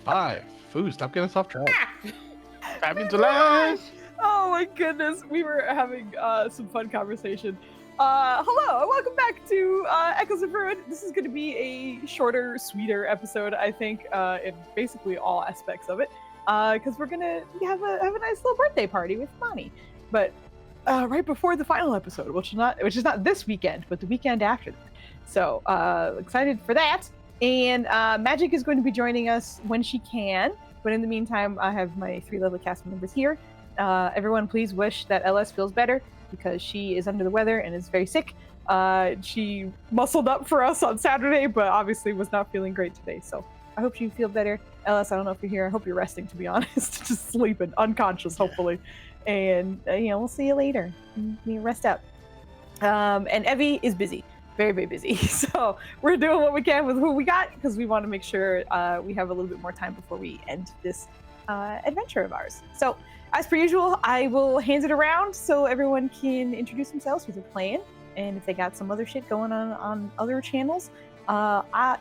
5. Food, stop getting us off track. Happy July! Oh my goodness, we were having some fun conversation. Hello, welcome back to Echoes of Ruin. This is going to be a shorter, sweeter episode, I think, in basically all aspects of it, because we're gonna have a nice little birthday party with Imani. But right before the final episode, which is not this weekend, but the weekend after that. So excited for that. And Magic is going to be joining us when she can. But in the meantime, I have my 3 lovely cast members here. Everyone, please wish that LS feels better because she is under the weather and is very sick. She muscled up for us on Saturday, but obviously was not feeling great today. So I hope you feel better. LS, I don't know if you're here. I hope you're resting, to be honest. Just sleeping, unconscious, hopefully. And, we'll see you later. Rest up. And Evie is busy. Very, very busy. So we're doing what we can with who we got because we want to make sure we have a little bit more time before we end this adventure of ours. So as per usual, I will hand it around so everyone can introduce themselves, who they're playing, and if they got some other shit going on other channels. I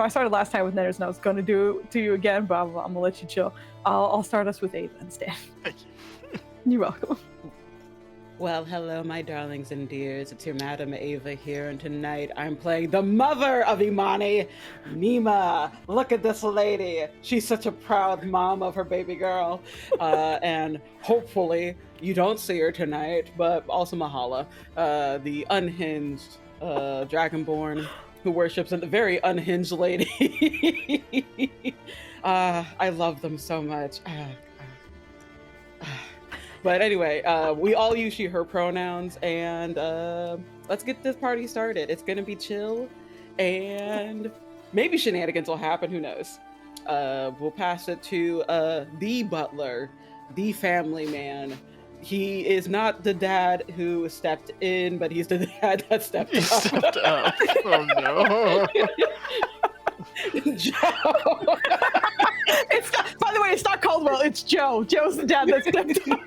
started last time with Netters and I was going to do it to you again, but I'm going to let you chill. I'll start us with Ava instead. Thank you. You're welcome. Well, hello, my darlings and dears. It's your Madam Ava here, and tonight I'm playing the mother of Imani, Nima. Look at this lady. She's such a proud mom of her baby girl. And hopefully you don't see her tonight, but also Mahala, the unhinged Dragonborn who worships a very unhinged lady. I love them so much. But anyway, we all use she, her pronouns, and let's get this party started. It's gonna be chill, and maybe shenanigans will happen, who knows. We'll pass it to the butler, the family man. He is not the dad who stepped in, but he's the dad that stepped You up. stepped up. Oh no. Joe! By the way, it's not Caldwell, it's Joe. Joe's the dad that stepped up.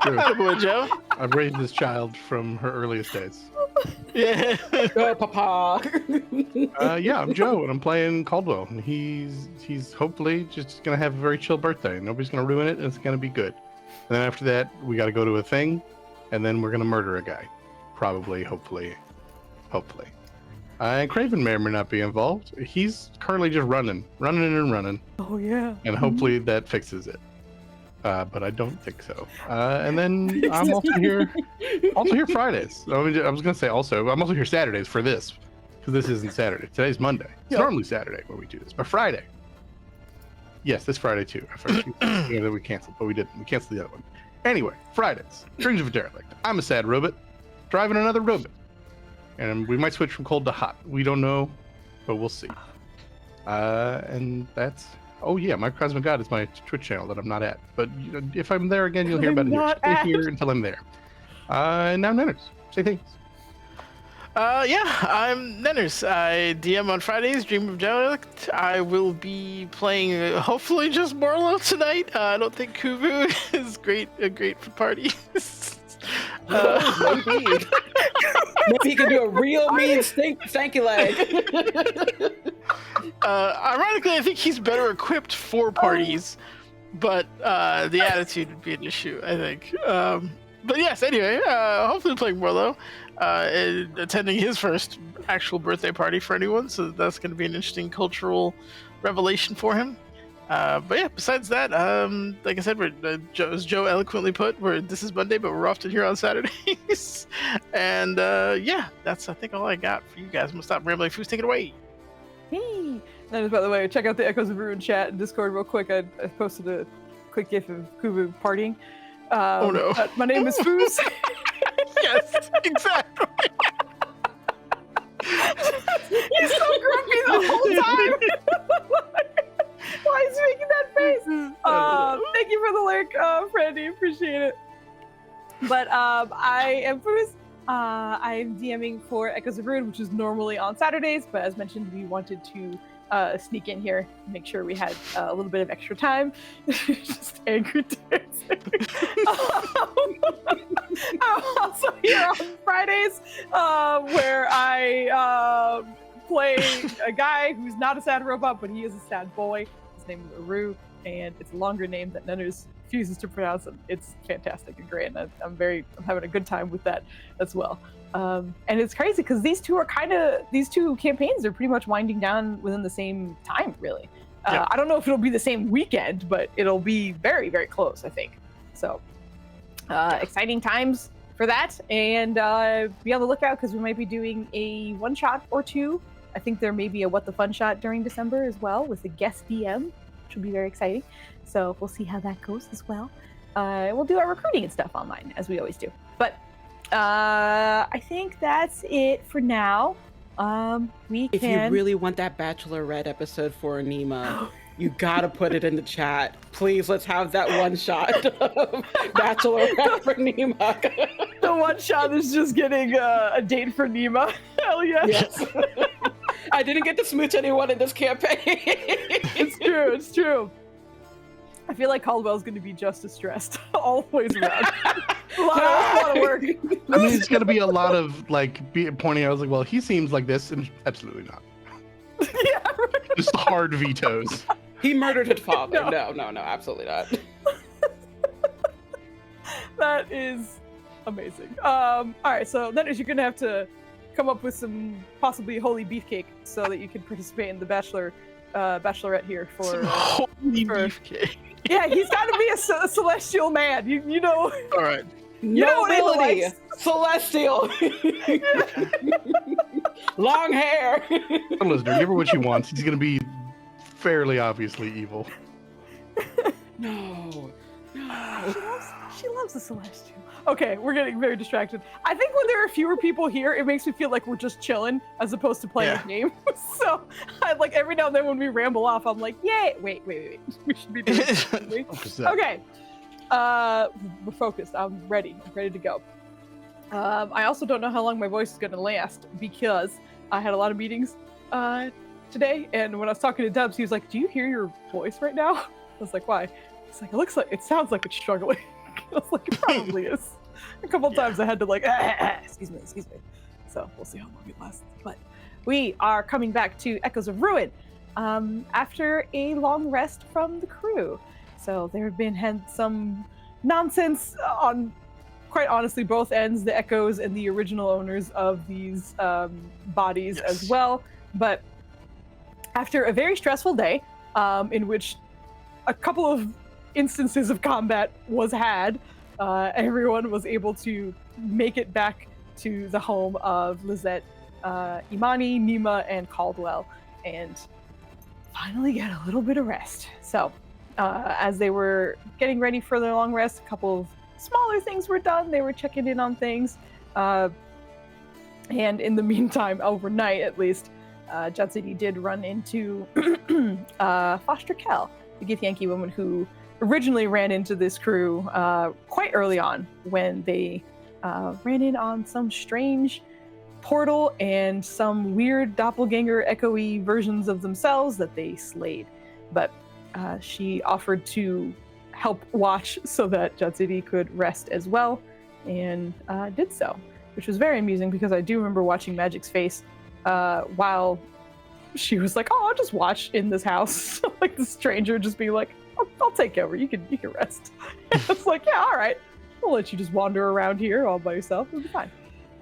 Attaboy, Joe. I've raised this child from her earliest days. Yeah. Go, Papa! Yeah, I'm Joe, and I'm playing Caldwell. And he's hopefully just gonna have a very chill birthday. Nobody's gonna ruin it, and it's gonna be good. And then after that, we got to go to a thing, and then we're gonna murder a guy, probably, hopefully. And Craven may or may not be involved. He's currently just running. Oh, yeah. And hopefully that fixes it. But I don't think so. And then I'm also here Fridays. I was going to say also, I'm also here Saturdays for this, because this isn't Saturday. Today's Monday. It's normally Saturday when we do this, but Friday. Yes, this Friday too. I forgot that we canceled, but we didn't. We canceled the other one. Anyway, Fridays. Dreams of a Derelict. I'm a sad robot, driving another robot. And we might switch from cold to hot. We don't know, but we'll see. And that's... Oh yeah, Microcosmic God is my Twitch channel that I'm not at. But if I'm there again, you'll hear about it here. Stay here until I'm there. And now Nenners, say things. Yeah, I'm Nenners. I DM on Fridays, Dream of Derelict. I will be playing, hopefully, just Morlo tonight. I don't think Kuvu is great for parties. Maybe. Maybe he can do a real mean stanky leg. Ironically, I think he's better equipped for parties, but the attitude would be an issue, I think. But yes, anyway, hopefully playing Morlo, and attending his first actual birthday party for anyone, so that's going to be an interesting cultural revelation for him. But yeah, besides that, like I said, as Joe eloquently put, this is Monday, but we're often here on Saturdays. And yeah, that's I think all I got for you guys. I'm gonna stop rambling. Foos, take it away. Hey. That is, by the way, check out the Echoes of Ruin chat and Discord real quick. I posted a quick gif of Kubu partying. Oh no. My name is Foos. Yes, exactly. He's so grumpy the whole time. Why is he making that face? Thank you for the lurk, Brandy. Appreciate it. But I am Foos. I'm DMing for Echoes of Ruin, which is normally on Saturdays, but as mentioned, we wanted to sneak in here, make sure we had a little bit of extra time. Just angry dancing. I'm also here on Fridays, where I play a guy who's not a sad robot, but he is a sad boy. His name of Aru, and it's a longer name that Nenners refuses to pronounce, and it's fantastic and great, and I'm having a good time with that as well. And it's crazy because these two campaigns are pretty much winding down within the same time, really. Yeah. I don't know if it'll be the same weekend, but it'll be very, very close, I think. So, exciting times for that, and be on the lookout because we might be doing a one-shot or two. I think there may be a What the Fun Shot during December as well with a guest DM, which will be very exciting. So we'll see how that goes as well. We'll do our recruiting and stuff online, as we always do. But I think that's it for now. If you really want that Bachelorette episode for Nima, you gotta put it in the chat. Please, let's have that one shot of Bachelorette for Nima. The one shot is just getting a date for Nima. Hell yes. Yes. I didn't get to smooch anyone in this campaign. It's true. I feel like Caldwell's going to be just as stressed always around. a lot of work. I mean, it's going to be a lot of pointing out. I was like, well, he seems like this, and absolutely not. Yeah, right. Just hard vetoes. He murdered his father. No, absolutely not. That is amazing. All right, so then you're going to have to come up with some possibly holy beefcake so that you can participate in the bachelorette here for Some holy beefcake. Yeah, he's got to be a celestial man. You know. All right. You know what Nobility, he likes. celestial, long hair. Listener, give her what she wants. He's going to be fairly obviously evil. No. She loves the celestial. Okay, we're getting very distracted. I think when there are fewer people here, it makes me feel like we're just chilling as opposed to playing a game. So, every now and then when we ramble off, I'm like, yay! Wait. We should be doing something. Okay. We're focused. I'm ready. I'm ready to go. I also don't know how long my voice is going to last because I had a lot of meetings today, and when I was talking to Dubs, he was like, "Do you hear your voice right now?" I was like, "Why?" He's like, it sounds like it's struggling." I was like, it probably is. A couple of times I had to excuse me. So we'll see how long it lasts. But we are coming back to Echoes of Ruin after a long rest from the crew. So there have been some nonsense on, quite honestly, both ends, the Echoes and the original owners of these bodies as well. But after a very stressful day, in which a couple of instances of combat was had, everyone was able to make it back to the home of Lizette, Imani, Nima, and Caldwell, and finally get a little bit of rest. So as they were getting ready for their long rest, a couple of smaller things were done. They were checking in on things, and in the meantime, overnight at least, Judsity did run into Foster Kell, the Githyanki woman who originally ran into this crew quite early on when they ran in on some strange portal and some weird doppelganger echoey versions of themselves that they slayed. But she offered to help watch so that Judsity could rest as well, and did so, which was very amusing because I do remember watching Magic's face while she was like, "Oh, I'll just watch in this house." Like the stranger just being like, I'll take over. You can rest. It's like, yeah, all right. We'll let you just wander around here all by yourself. It'll be fine.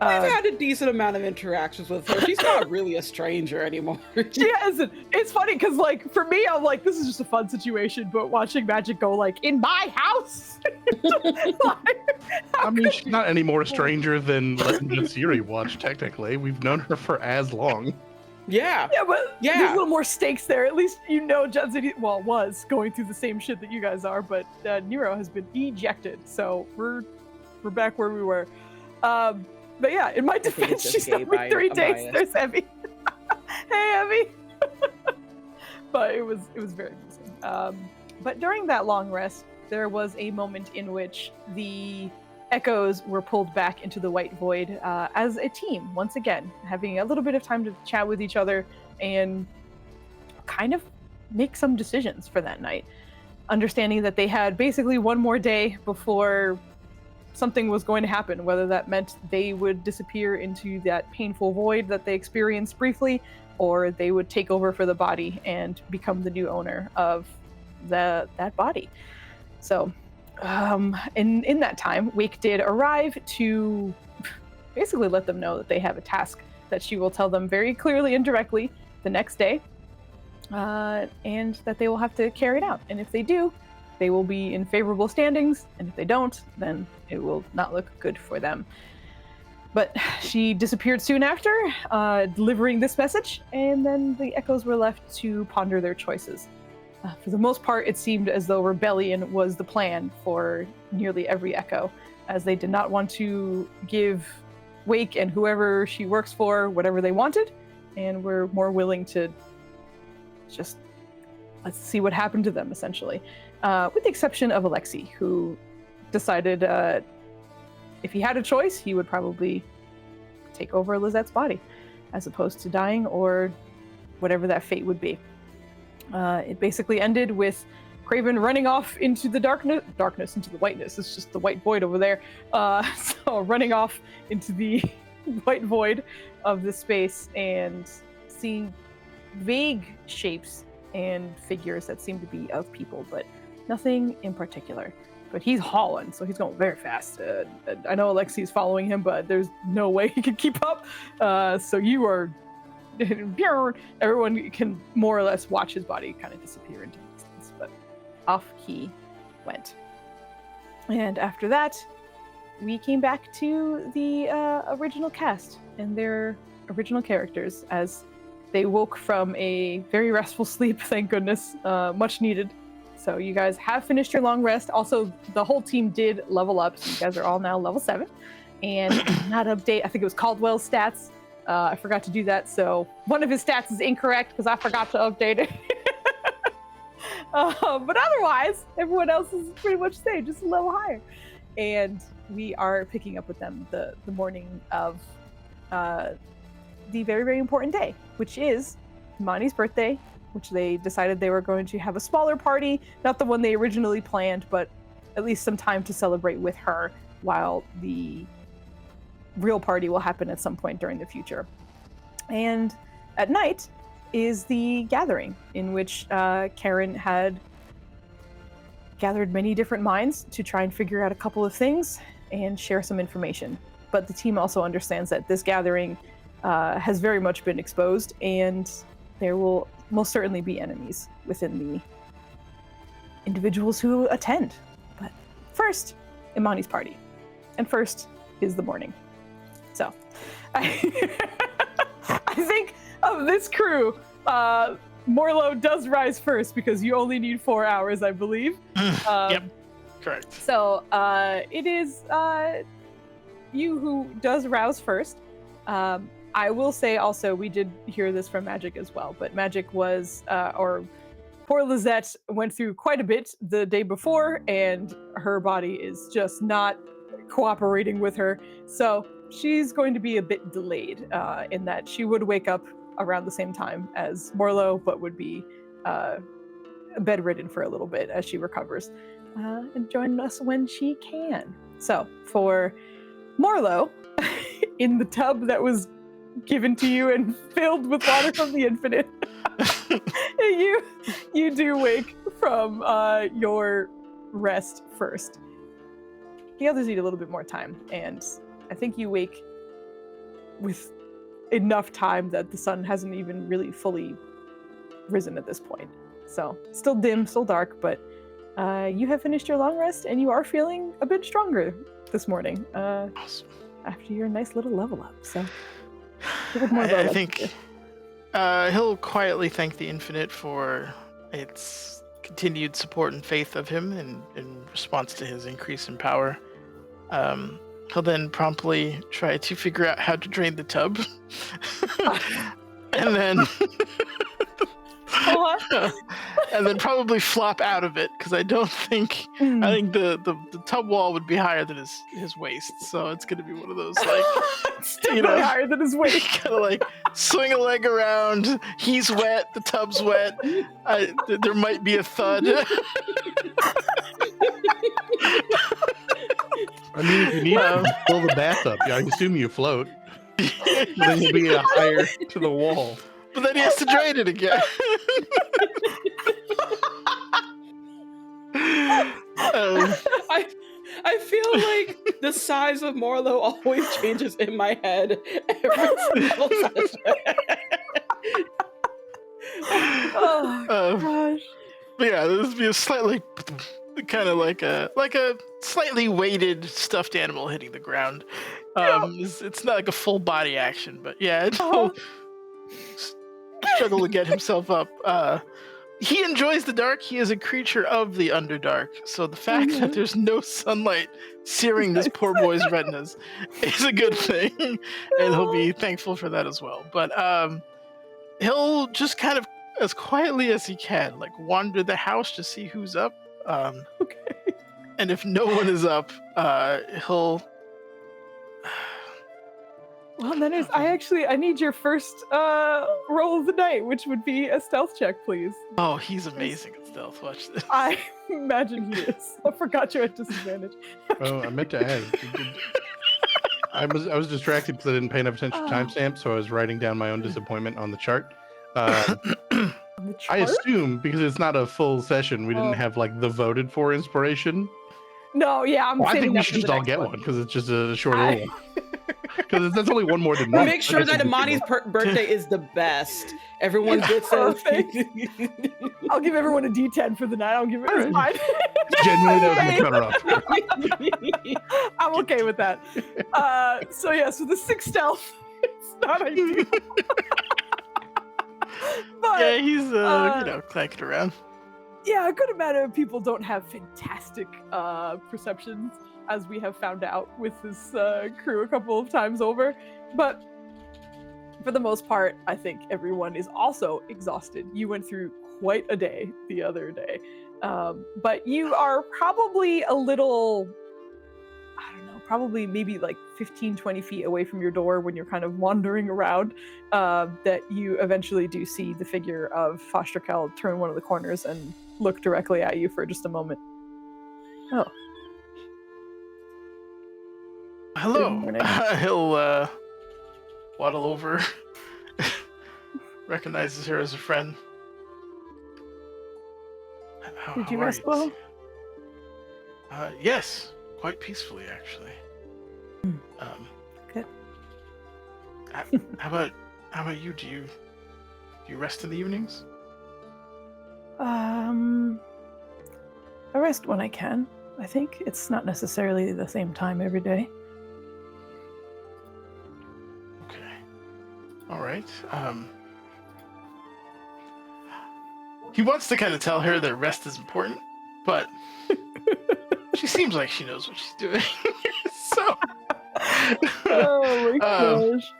We've had a decent amount of interactions with her. She's not really a stranger anymore. She hasn't. It's funny because, for me, I'm like, this is just a fun situation. But watching Magic go, in my house? I mean, she's not any more a stranger than letting Jatsiri watch, technically. We've known her for as long. Yeah. Yeah, but there's a little more stakes there. At least Judsity, was going through the same shit that you guys are, but Nero has been ejected, so we're back where we were. But yeah, in my defense, she sent me 3 dates. There's Evie. Hey, Evie. But it was very amusing. But during that long rest, there was a moment in which the Echoes were pulled back into the White Void as a team, once again, having a little bit of time to chat with each other and kind of make some decisions for that night. Understanding that they had basically one more day before something was going to happen, whether that meant they would disappear into that painful void that they experienced briefly, or they would take over for the body and become the new owner of that body. So in that time, Wake did arrive to basically let them know that they have a task that she will tell them very clearly and directly the next day, and that they will have to carry it out. And if they do, they will be in favorable standings, and if they don't, then it will not look good for them. But she disappeared soon after, delivering this message, and then the Echoes were left to ponder their choices. For the most part, it seemed as though rebellion was the plan for nearly every Echo, as they did not want to give Wake and whoever she works for whatever they wanted, and were more willing to just let's see what happened to them, essentially. With the exception of Alexei, who decided if he had a choice, he would probably take over Lizette's body, as opposed to dying or whatever that fate would be. It basically ended with Craven running off into the darkness into the whiteness. It's just the white void over there. So running off into the white void of the space and seeing vague shapes and figures that seem to be of people, but nothing in particular. But he's hauling, so he's going very fast. I know Alexei's following him, but there's no way he can keep up. So you are... everyone can more or less watch his body kind of disappear into the distance, but off he went. And after that, we came back to the original cast and their original characters as they woke from a very restful sleep, thank goodness, much needed. So you guys have finished your long rest. Also, the whole team did level up, so you guys are all now level 7. And not update, I think it was Caldwell's stats. I forgot to do that, so one of his stats is incorrect because I forgot to update it. But otherwise, everyone else is pretty much the same, just a level higher. And we are picking up with them the morning of the very, very important day, which is Imani's birthday, which they decided they were going to have a smaller party, not the one they originally planned, but at least some time to celebrate with her while the real party will happen at some point during the future. And at night is the gathering, in which Karen had gathered many different minds to try and figure out a couple of things and share some information. But the team also understands that this gathering has very much been exposed, and there will most certainly be enemies within the individuals who attend. But first, Imani's party. And first is the morning. So, I think of this crew, Morlo does rise first because you only need 4 hours, I believe. Yep, correct. So, it is you who does rouse first. I will say also, we did hear this from Magic as well, but Magic was, or poor Lizette went through quite a bit the day before, and her body is just not cooperating with her. So, she's going to be a bit delayed in that she would wake up around the same time as Morlo, but would be bedridden for a little bit as she recovers and join us when she can. So for Morlo, in the tub that was given to you and filled with water from the infinite, you do wake from your rest first. The others need a little bit more time, and I think you wake with enough time that the sun hasn't even really fully risen at this point. So, still dim, still dark, but you have finished your long rest, and you are feeling a bit stronger this morning Awesome. after your nice little level up. So, I think he'll quietly thank the Infinite for its continued support and faith of him in response to his increase in power. He'll then promptly try to figure out how to drain the tub. and then and then probably flop out of it, because I don't think I think the tub wall would be higher than his waist, so it's gonna be one of those, like, it's definitely higher than his weight. kind of like swing a leg around. He's wet, the tub's wet. There might be a thud. I mean, if you need to fill the bath up, I assume you float. Then you'll be higher to the wall. But then he has to drain it again. I feel like the size of Morlo always changes in my head every single session. Oh gosh. But yeah, this would be a slightly kind of like a slightly weighted stuffed animal hitting the ground. It's not like a full body action, but yeah, he'll struggle to get himself up. He enjoys the dark. He is a creature of the Underdark, so the fact that there's no sunlight searing this poor boy's retinas is a good thing, and he'll be thankful for that as well. But he'll just kind of, as quietly as he can, like wander the house to see who's up. Okay. And if no one is up, he'll. Well, then I need your first roll of the night, which would be a stealth check, please. Oh, he's amazing at stealth. Watch this. I imagine he is. I forgot you're at disadvantage. Oh, I meant to add. I was distracted because I didn't pay enough attention to timestamps, so I was writing down my own disappointment on the chart. I assume because it's not a full session, we didn't have like the voted for inspiration. No, yeah, I think we should just all get one because it's just a short little one. Because that's only one more than one. Make sure that Imani's birthday is the best. Everyone gets a. I'll give everyone a D10 for the night. I'll give it mine. Genuinely, that was my counter-offer. I'm okay with that. So the 6 stealth. It's not ideal. But, yeah, he's clanking around. Yeah, a good amount of people don't have fantastic perceptions, as we have found out with this crew a couple of times over. But for the most part, I think everyone is also exhausted. You went through quite a day the other day. But you are probably a little, I don't know, probably maybe like 15, 20 feet away from your door when you're kind of wandering around, that you eventually do see the figure of Fosterkel turn one of the corners and look directly at you for just a moment. Oh. Hello. He'll waddle over, recognizes her as a friend. Did you rest well? Yes, quite peacefully actually. Good. How about you? Do you rest in the evenings? I rest when I can. I think it's not necessarily the same time every day. Okay. All right. He wants to kind of tell her that rest is important, but she seems like she knows what she's doing. So. Oh my gosh.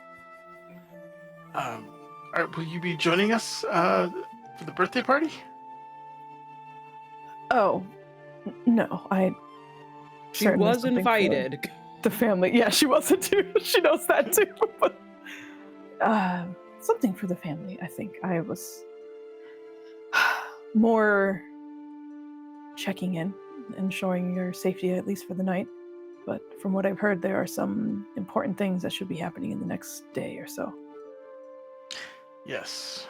Will you be joining us for the birthday party? Oh, no, She was invited. The family, yeah, she wasn't too. She knows that too. But something for the family. I think I was more checking in, ensuring your safety at least for the night. But from what I've heard, there are some important things that should be happening in the next day or so. Yes.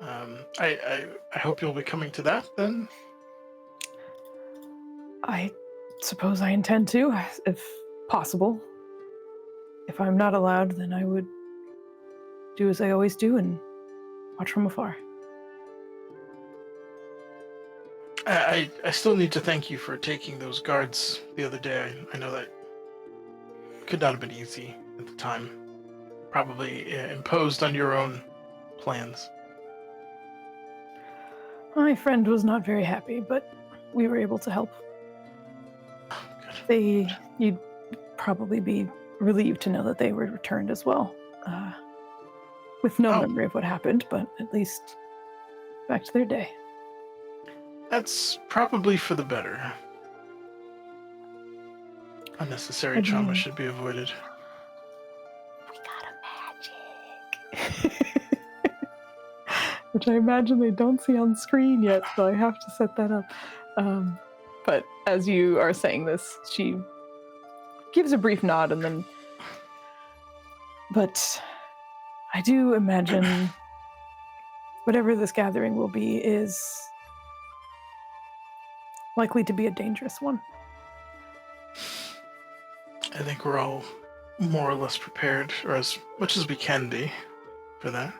I hope you'll be coming to that then. I suppose I intend to, if possible. If I'm not allowed, then I would do as I always do and watch from afar. I still need to thank you for taking those guards the other day. I know that could not have been easy at the time. Probably imposed on your own plans. My friend was not very happy, but we were able to help. You'd probably be relieved to know that they were returned as well. With no memory of what happened, but at least back to their day. That's probably for the better. Unnecessary trauma should be avoided. We got a magic. Which I imagine they don't see on screen yet, so I have to set that up. But as you are saying this, she gives a brief nod and then... But I do imagine whatever this gathering will be is likely to be a dangerous one. I think we're all more or less prepared, or as much as we can be, for that.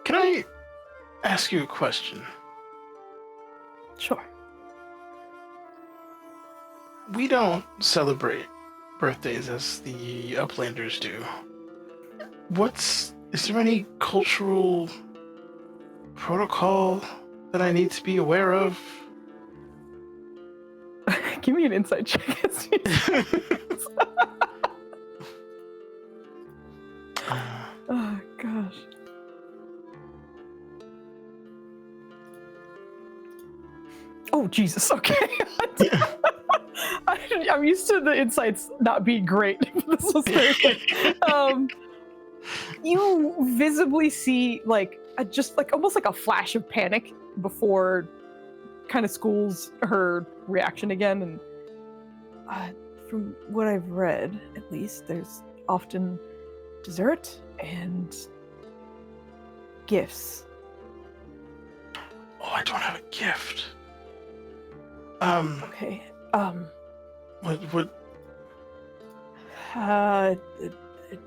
Can I ask you a question? Sure. We don't celebrate birthdays as the Uplanders do. Is there any cultural protocol that I need to be aware of? Give me an insight check. Oh gosh. Oh Jesus. Okay. I'm used to the insights not being great. This was very good. You visibly see just almost like a flash of panic before kind of schools her reaction again, and from what I've read, at least, there's often dessert and gifts. Oh, I don't have a gift. Okay.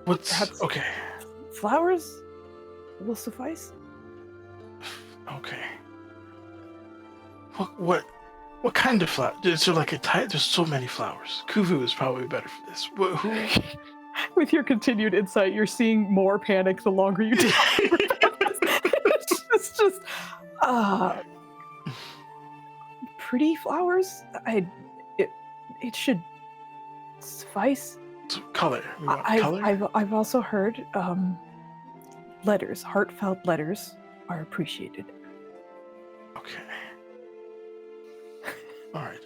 What's perhaps okay? Flowers will suffice. Okay. What kind of flower? Is there like a type? There's so many flowers. Kuvu is probably better for this. Who? With your continued insight, you're seeing more panic the longer you do. It's just pretty flowers. It should suffice. So color. We want color. I've also heard letters, heartfelt letters, are appreciated. Okay. All right.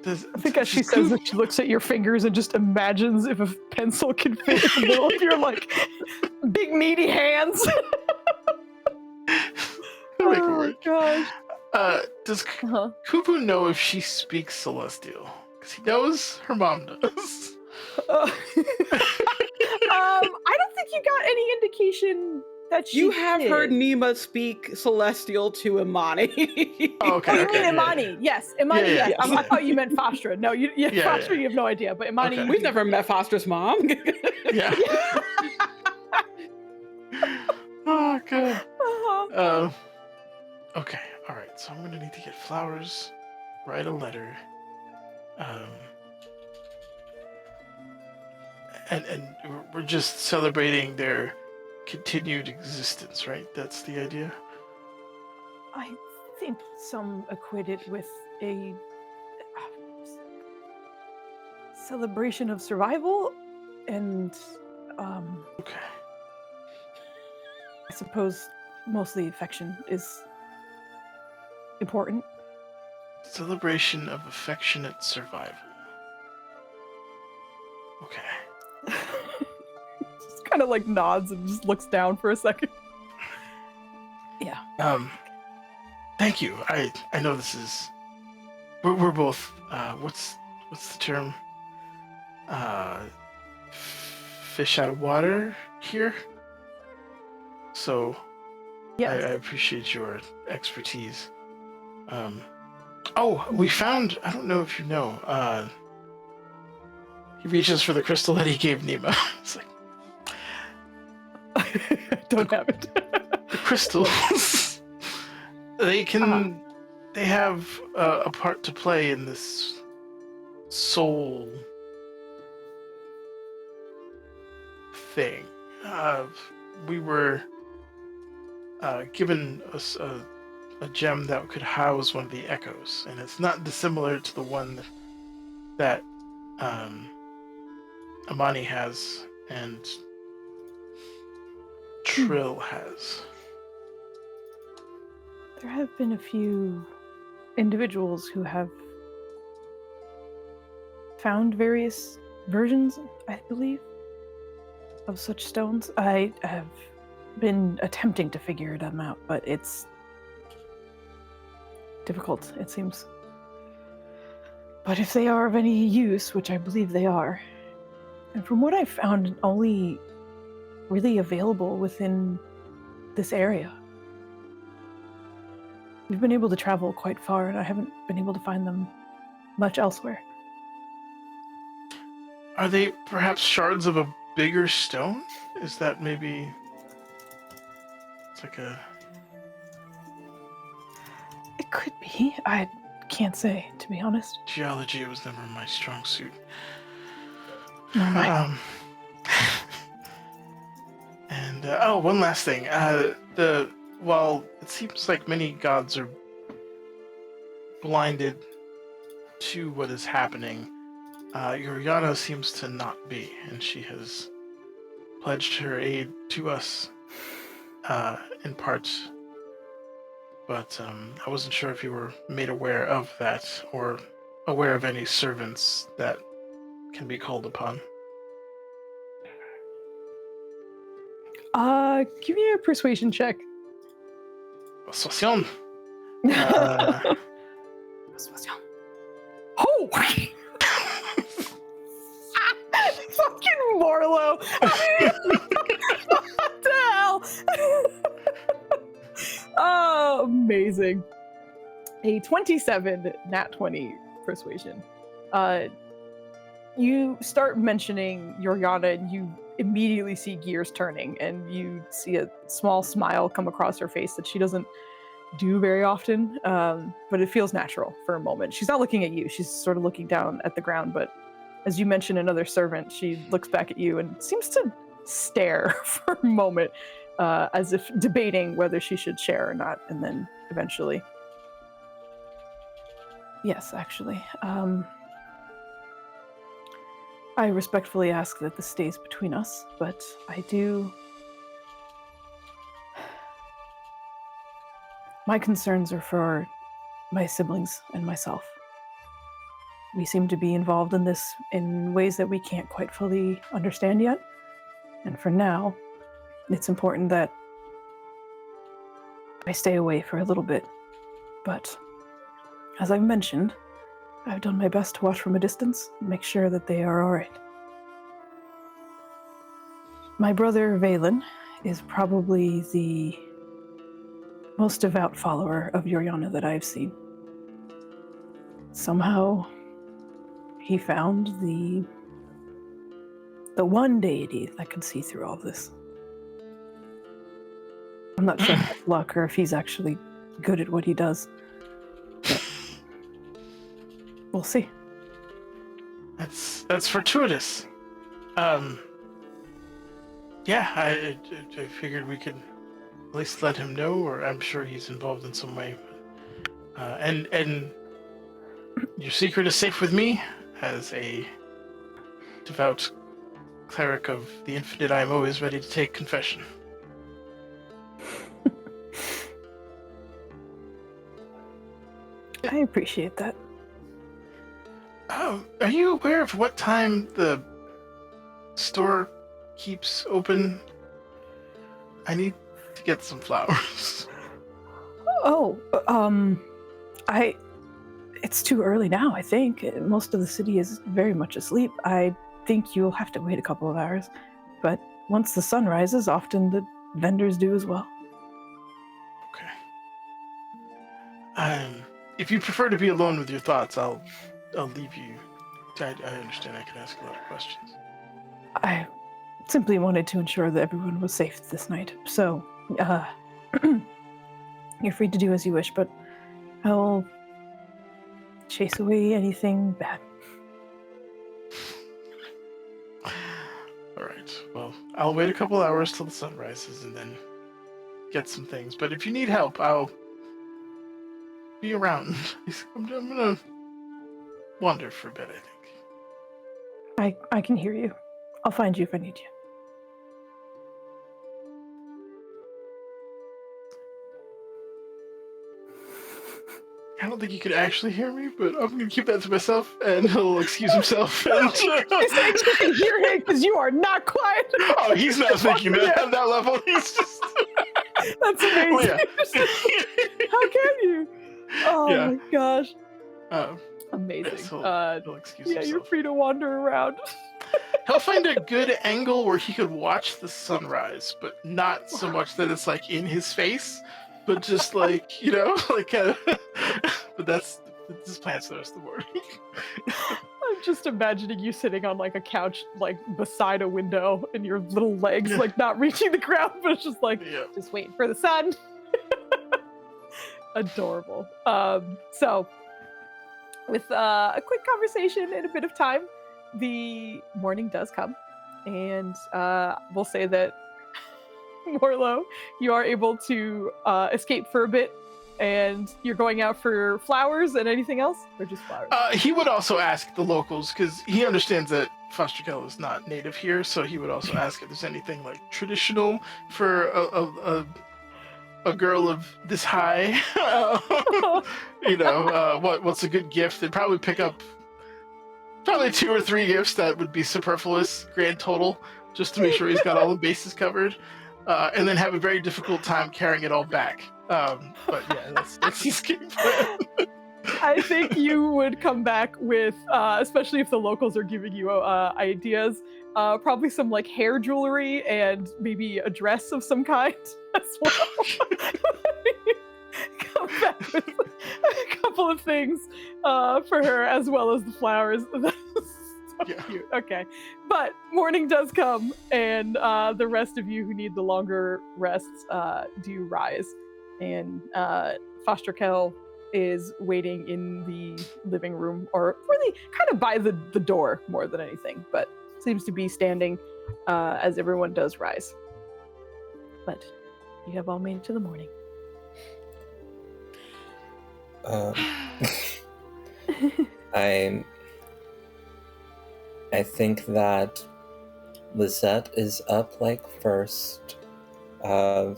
I think as she says that, she looks at your fingers and just imagines if a pencil can fit in the middle of your big meaty hands. Oh gosh. Does Kubu know if she speaks Celestial? Because he knows her mom does. I don't think you got any indication that she You have did. heard Nima speak Celestial to Imani. Oh, okay. Oh, you mean Imani? Yes, Imani. Yeah, yes. I thought you meant Fostra. No, Fostra, you have no idea. But Imani, Okay. We've never met Foster's mom. Yeah. Oh, good. Uh-huh. Okay. All right. So I'm gonna need to get flowers, write a letter, and we're just celebrating their continued existence, right? That's the idea. I think some equate it with a celebration of survival, and Okay. I suppose mostly affection is important. Celebration of affectionate survival. Okay. Just kind of nods and just looks down for a second. Yeah. Thank you. I know this is. We're both. What's the term? Fish out of water here. So. Yeah. I appreciate your expertise. Oh, we found. I don't know if you know. He reaches for the crystal that he gave Nima. It's like Don't have it. the crystals. They can. They have a part to play in this soul thing. We were given a gem that could house one of the echoes, and it's not dissimilar to the one that Imani has and Trill has. There have been a few individuals who have found various versions, I believe, of such stones. I have been attempting to figure them out, but it's difficult, it seems. But if they are of any use, which I believe they are, and from what I've found, only really available within this area. We've been able to travel quite far, and I haven't been able to find them much elsewhere. Are they perhaps shards of a bigger stone? Is that maybe... It's like a... It could be. I can't say, to be honest. Geology was never my strong suit. Nor mine. And one last thing. While it seems like many gods are blinded to what is happening, Yoriana seems to not be, and she has pledged her aid to us in part. But I wasn't sure if you were made aware of that, or aware of any servants that can be called upon. Give me a persuasion check. Persuasion. Persuasion. Oh! Fucking Marlo! What the hell? Oh, amazing. A 27 nat 20 persuasion. You start mentioning Yoriana and you immediately see gears turning and you see a small smile come across her face that she doesn't do very often, but it feels natural for a moment. She's not looking at you, she's sort of looking down at the ground, but as you mention another servant, she looks back at you and seems to stare for a moment, as if debating whether she should share or not, and then eventually... Yes, actually. I respectfully ask that this stays between us, but I do... My concerns are for my siblings and myself. We seem to be involved in this in ways that we can't quite fully understand yet. And for now, it's important that I stay away for a little bit. But as I've mentioned, I've done my best to watch from a distance and make sure that they are all right. My brother, Valen, is probably the most devout follower of Yoriana that I've seen. Somehow, he found the one deity that could see through all this. I'm not sure if that's luck or if he's actually good at what he does. But we'll see. That's fortuitous. Yeah, I figured we could at least let him know, or I'm sure he's involved in some way. And your secret is safe with me. As a devout cleric of the Infinite, I am always ready to take confession. I appreciate that. Oh, are you aware of what time the store keeps open? I need to get some flowers. Oh, it's too early now, I think. Most of the city is very much asleep. I think you'll have to wait a couple of hours. But once the sun rises, often the vendors do as well. Okay. If you prefer to be alone with your thoughts, I'll leave you. I understand I can ask a lot of questions. I simply wanted to ensure that everyone was safe this night. So, you're free to do as you wish, but I'll chase away anything bad. Alright, well, I'll wait a couple hours till the sun rises and then get some things. But if you need help, I'll be around. I'm gonna wander for a bit, I think. I can hear you. I'll find you if I need you. I don't think he could actually hear me, but I'm gonna keep that to myself, and he'll excuse himself. And... You said you can hear him because you are not quiet. Oh, he's not thinking that at that level. He's just... That's amazing. Oh, yeah. How can you? Oh Yeah. my gosh. Yeah, Amazing. so he'll excuse himself. You're free to wander around. He'll find a good angle where he could watch the sunrise, but not so much that it's like in his face, but just like like kind of. But that's his plans for the rest of the morning. I'm just imagining you sitting on like a couch, like beside a window, and your little legs like not reaching the ground, but it's just like Yeah. just waiting for the sun. Adorable. So with a quick conversation and a bit of time, the morning does come, and we'll say that Morlo, you are able to escape for a bit, and you're going out for flowers and anything else, or just flowers? He would also ask the locals because he understands that Foster Kell is not native here, so he would also ask if there's anything like traditional for a girl of this high. What's a good gift? They'd probably pick up probably 2 or 3 gifts that would be superfluous, grand total, just to make sure he's got all the bases covered, and then have a very difficult time carrying it all back. But yeah, that's his game plan. I think you would come back with, especially if the locals are giving you ideas, probably some like hair jewelry and maybe a dress of some kind as well. Come back with a couple of things for her, as well as the flowers. That's so cute. Okay, but morning does come, and the rest of you who need the longer rests do rise, and Foster Kell is waiting in the living room, or really kind of by the door more than anything, but seems to be standing as everyone does rise. But you have all made it to the morning. I think that Lizette is up like first. I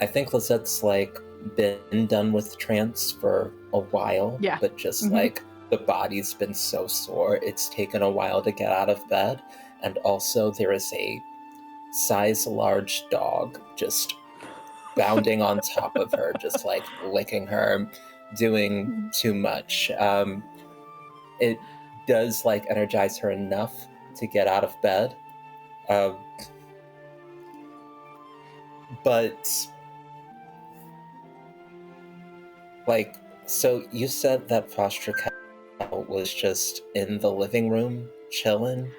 think Lizette's like been done with trance for a while, Yeah. but just like the body's been so sore, it's taken a while to get out of bed. And also there is a size large dog just bounding on top of her, just like licking her, doing too much. It does like energize her enough to get out of bed, but like, so you said that Foster Kell was just in the living room chilling?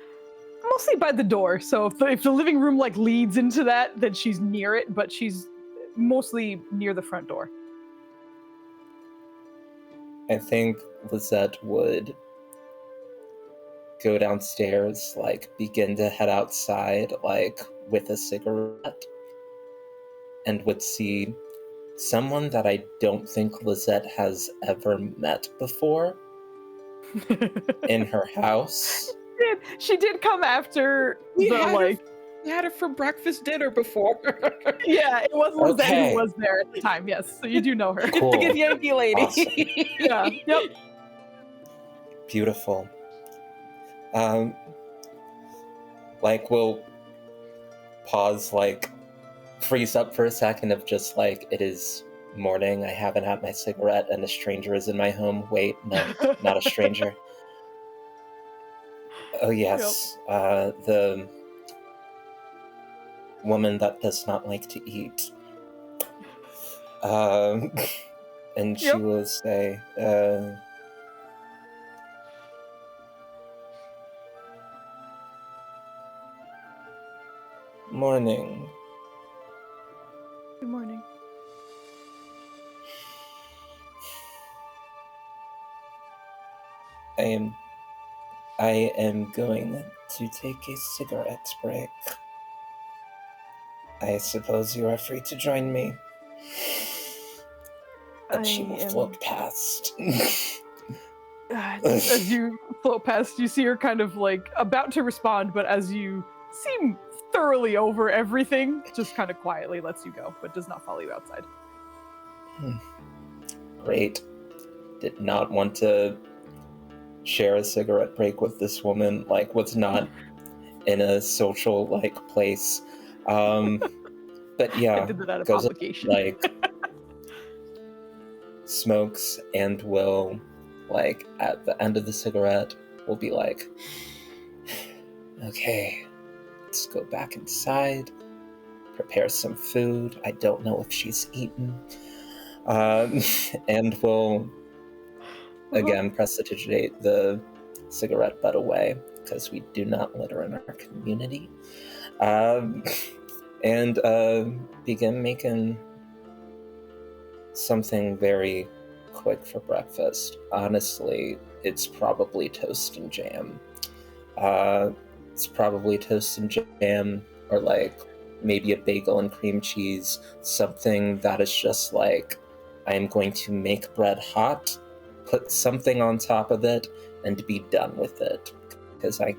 Mostly by the door, so if the living room like leads into that, then she's near it, but she's mostly near the front door. I think Lizette would go downstairs, like begin to head outside, like with a cigarette, and would see someone that I don't think Lizette has ever met before in her house. She did come after We the had like. We had her for breakfast dinner before. Yeah, it was Lizette Okay. who was there at the time. Yes, so you do know her. Cool. The good Yankee lady. Awesome. Yeah. Yep. Beautiful. Like, we'll pause, like, freeze up for a second of just, like, it is morning, I haven't had my cigarette, and a stranger is in my home. Wait, no, not a stranger. Oh, yes, the woman that does not like to eat. And she Yep. will say, morning. Good morning. I am going to take a cigarette break. I suppose you are free to join me. But she will float past. As you float past, you see her kind of like about to respond, but as you seem thoroughly over everything, just kind of quietly lets you go, but does not follow you outside. Great. Did not want to share a cigarette break with this woman, like, was not in a social, like, place. But yeah, I did that out of goes obligation. like, smokes, and will, like, at the end of the cigarette, will be like, Okay, let's go back inside, prepare some food. I don't know if she's eaten. And we'll again prestidigitate the cigarette butt away, because we do not litter in our community. And begin making something very quick for breakfast. Honestly, it's probably toast and jam. It's probably toast and jam, or like maybe a bagel and cream cheese, something that is just like, I'm going to make bread hot, put something on top of it, and be done with it, because I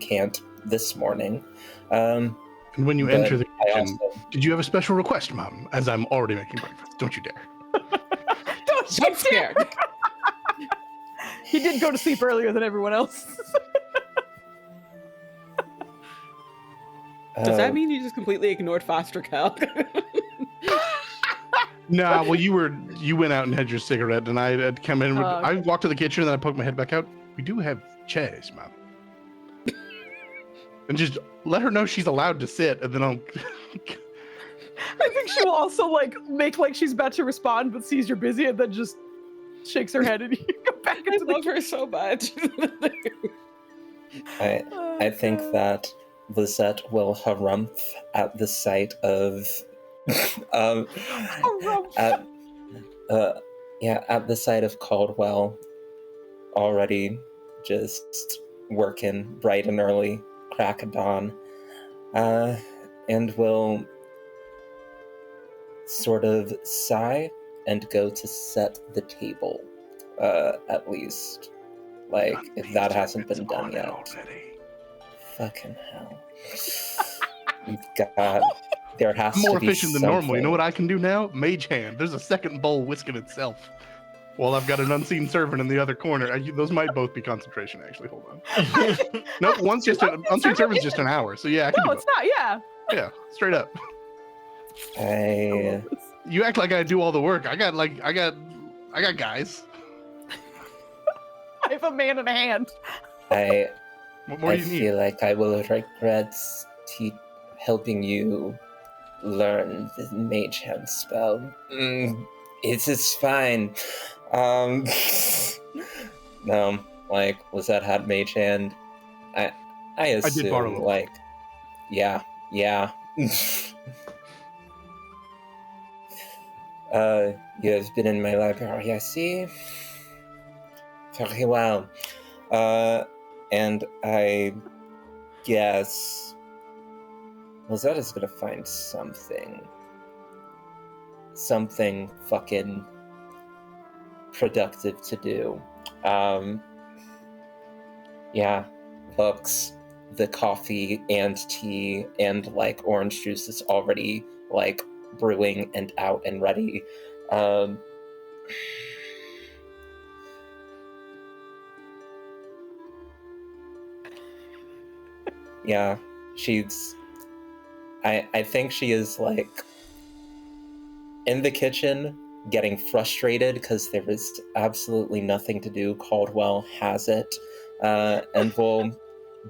can't this morning. And when you But enter the I kitchen, also, did you have a special request, Mom? As I'm already making breakfast. Don't you dare. Don't I'm you scared. dare! He did go to sleep earlier than everyone else. Does that mean you just completely ignored foster care? Nah, well, you went out and had your cigarette, and I had come in. I Okay. walked to the kitchen, and then I poked my head back out. We do have chairs, Mom. And just let her know she's allowed to sit, and then I'll. I think she will also like make like she's about to respond, but sees you're busy and then just shakes her head and you go back I into the love her so much. I think that Lizette will harumph at the sight of um, at at the sight of Caldwell already just working bright and early, crack of dawn, and will sort of sigh and go to set the table, at least. Like, if that hasn't been done yet. Already. Fucking hell. God, there has I'm to more be efficient than something. normal. You know what I can do now? Mage hand. There's a second bowl whisking itself. While I've got an unseen servant in the other corner. Those might both be concentration, actually. Hold on. Nope, one's just an unseen servant's just an hour. So yeah, I can No, do it's both. not. Yeah. Yeah, straight up. I love this. You act like I do all the work. I got guys. I have a man in a hand. I What more do you need? feel like I will regret helping you learn the mage hand spell. It's fine. No, like, was that had mage hand? I assume, did borrow a little. like, yeah. You have been in my library, I see. Very well. And I guess Rosetta's gonna find something fucking productive to do. Yeah, books, the coffee and tea and like orange juice is already like brewing and out and ready. Yeah, I think she is like in the kitchen getting frustrated because there is absolutely nothing to do. Caldwell has it, and will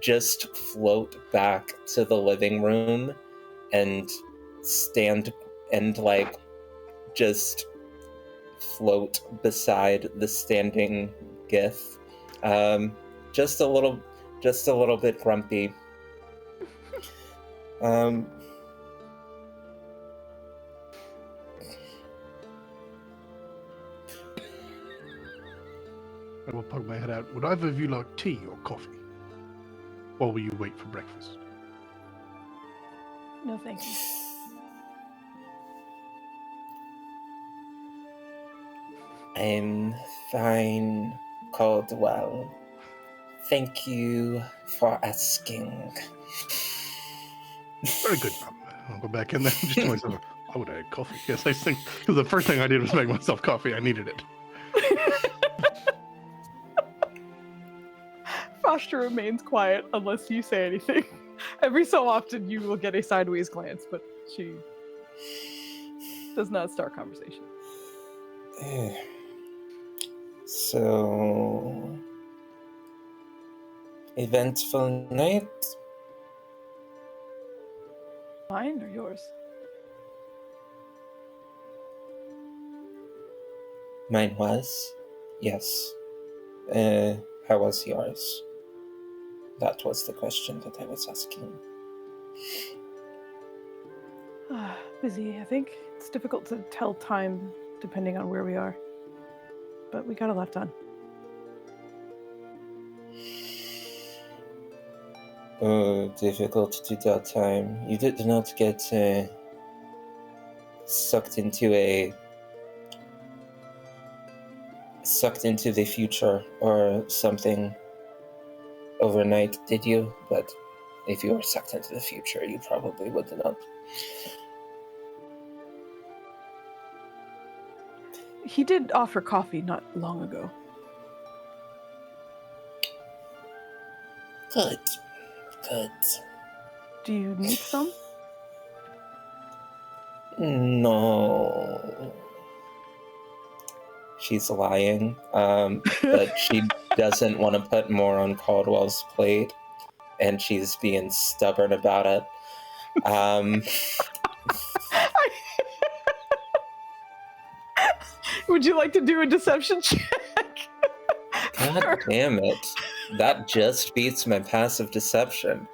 just float back to the living room and stand and like just float beside the standing Gith, just a little bit grumpy. I will poke my head out. Would either of you like tea or coffee? Or will you wait for breakfast? No, thank you. I'm fine, Caldwell. Thank you for asking. Very good, Mom. I'll go back in there just to myself. I would have had coffee. Yes, I think the first thing I did was make myself coffee. I needed it. Foster remains quiet unless you say anything. Every so often you will get a sideways glance, but she does not start conversation. So eventful night. Mine or yours? Mine was, yes. How was yours? That was the question that I was asking. Busy, I think. It's difficult to tell time depending on where we are. But we got a lot done. Oh, difficult to tell time. You did not get sucked into the future or something overnight, did you? But if you were sucked into the future, you probably would not. He did offer coffee not long ago. Good. Good. Do you need some? No. She's lying, but she doesn't want to put more on Caldwell's plate, and she's being stubborn about it. Would you like to do a deception check? God damn it. That just beats my passive deception.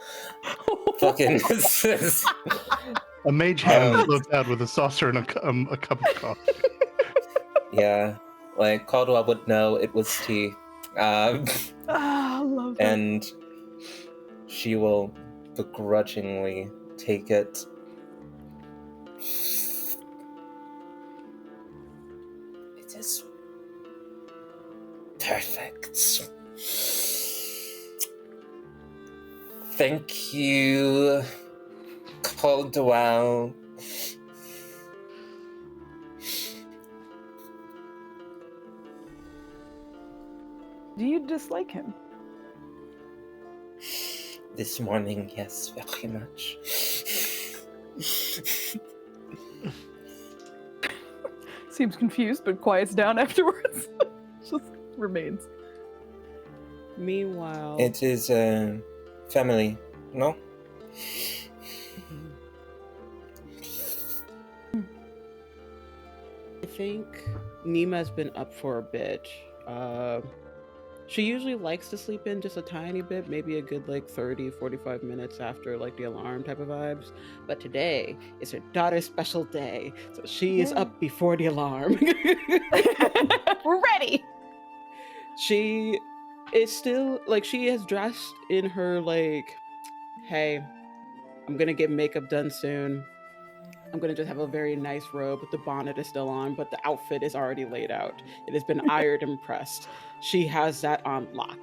Fucking this is... A mage hand floats out with a saucer and a cup of coffee. Yeah, like Caldwell would know it was tea. I love that. And she will begrudgingly take it. It is perfect. Thank you, Caldwell. Do you dislike him? This morning, yes, very much. Seems confused, but quiets down afterwards. Just remains. Meanwhile, It is family, no? I think Nima's been up for a bit. She usually likes to sleep in just a tiny bit, maybe a good like 30, 45 minutes after like the alarm type of vibes. But today is her daughter's special day, so she is up before the alarm. We're ready! She is still like, she has dressed in her like, hey, I'm gonna get makeup done soon. I'm gonna just have a very nice robe, but the bonnet is still on, but the outfit is already laid out. It has been ironed and pressed. She has that on lock.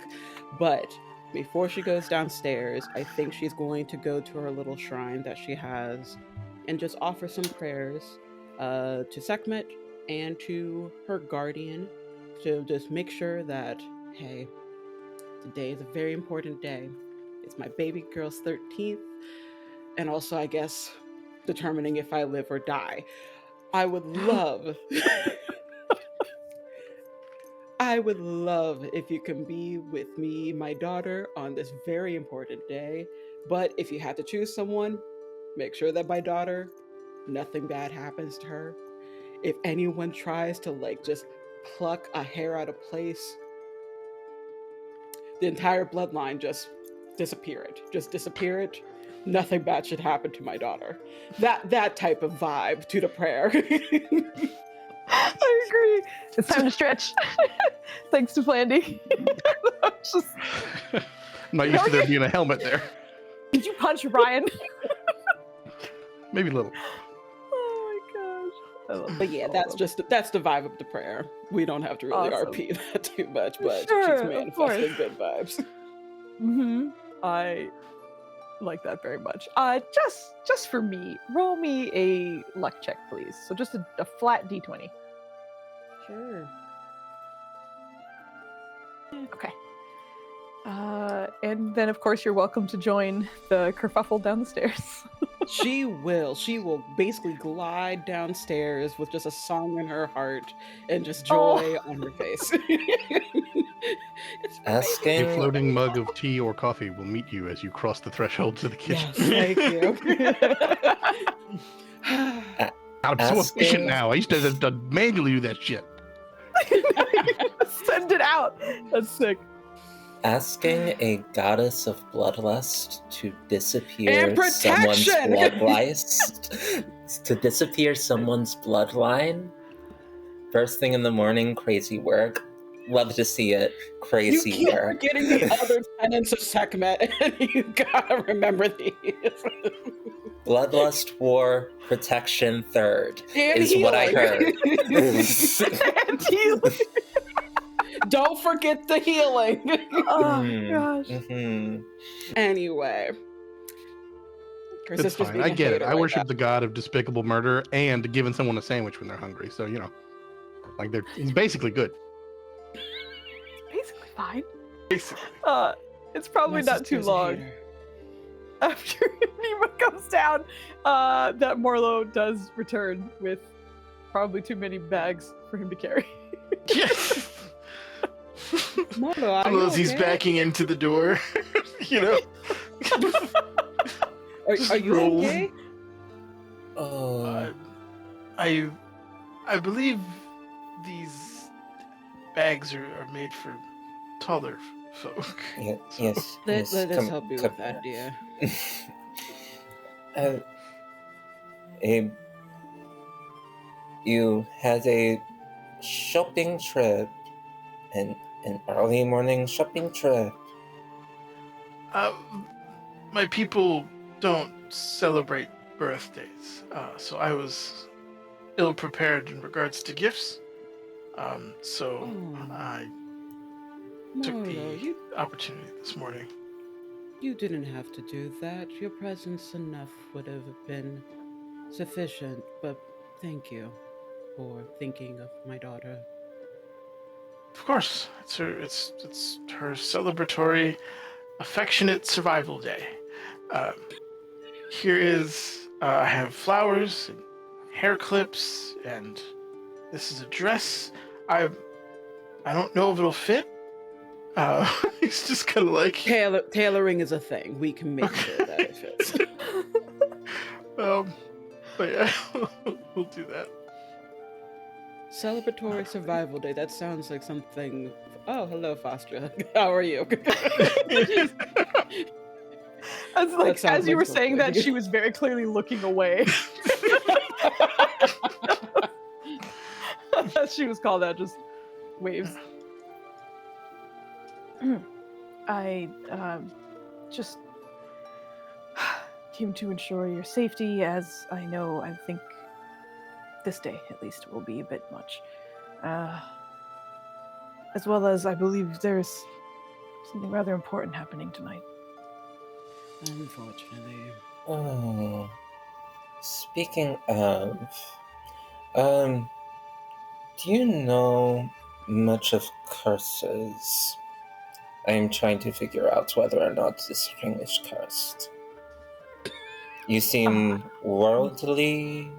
But before she goes downstairs, I think she's going to go to her little shrine that she has and just offer some prayers to Sekhmet and to her guardian to just make sure that, hey, today is a very important day. It's my baby girl's 13th, and also, I guess, determining if I live or die. I would love if you can be with me, my daughter, on this very important day. But if you had to choose someone, make sure that my daughter, nothing bad happens to her. If anyone tries to like just pluck a hair out of place, the entire bloodline just disappear it. Just disappear it. Nothing bad should happen to my daughter. That type of vibe to the prayer. I agree. It's time to stretch. Thanks to Flandy. Just, Not used to there being a helmet there. did you punch Ryan? Maybe a little. Oh my gosh. I love But yeah, that's the vibe of the prayer. We don't have to really Awesome. RP that too much, but Sure, she's of manifesting course. good vibes. Mm-hmm. I like that very much. Just for me, roll me a luck check, please. So just a flat d20. Sure. Okay. And then of course you're welcome to join the kerfuffle down the stairs. She will basically glide downstairs with just a song in her heart and just joy on her face. It's A Asking floating mug of tea or coffee will meet you as you cross the threshold to the kitchen. Yes, thank you. a- I'm so efficient asking now. I used to have to manually do that shit. Send it out. That's sick. asking a goddess of bloodlust to disappear And protection! to disappear someone's bloodline. First thing in the morning, crazy work. Love to see it. You Crazy keep work. forgetting the other tenets of Sekhmet, and you gotta remember these. Bloodlust, war, protection, third And is what I heard. And healing. Don't forget the healing. Oh gosh. Mhm. Anyway. Chris It's is just fine. being I a get it. hater I right worship the god of despicable murder and giving someone a sandwich when they're hungry. So, like he's basically good. Basically fine. Basically. It's now. probably My not too sister's a long hater. after Nima comes down that Morlo does return with probably too many bags for him to carry. Yes. Molo, are One of you those he's okay? backing into the door. you know? Are you Rolls. okay? Oh, I believe these bags are made for taller folk. yeah, So- yes. Let yes, us come- help you come with that, here. dear. A- you had a shopping trip, an early morning shopping trip. Uh, my people don't celebrate birthdays, so I was ill prepared in regards to gifts. So Oh. I took Molo, the opportunity this morning. you didn't have to do that. Your presence enough would have been sufficient, but thank you for thinking of my daughter. Of course, it's her celebratory, affectionate survival day. Um, here is I have flowers and hair clips, and this is a dress. I don't know if it'll fit. It's just kind of like Tailoring is a thing. We can make sure that it fits. but yeah, we'll do that. Celebratory Survival Day. That sounds like something. Oh, hello, Foster. How are you? As like That sounds as you like were saying that, something. she was very clearly looking away. She was called out, just waves. I just came to ensure your safety, as I know, I think this day at least will be a bit much. As well as I believe there's something rather important happening tonight. Unfortunately. Oh, speaking of, do you know much of curses? I am trying to figure out whether or not this ring is cursed. You seem worldly.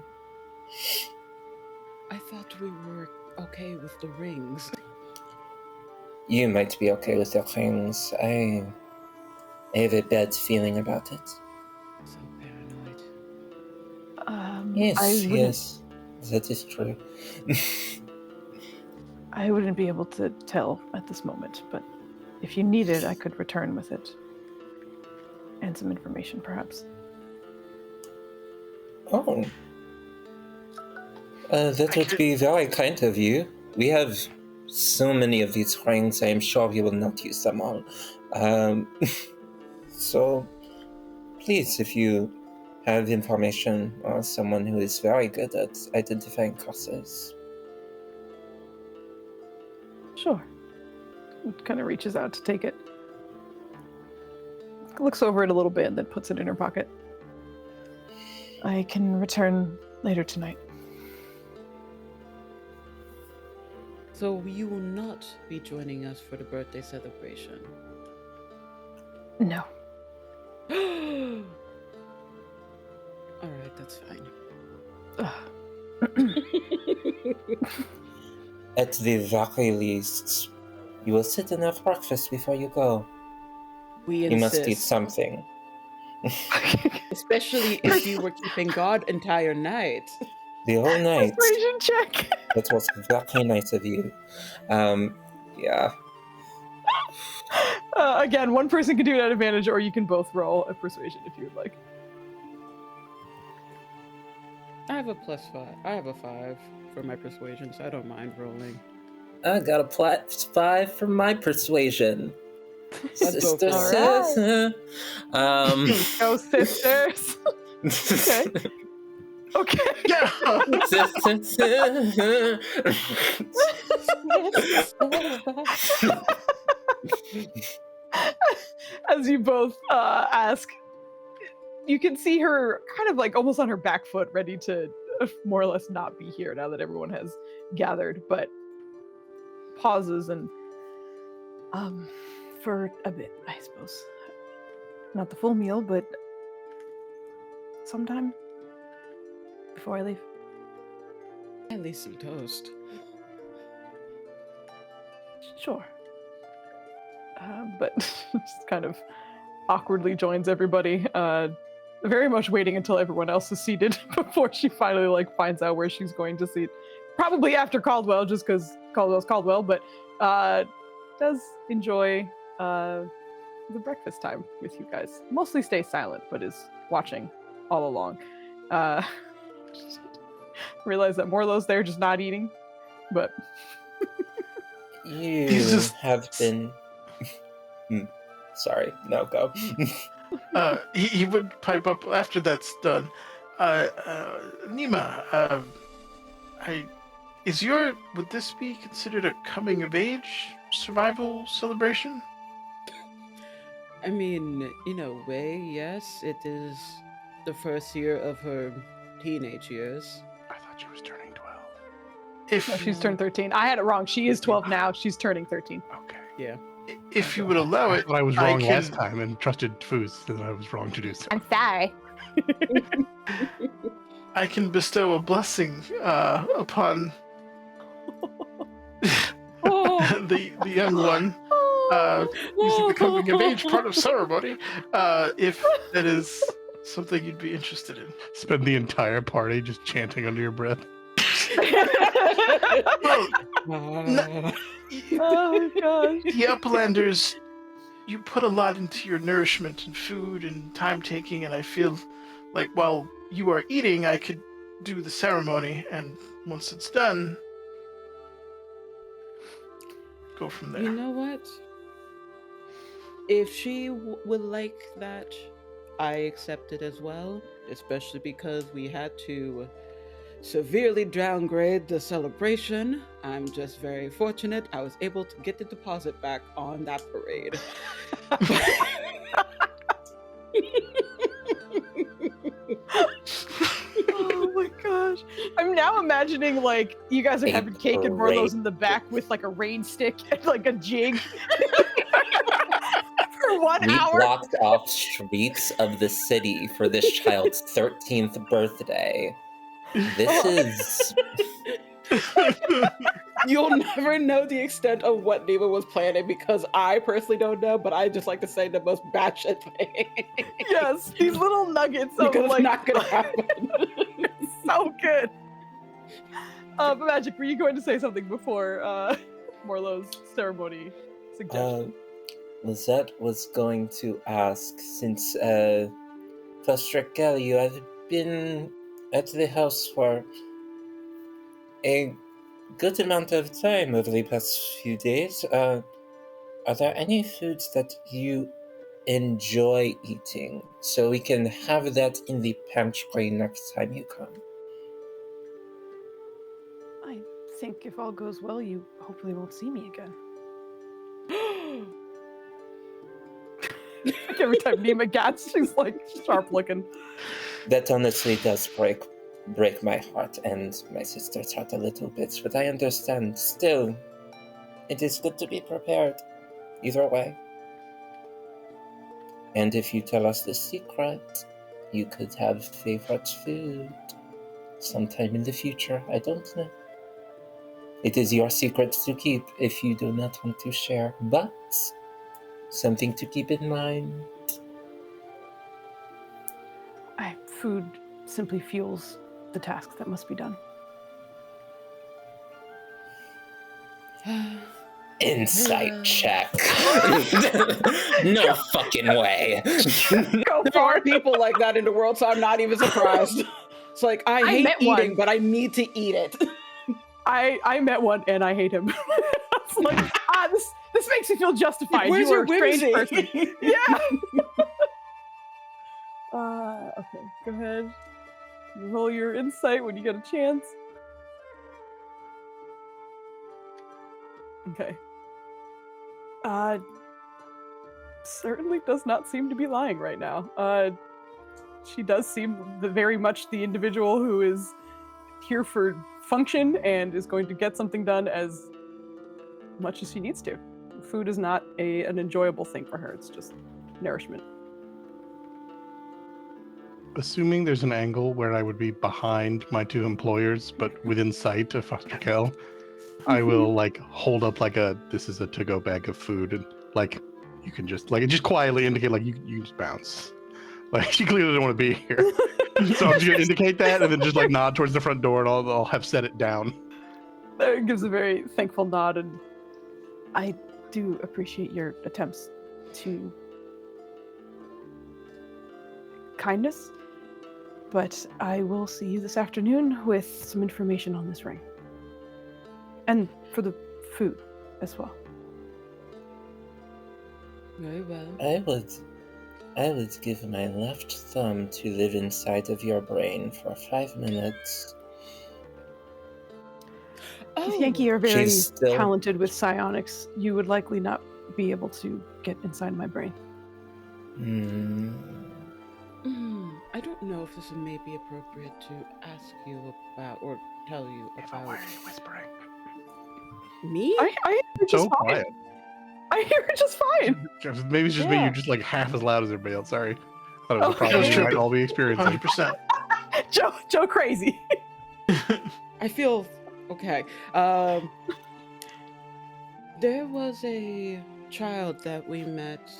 I thought we were okay with the rings. You might be okay with the rings. I have a bad feeling about it. So paranoid. Yes, I wouldn't, yes, that is true. I wouldn't be able to tell at this moment, but if you need it, I could return with it. And some information, perhaps. Oh. That would be very kind of you. We have so many of these rings, I am sure we will not use them all. So, please, if you have information or someone who is very good at identifying curses. Sure. It kind of reaches out to take it. Looks over it a little bit and then puts it in her pocket. I can return later tonight. So you will not be joining us for the birthday celebration. No. Alright, that's fine. At the very least, You will sit and have breakfast before you go. We You must eat insist. something. Especially if you were keeping guard entire night. The whole night. Persuasion check. That was very nice of you. Yeah. Again, one person can do it at advantage, or you can both roll a persuasion if you would like. I have a +5. I have a 5 for my persuasion, so I don't mind rolling. I got a +5 for my persuasion. Let's go Sister, for it. sister. Go sisters. Okay. Okay. Yeah. As you both ask, you can see her kind of like almost on her back foot, ready to more or less not be here now that everyone has gathered, but pauses and for a bit, I suppose. Not the full meal, but sometime before I leave. At least some toast. Sure. But just kind of awkwardly joins everybody, very much waiting until everyone else is seated before she finally like finds out where she's going to seat. Probably after Caldwell, just because Caldwell's Caldwell, but does enjoy the breakfast time with you guys. Mostly stays silent, but is watching all along. Realize that Morlo's there just not eating, but You He's just- have been... Sorry, no, go. He would pipe up after that's done. Nima, would this be considered a coming of age survival celebration? I mean, in a way, yes. It is the first year of her teenage years. I thought she was turning 12. If no, she's turned 13. I had it wrong. She is 12 now. She's turning 13. Okay. Yeah. if you would allow I it, thought I was I wrong can- last time and trusted Foos, and I was wrong to do so. I'm sorry. I can bestow a blessing upon the young one. Using the coming of age part of ceremony, if that is something you'd be interested in. Spend the entire party just chanting under your breath. Well, Oh gosh. the Uplanders, you put a lot into your nourishment and food and time taking, and I feel like while you are eating, I could do the ceremony, and once it's done, go from there. You know what? If she would like that, I accept it as well, especially because we had to severely downgrade the celebration. I'm just very fortunate I was able to get the deposit back on that parade. Oh my gosh. I'm now imagining like you guys are A having cake and parade. Morlo's in the back with like a rain stick and like a jig for 1 We hour. blocked off streets of the city for this child's 13th birthday. This is... You'll never know the extent of what Neva was planning because I personally don't know, but I just like to say the most batshit thing. Yes, these little nuggets of Because like it's not gonna happen. so good. But Magic, were you going to say something before Morlo's ceremony suggestion? Lizette was going to ask, since Pastor Kelly, you have been at the house for a good amount of time over the past few days. Are there any foods that you enjoy eating so we can have that in the pantry next time you come? I think if all goes well, you hopefully won't see me again. Like every time Nima gets, she's like sharp looking. That honestly does break my heart and my sister's heart a little bit, but I understand. Still, it is good to be prepared. Either way. And if you tell us the secret, you could have favorite food sometime in the future. I don't know. It is your secret to keep if you do not want to share, but something to keep in mind. Food simply fuels the tasks that must be done. Insight check. No fucking way. Go There for are it. people like that in the world, so I'm not even surprised. It's like, I hate met eating, one. but I need to eat it. I met one and I hate him. It's like, this makes me feel justified. Where's you your are a strange whimsy? person. Yeah. Okay, go ahead. Roll your insight when you get a chance. Okay. Certainly does not seem to be lying right now. She does seem very much the individual who is here for function and is going to get something done as much as she needs to. Food is not an enjoyable thing for her. It's just nourishment. Assuming there's an angle where I would be behind my 2 employers, but within sight of Foster Kell, I will like hold up like this is a to-go bag of food, and like you can just quietly indicate like you just bounce. Like she clearly doesn't want to be here. So I'm just gonna indicate that and then just like nod towards the front door and I'll have set it down. There gives a very thankful nod, and I do appreciate your attempts to kindness, but I will see you this afternoon with some information on this ring. And for the food as well. Very well. I would give my left thumb to live inside of your brain for 5 minutes. If Yankee are very She's still- talented with psionics, you would likely not be able to get inside my brain. I don't know if this may be appropriate to ask you about or tell you about. Why are you whispering? Me? I hear her just So fine. quiet. I hear her just fine. Maybe it's just me. Yeah. You're just like half as loud as everybody else. Sorry. Thought it was a Okay. problem we Sure. might all be experiencing. 100%. Joe crazy. I feel okay. There was a child that we met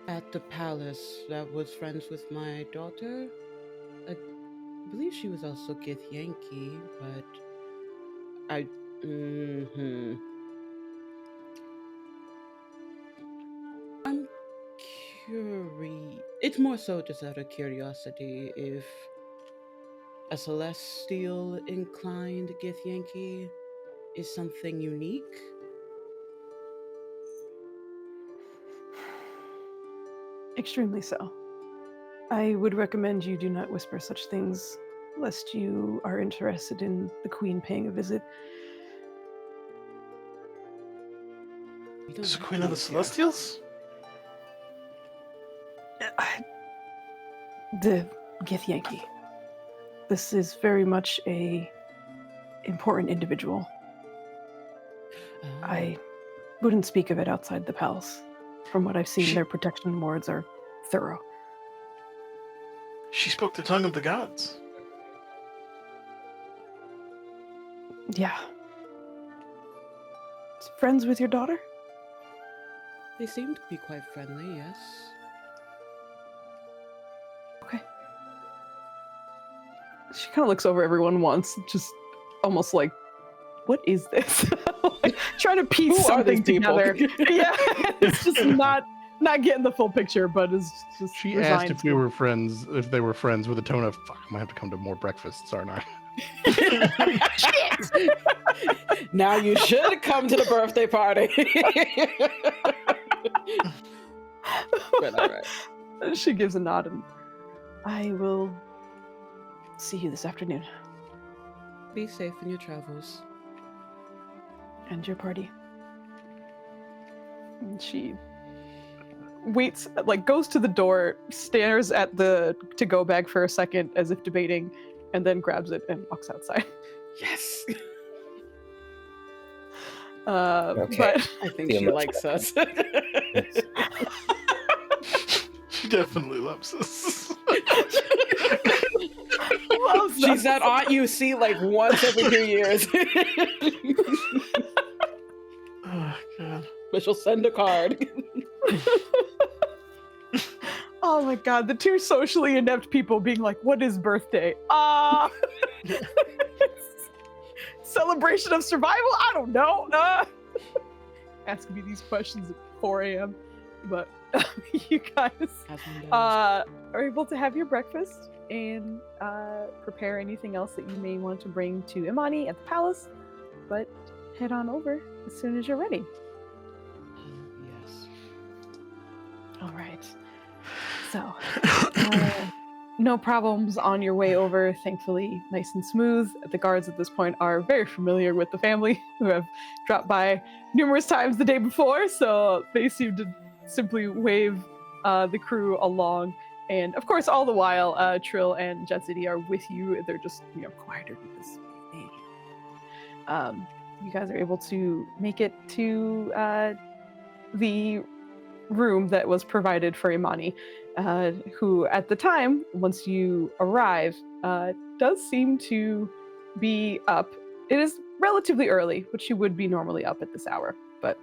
at the palace that was friends with my daughter. I believe she was also Gith Yankee, but I'm curious. It's more so just out of curiosity if a celestial inclined Gith Yankee is something unique. Extremely so. I would recommend you do not whisper such things, lest you are interested in the Queen paying a visit. We don't Is the have Queen of the those here. Celestials? The Gith Yankee. This is very much a important individual. I wouldn't speak of it outside the palace. From what I've seen, their protection wards are thorough. She spoke the tongue of the gods. Yeah. Friends with your daughter? They seem to be quite friendly, yes. Okay. She kind of looks over everyone once, just almost like, what is this? Like, trying to piece Who are something these people? together. Yeah, it's just not getting the full picture, but is just She resigned asked if to- we were friends, if they were friends, with a tone of, fuck, I might have to come to more breakfasts, aren't I? Now you should come to the birthday party. But all right. She gives a nod, and I will see you this afternoon. Be safe in your travels. And your party. And she waits, like goes to the door, stares at the to-go bag for a second as if debating, and then grabs it and walks outside. Yes. Okay. But I think The she emo- likes us. She definitely loves us. loves She's us. that aunt you see like once every 2 years. Oh god. But she'll send a card. Oh my god, the two socially inept people being like, what is birthday? Celebration of survival? I don't know. Asking me these questions at 4 a.m. But you guys are able to have your breakfast and prepare anything else that you may want to bring to Imani at the palace. But head on over as soon as you're ready. Yes. All right. So, no problems on your way over, thankfully, nice and smooth. The guards at this point are very familiar with the family who have dropped by numerous times the day before, so they seem to simply wave the crew along. And of course, all the while, Trill and Jetsity are with you. They're just, quieter because you guys are able to make it to the room that was provided for Imani, who at the time, once you arrive, does seem to be up. It is relatively early, but she would be normally up at this hour. But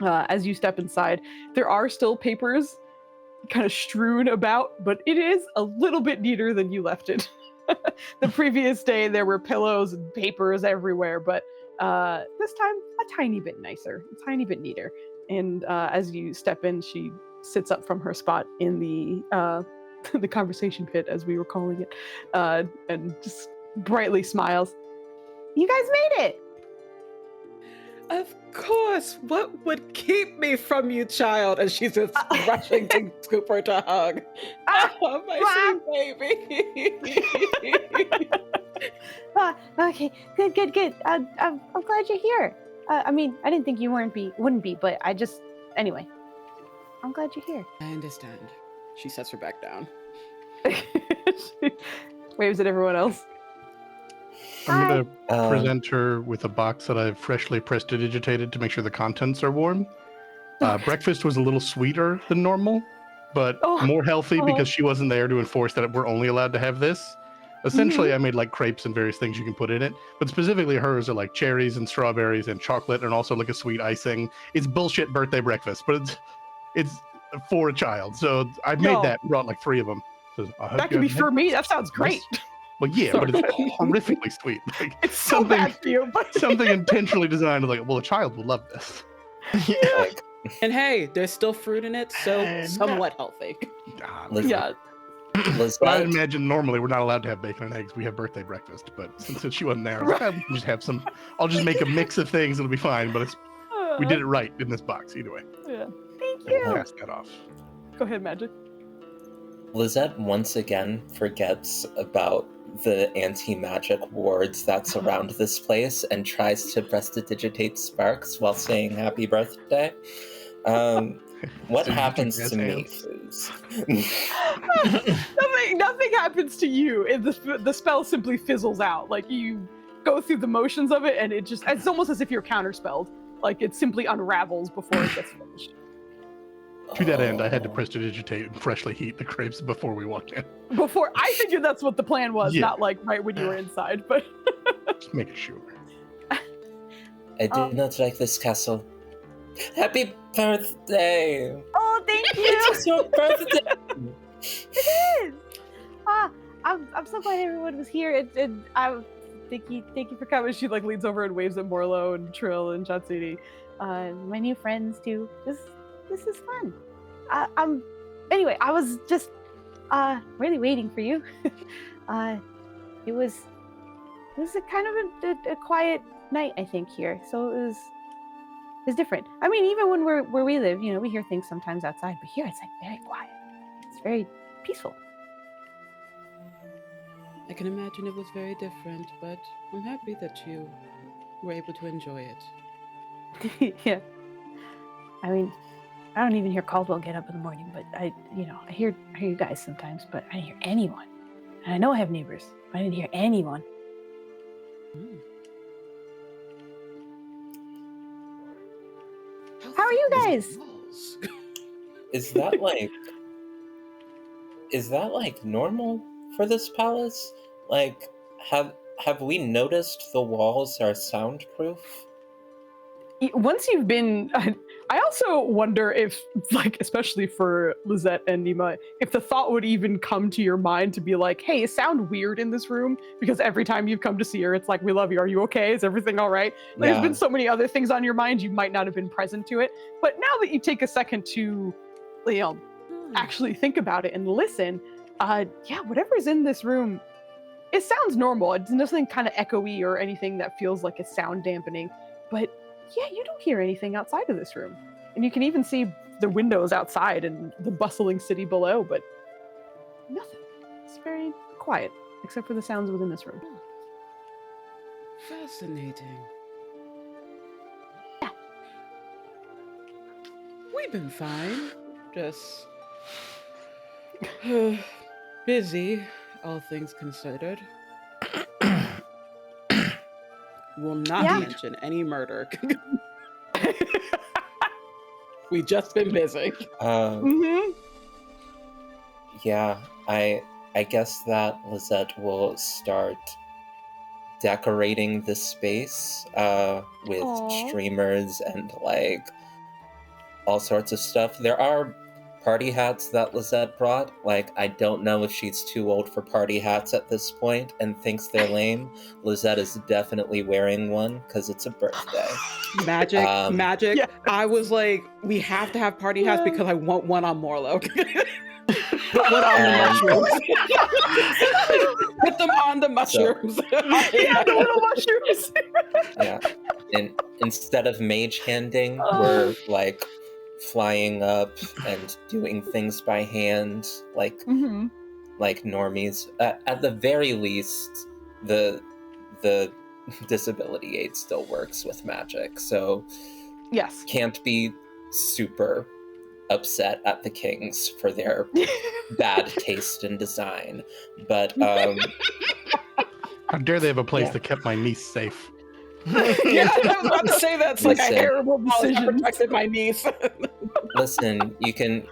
as you step inside, there are still papers kind of strewn about, but it is a little bit neater than you left it. The previous day, there were pillows and papers everywhere, but this time, a tiny bit nicer, a tiny bit neater. And as you step in, she sits up from her spot in the the conversation pit, as we were calling it, and just brightly smiles. You guys made it! Of course. What would keep me from you, child? And she's just rushing to scoop her to hug. Oh, my sweet baby. Okay, good. I'm glad you're here. I mean, I didn't think you wouldn't be, but anyway, I'm glad you're here. I understand. She sets her back down. Waves at everyone else. I'm going to present her with a box that I've freshly prestidigitated to make sure the contents are warm. Breakfast was a little sweeter than normal, but more healthy because she wasn't there to enforce that we're only allowed to have this. Essentially, I made like crepes and various things you can put in it, but specifically hers are like cherries and strawberries and chocolate and also like a sweet icing. It's bullshit birthday breakfast, but it's for a child. So I made that, brought like 3 of them. So that could be for me. That sounds great. Well, yeah, but it's horrifically sweet. Like, it's so bad for you, but something intentionally designed to like, well, a child will love this. Yeah. And hey, there's still fruit in it, so somewhat healthy. Yeah. But I imagine normally we're not allowed to have bacon and eggs. We have birthday breakfast, but since she wasn't there, I was like, we can just have some. I'll just make a mix of things. It'll be fine. But we did it right in this box either way. Yeah. Thank you. Pass that off. Go ahead, Magic. Lizette once again forgets about the anti-magic wards that surround this place and tries to prestidigitate Sparks while saying happy birthday. What happens to me, Foos? Nothing happens to you. The spell simply fizzles out. Like, you go through the motions of it, and it's almost as if you're counterspelled. Like, it simply unravels before it gets finished. To that end, I had to prestidigitate and freshly heat the crepes before we walked in. I figured that's what the plan was, not like right when you were inside, but just making sure. I do not like this castle. Happy birthday! Oh, thank you! It's your birthday! It is! I'm so glad everyone was here. Thank you for coming. She like leans over and waves at Morlo and Trill and Chatsuni. My new friends too. This is fun. Anyway, I was just really waiting for you. It was a kind of a quiet night, I think, here. So it was different. I mean, even when where we live, we hear things sometimes outside, but here it's like very quiet. It's very peaceful. I can imagine it was very different, but I'm happy that you were able to enjoy it. Yeah. I mean, I don't even hear Caldwell get up in the morning, but I hear you guys sometimes, but I didn't hear anyone. And I know I have neighbors, but I didn't hear anyone. How are you guys? Is that like normal for this palace? Like, have we noticed the walls are soundproof? Once you've been, I also wonder if, like, especially for Lizette and Nima, if the thought would even come to your mind to be like, hey, it sound weird in this room, because every time you've come to see her, it's like, we love you, are you okay, is everything all right? Like, there's been so many other things on your mind, you might not have been present to it, but now that you take a second to, you know, actually think about it and listen, yeah, whatever's in this room, it sounds normal. It's nothing kind of echoey or anything that feels like a sound dampening. But yeah, you don't hear anything outside of this room. And you can even see the windows outside and the bustling city below, but nothing. It's very quiet, except for the sounds within this room. Fascinating. Yeah. We've been fine. Just busy, all things considered. Will not Yeah. mention any murder. We just been busy. Mm-hmm. Yeah, I guess that Lizette will start decorating the space with Aw. streamers and like all sorts of stuff. There are party hats that Lizette brought. Like, I don't know if she's too old for party hats at this point and thinks they're lame. Lizette is definitely wearing one because it's a birthday. Magic. Yeah. I was like, we have to have party hats Yeah. because I want one on Morlo. Put one on the mushrooms. Put them on the mushrooms. Yeah, the little mushrooms. Yeah. And instead of mage handing, Oh. we're like flying up and doing things by hand, like Mm-hmm. like normies. At the very least, the disability aid still works with magic, so Yes. can't be super upset at the kings for their bad taste in design. But How dare they have a place Yeah. that kept my niece safe? Yeah, I was about to say that's like a Listen. terrible decision. Decisions. Protected my niece. listen, you can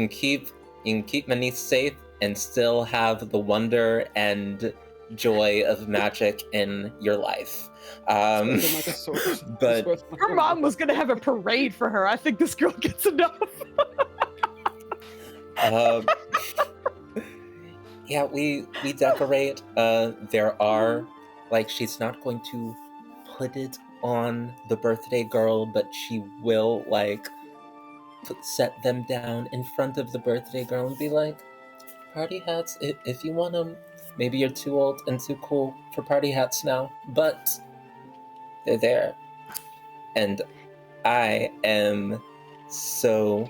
keep my niece safe and still have the wonder and joy of magic in your life. Like a sword. But Her mom was gonna have a parade for her. I think this girl gets enough. yeah, we decorate. There are like, she's not going to put it on the birthday girl, but she will like set them down in front of the birthday girl and be like, party hats, if you want them. Maybe you're too old and too cool for party hats now, but they're there. And I am so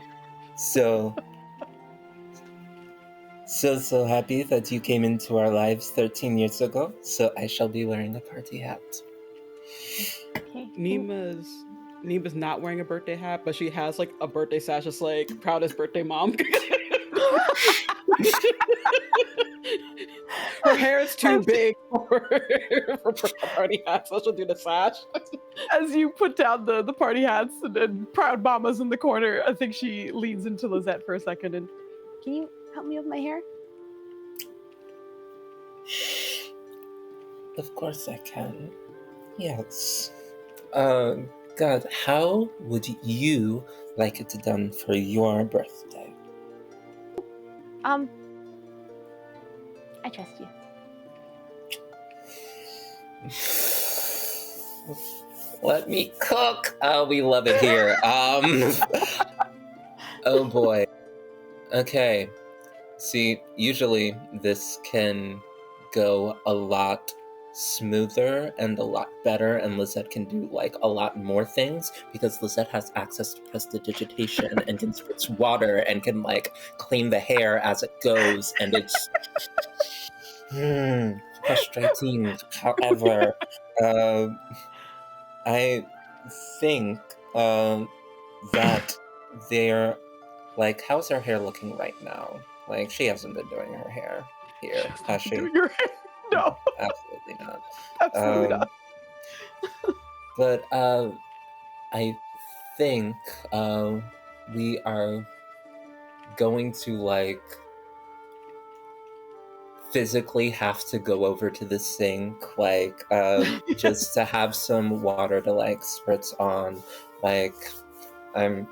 happy that you came into our lives 13 years ago, so I shall be wearing a party hat. Okay. Nima's not wearing a birthday hat, but she has like a birthday sash just like proudest birthday mom. Her hair is too big for party hats, so she'll do the sash. As you put down the party hats and proud mamas in the corner, I think she leans into Lizette for a second and, Can you help me with my hair? Of course I can. Yes. God, how would you like it done for your birthday? I trust you. Let me cook. Oh, we love it here. Oh boy. Okay. See, usually this can go a lot smoother and a lot better, and Lizette can do like a lot more things because Lizette has access to prestidigitation and can switch water and can like clean the hair as it goes, and it's frustrating. However, I think that they're like, how's her hair looking right now? Like, she hasn't been doing her hair here, has she? do your hair. No, Absolutely not. absolutely not. But I think we are going to like physically have to go over to the sink, like, just to have some water to, like, spritz on. Like, I'm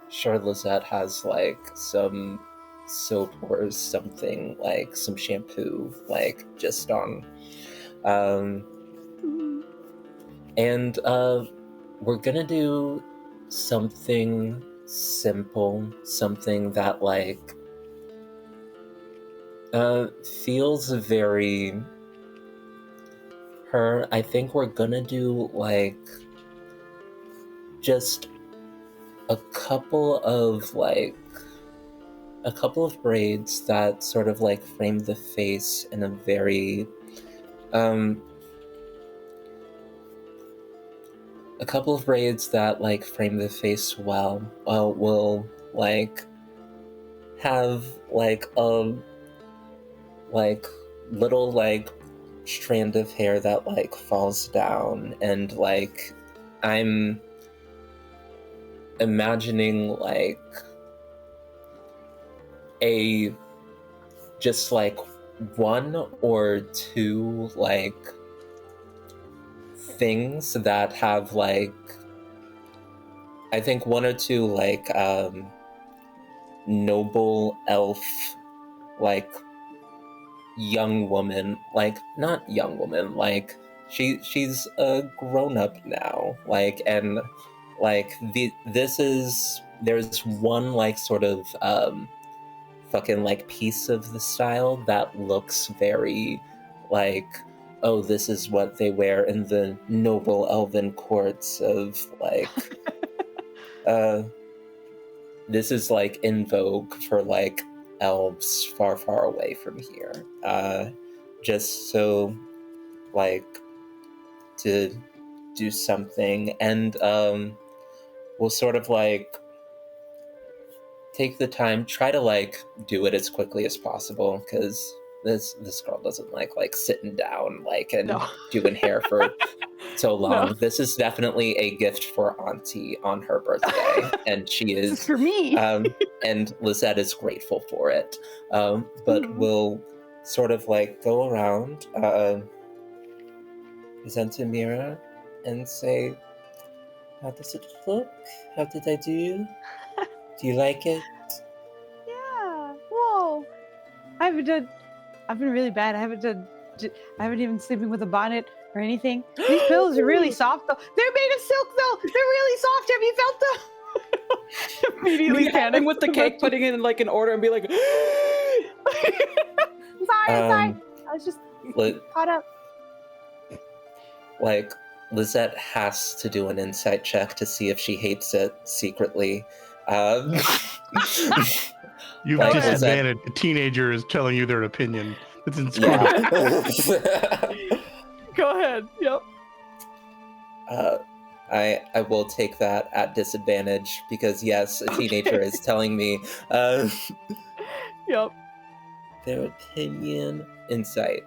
sure Lizette has, like, some soap or something, like, some shampoo, like, just on. And, we're gonna do something simple, something that, like, feels very her. I think we're gonna do, like, just a couple of braids that sort of, like, frame the face in a very, a couple of braids that, like, frame the face well. Will, like, have, like, a, like, little, like, strand of hair that, like, falls down, and, like, I'm imagining, like, a just, like, one or two, like, things that have, like, I think one or two, like, noble elf, like, young woman, like, not young woman, like, she's a grown-up now, like, and, like, there's one, like, sort of, fucking, like, piece of the style that looks very, like, oh, this is what they wear in the noble elven courts of, like, this is, like, in vogue for, like, elves far, far away from here. Just so, like, to do something, and, we'll sort of, like, take the time, try to, like, do it as quickly as possible, because this girl doesn't like sitting down, like, and doing hair for so long. No. This is definitely a gift for Auntie on her birthday, and she This is is for me. and Lizette is grateful for it. But we'll sort of, like, go around, present a mirror, and say, how does it look? How did I do? Do you like it? Yeah. Whoa. I've been really bad. I haven't even sleeping with a bonnet or anything. These pillows are really soft though. They're made of silk though. They're really soft. Have you felt them? Immediately panic with the cake, putting it in, like, an order and be like, I'm sorry. I was just caught up. Like, Lizette has to do an insight check to see if she hates it secretly. You've Like, disadvantaged. A teenager is telling you their opinion. It's inscrutable. Yeah. Go ahead. Yep. I will take that at disadvantage because, yes, a teenager is telling me Yep. their opinion. Insight.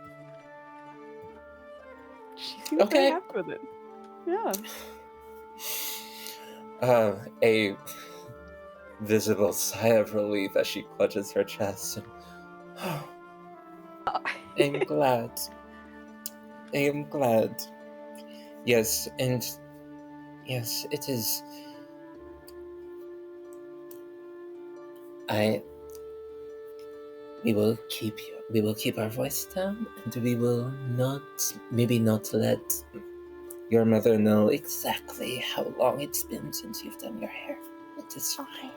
She seems very happy with it. Yeah. A visible sigh of relief as she clutches her chest. I'm glad. I am glad. Yes, and yes, it is. We will keep our voice down, and we will maybe not let your mother know exactly how long it's been since you've done your hair. It is fine.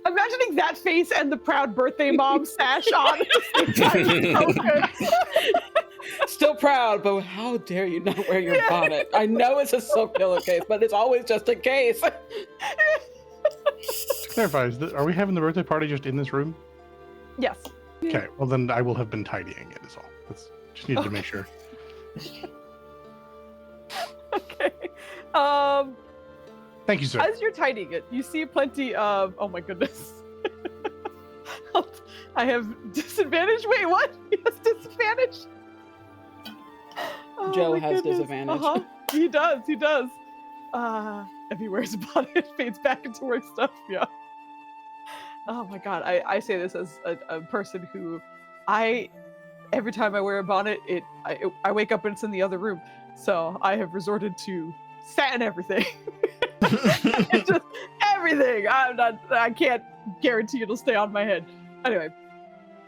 Imagining that face and the proud birthday mom sash on at the same time. So good. still proud, but how dare you not wear your bonnet? I know it's a silk pillowcase, but it's always just a case. To clarify, are we having the birthday party just in this room? Yes. Okay, well then I will have been tidying it is all. Just needed to make sure. Okay. Thank you, sir. As you're tidying it, you see plenty of. Oh my goodness. I have disadvantage. Wait, what? He has disadvantage. Oh, Joe my has goodness. disadvantage. He does. He does. If he wears a bonnet, it fades back into work stuff. Yeah. Oh my god, I say this as a person who every time I wear a bonnet, I wake up and it's in the other room. So I have resorted to satin everything. It's just everything. I can't guarantee it'll stay on my head. Anyway,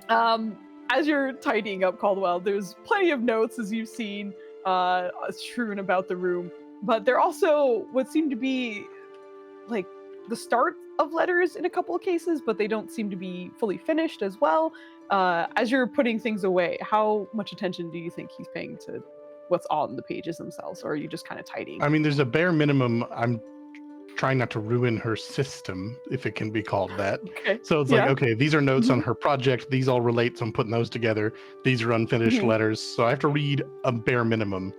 as you're tidying up Caldwell, there's plenty of notes as you've seen strewn about the room, but there also what seem to be like the start of letters in a couple of cases, but they don't seem to be fully finished as well. As you're putting things away, how much attention do you think he's paying to what's on the pages themselves, or are you just kind of tidying? I mean, there's a bare minimum. I'm trying not to ruin her system, if it can be called that. Okay. So it's Yeah. like, okay, these are notes on her project. These all relate, so I'm putting those together. These are unfinished Mhm. letters. So I have to read a bare minimum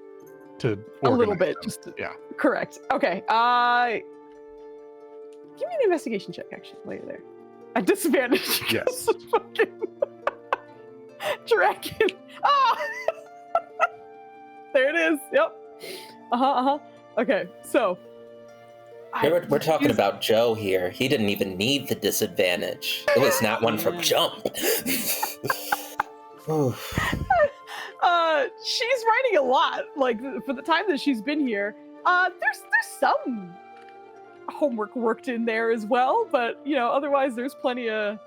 to A little organize bit, them. just to, Yeah. correct. Okay. Give me an investigation check, actually, while you're there. At disadvantage. Yes. Fucking dragon. Ah! There it is. Yep. Okay, so. We're talking he's- about Joe here. He didn't even need the disadvantage. It was not one from Yeah. jump. Ooh. She's writing a lot. Like for the time that she's been here, there's some homework worked in there as well, but otherwise there's plenty of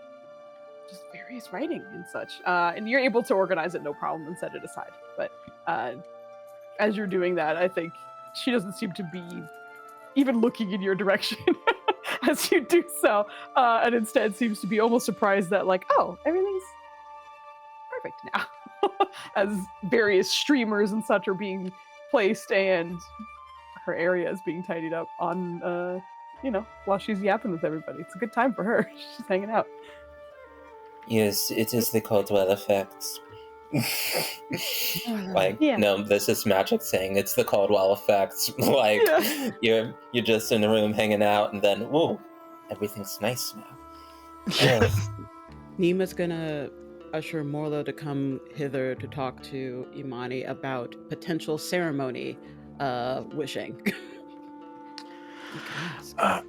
just various writing and such. And you're able to organize it no problem and set it aside. But as you're doing that, I think she doesn't seem to be even looking in your direction as you do so, and instead seems to be almost surprised that like, oh, everything's perfect now. As various streamers and such are being placed and her area is being tidied up on while she's yapping with everybody. It's a good time for her. She's hanging out. Yes, it is the Caldwell effect. Like, Yeah. no, this is magic saying it's the Caldwell effect. Like, Yeah. you're just in a room hanging out, and then, whoa, everything's nice now. Yeah. Nima's gonna usher Morlo to come hither to talk to Imani about potential ceremony wishing. I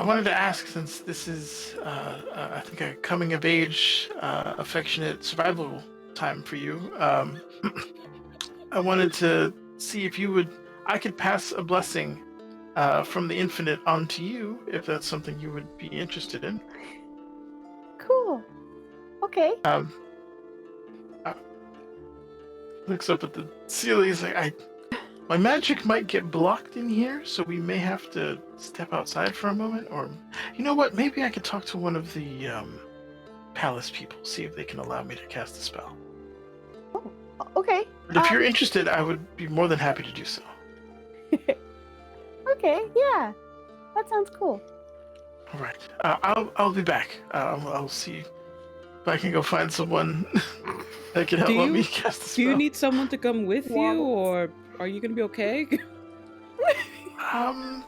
wanted to ask, since this is, I think, a coming of age, affectionate survival time for you. I wanted to see if I could pass a blessing from the infinite onto you, if that's something you would be interested in. Cool. Okay. Looks up at the ceiling. He's like, my magic might get blocked in here, so we may have to step outside for a moment. Or, you know what? Maybe I could talk to one of the palace people, see if they can allow me to cast a spell. Okay. But if you're interested, I would be more than happy to do so. Okay. Yeah. That sounds cool. All right. I'll be back. I'll see if I can go find someone that can help me cast the Do spell. you need someone to come with you, Waddles. or are you gonna be okay? I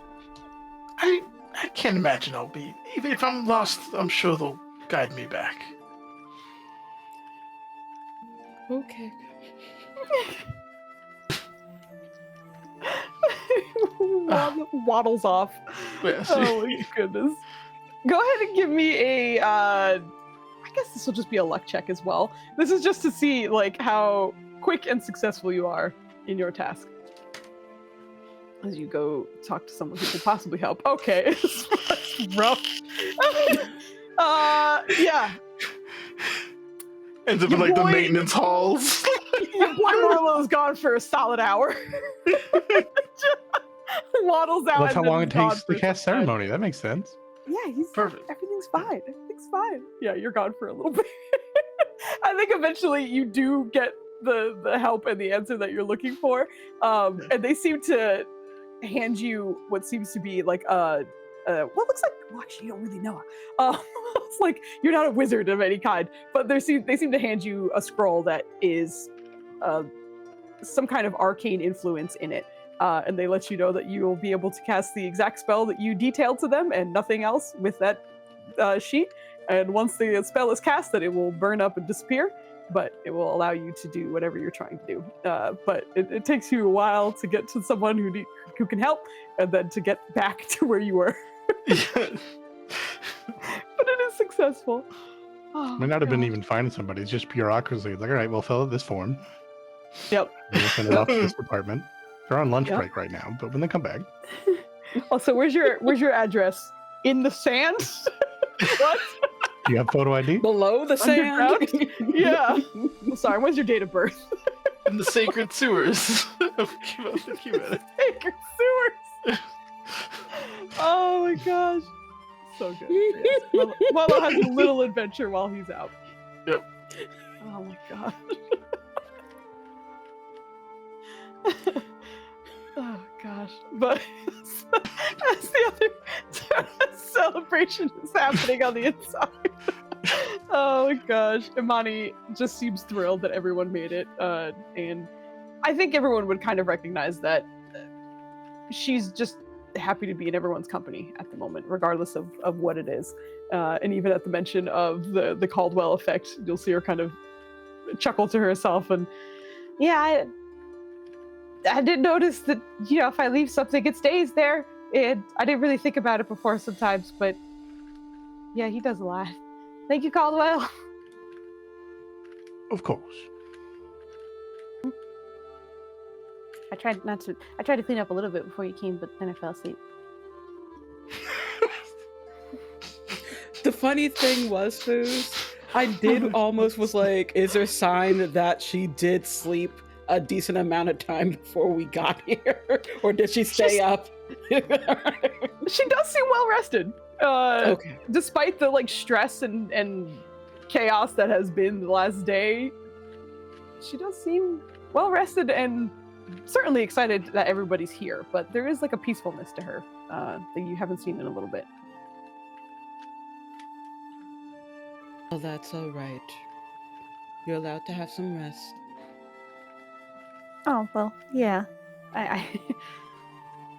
can't imagine I'll be. Even if I'm lost, I'm sure they'll guide me back. Okay. Waddles off. Yes. Oh my goodness. Go ahead and give me a I guess this will just be a luck check as well. This is just to see like how quick and successful you are in your task. As you go talk to someone who could possibly help. Okay, it's rough. Yeah. Ends up Your in like the boy- maintenance halls. Your boy Marlo's gone for a solid hour. Waddles out. That's how and then long it gone takes for to cast some time. ceremony. That makes sense. Yeah, he's Perfect. Everything's fine. Everything's fine. Yeah, you're gone for a little bit. I think eventually you do get the help and the answer that you're looking for. And they seem to hand you what seems to be like what looks like. Well, actually, you don't really know. It's like you're not a wizard of any kind, but they seem to hand you a scroll that is some kind of arcane influence in it. And they let you know that you will be able to cast the exact spell that you detailed to them and nothing else with that sheet. And once the spell is cast, that it will burn up and disappear, but it will allow you to do whatever you're trying to do. But it takes you a while to get to someone who can help, and then to get back to where you were. successful. Oh, Might not have been God. even finding somebody. It's just bureaucracy. It's like, all right, we'll fill out this form. Yep. And we'll send it off to this department. They're on lunch Yep. break right now, but when they come back, Oh, so where's your address? In the sand? What? do you have photo ID? Below the sand. Underground? Yeah. I'm sorry. When's your date of birth? In the sacred sewers of Cuba. Sacred sewers. Oh my gosh. So good. Yes. Molo has a little adventure while he's out. Yep. Oh my god. Oh gosh. But as the other celebration is happening on the inside. Oh my gosh. Imani just seems thrilled that everyone made it. And I think everyone would kind of recognize that she's just happy to be in everyone's company at the moment, regardless of what it is. And even at the mention of the Caldwell effect, you'll see her kind of chuckle to herself and, yeah, I did notice that, if I leave something, it stays there. And I didn't really think about it before sometimes, but yeah, he does a lot. Thank you, Caldwell. Of course. I tried to clean up a little bit before you came, but then I fell asleep. The funny thing was, Foos, I did almost was like, is there a sign that she did sleep a decent amount of time before we got here? Or did she stay up? She does seem well rested. Okay. Despite the stress and chaos that has been the last day, she does seem well rested and certainly excited that everybody's here. But there is a peacefulness to her that you haven't seen in a little bit. Well, that's all right. You're allowed to have some rest. Oh well, yeah. I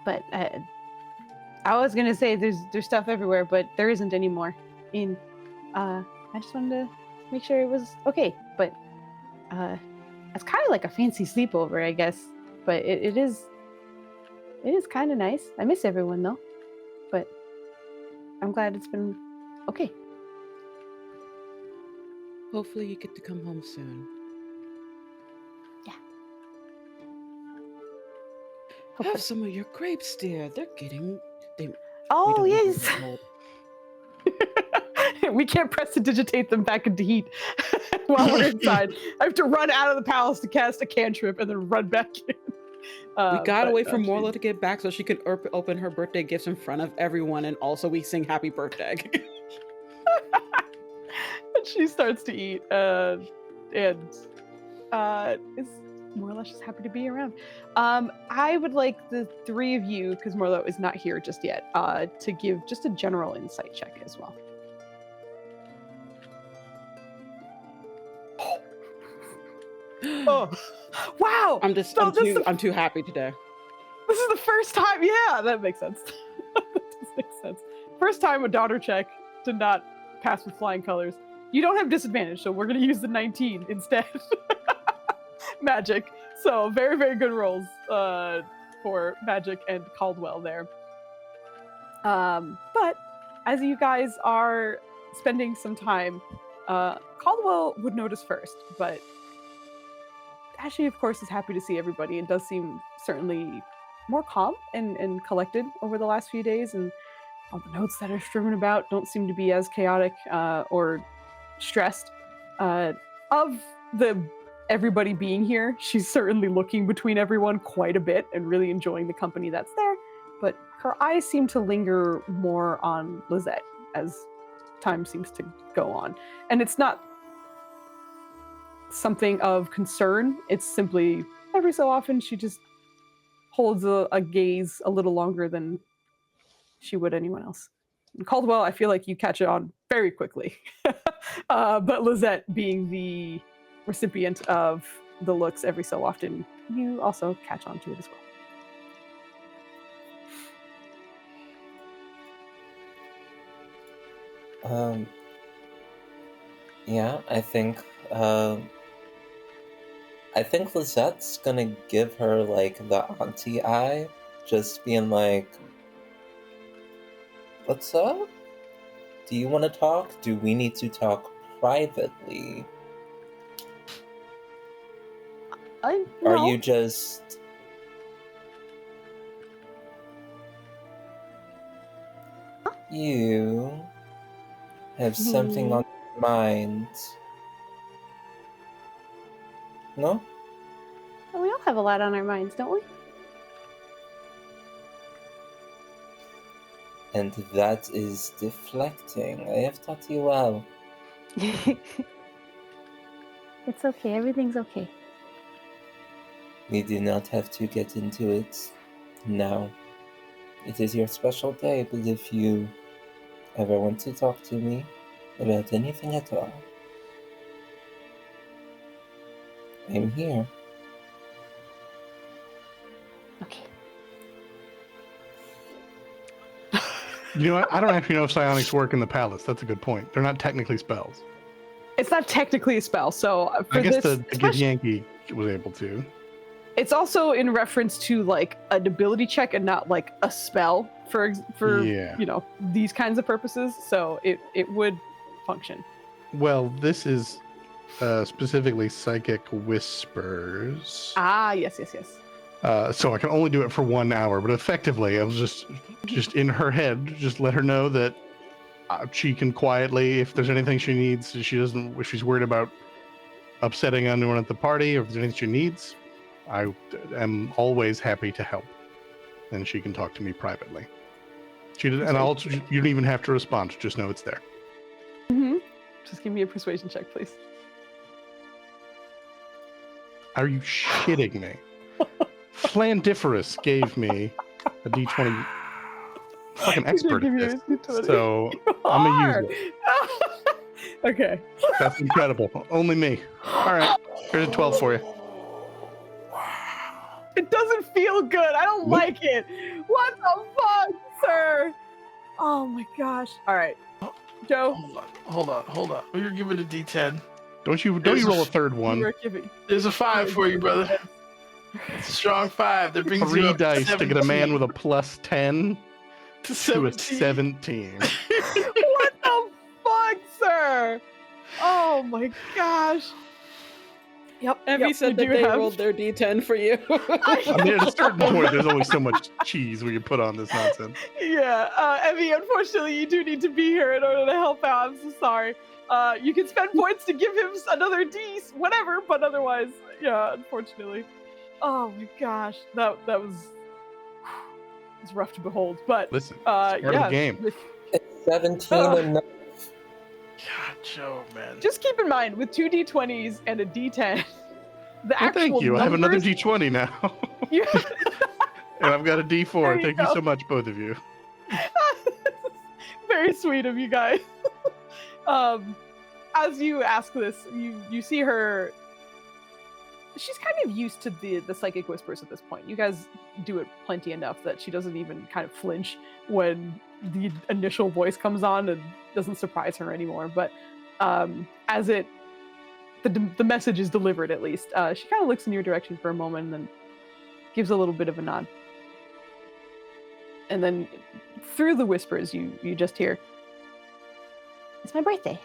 but I was gonna say there's stuff everywhere, but there isn't anymore. And I just wanted to make sure it was okay. But it's kind of like a fancy sleepover, I guess. But it is kind of nice. I miss everyone though, but I'm glad it's been okay. Hopefully you get to come home soon. Hopefully. Have some of your grapes, dear. They're getting... Oh we don't need yes. them cold. We can't prestidigitate them back into heat while we're inside. I have to run out of the palace to cast a cantrip and then run back in. We gotta wait for she- Morla to get back so she can open her birthday gifts in front of everyone, and also we sing happy birthday. And she starts to eat, and is more or less just happy to be around. I would like the three of you, because Morlo is not here just yet, to give just a general insight check as well. Oh, wow! I'm too happy today. This is the first time. Yeah, that makes sense. That does make sense. First time a daughter check did not pass with flying colors. You don't have disadvantage, so we're going to use the 19 instead. Magic. So very, very good rolls for Magic and Caldwell there. But as you guys are spending some time, Caldwell would notice first, but Ashley, of course, is happy to see everybody and does seem certainly more calm and collected over the last few days. And all the notes that are strewn about don't seem to be as chaotic or stressed. Of the everybody being here, she's certainly looking between everyone quite a bit and really enjoying the company that's there. But her eyes seem to linger more on Lizette as time seems to go on. And it's not something of concern. It's simply every so often she just holds a gaze a little longer than she would anyone else. And Caldwell, I feel like you catch it on very quickly. But Lizette, being the recipient of the looks every so often, you also catch on to it as well. Yeah, I think Lizette's gonna give her the auntie eye, just being like, "What's up?" Do you want to talk? Do we need to talk privately? No. Are you just... You have something on your mind. No? We all have a lot on our minds, don't we? And that is deflecting. I have taught you well. It's okay. Everything's okay. We do not have to get into it now. It is your special day, but if you ever want to talk to me about anything at all, I'm here. Okay. You know what? I don't actually know if psionics work in the palace. That's a good point. They're not technically spells. It's not technically a spell, so for I guess this, the Githyanki was able to. it's also in reference to like an ability check and not like a spell for Yeah. you know, these kinds of purposes. So it would function. Well, this is specifically psychic whispers. Ah, yes. So I can only do it for 1 hour, but effectively, I was just in her head, just let her know that she can quietly, if there's anything she needs, if she's worried about upsetting anyone at the party, or if there's anything she needs, I am always happy to help, and she can talk to me privately. You don't even have to respond; just know it's there. Mm-hmm. Just give me a persuasion check, please. Are you shitting me? Flandiferous gave me a D20. Fucking expert at this. So I'm gonna use it. Okay. That's incredible. Only me. All right. Here's a 12 for you. It doesn't feel good. I don't like it. What the fuck, sir? Oh my gosh. All right, Joe. Hold on. You're giving a D10. Don't you roll a third one? You are giving. There's a 5 for you, brother. It's a strong 5. That brings you 3 up dice to get a man 17. with a plus 10 to to a 17. 17. What the fuck, sir? Oh my gosh. Yep. Evie said that they rolled their D10 for you. I mean, at a certain point, there's only so much cheese we can put on this nonsense. Yeah, Evie, unfortunately, you do need to be here in order to help out. I'm so sorry. You can spend points to give him another D, whatever, but otherwise, yeah, unfortunately. Oh my gosh, that was it's rough to behold. But Listen, it's part of the game. It's 17 enough. God, Joe, man. Just keep in mind, with 2 D20s and a D10, the Well, actual thank you. I have another numbers- D20 now. Yeah. And I've got a D4. There you Thank go. you so much, both of you. Very sweet of you guys. As you ask this, you see her. She's kind of used to the psychic whispers at this point. You guys do it plenty enough that she doesn't even kind of flinch when the initial voice comes on and doesn't surprise her anymore. But as the message is delivered, at least, she kind of looks in your direction for a moment and then gives a little bit of a nod. And then through the whispers, you just hear, It's my birthday.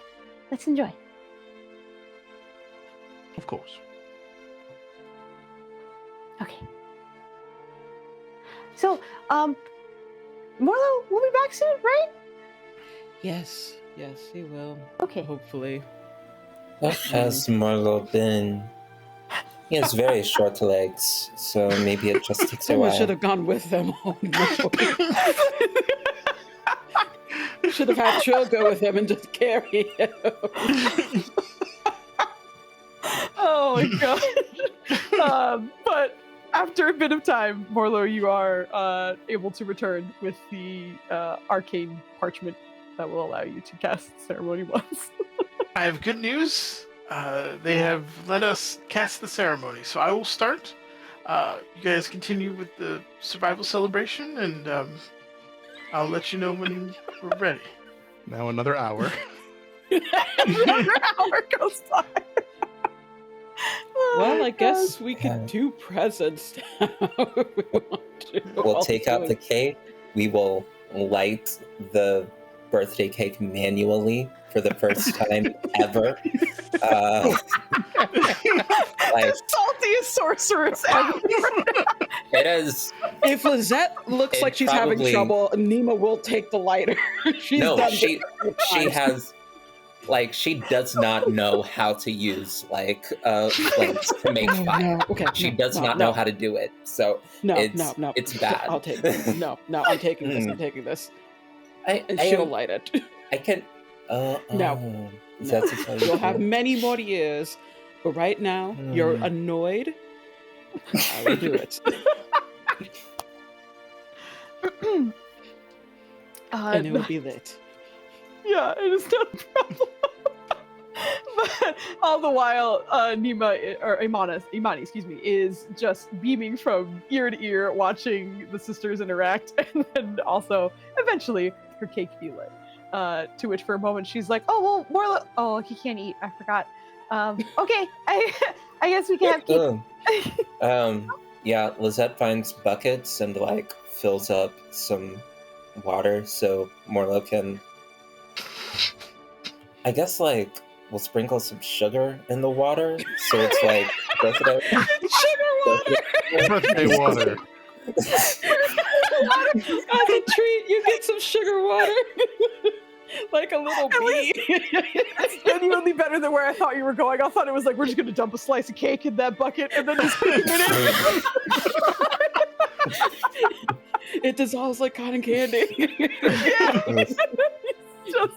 Let's enjoy. Of course. Okay. So, Morlo, we'll be back soon, right? Yes, he will. Okay. Hopefully. What has Marlo been? He has very short legs, so maybe it just takes a Someone while. should have gone with them. Oh no. Should have had Trill go with him and just carry him. oh my god. But after a bit of time, Morlo, you are able to return with the arcane parchment that will allow you to cast ceremony once. I have good news. They have let us cast the ceremony, so I will start. You guys continue with the survival celebration, and I'll let you know when we're ready. Now another hour. Another hour goes by. Oh Well, my I guess we Yeah. could do presents now if we want to. We'll take out the cake. We will light the birthday cake manually for the first time ever. Like, The saltiest sorceress ever. it is. If Lizette looks It like she's having probably- trouble, Nima will take the lighter. She's No, done she times. has, like, she does not know how to use, like, flames to make Oh, fire. no. Okay, She no, does no, not no. know how to do it. So No, it's no. it's bad. I'll take this. No, I'm taking this. I'm taking this. And she'll light it. I can. No. That's a tell you You'll have too. many more years, but right now you're annoyed. I will do it. And it will be lit. Yeah, it is not a problem. But all the while, Imani, excuse me, is just beaming from ear to ear, watching the sisters interact, and then also eventually her cake be lit. To which, for a moment, she's like, "Oh well, Morla. Oh, he can't eat. I forgot. Okay, I guess we can have cake." Yeah, Lizette finds buckets and like fills up some water so Morlo can, I guess, like, we'll sprinkle some sugar in the water so it's like birthday Birthday water. As a treat, you get some sugar water. Like a little bee. It's genuinely better than where I thought you were going. I thought it was like, we're just gonna dump a slice of cake in that bucket and then just put it in it. It dissolves like cotton candy. Yeah. Just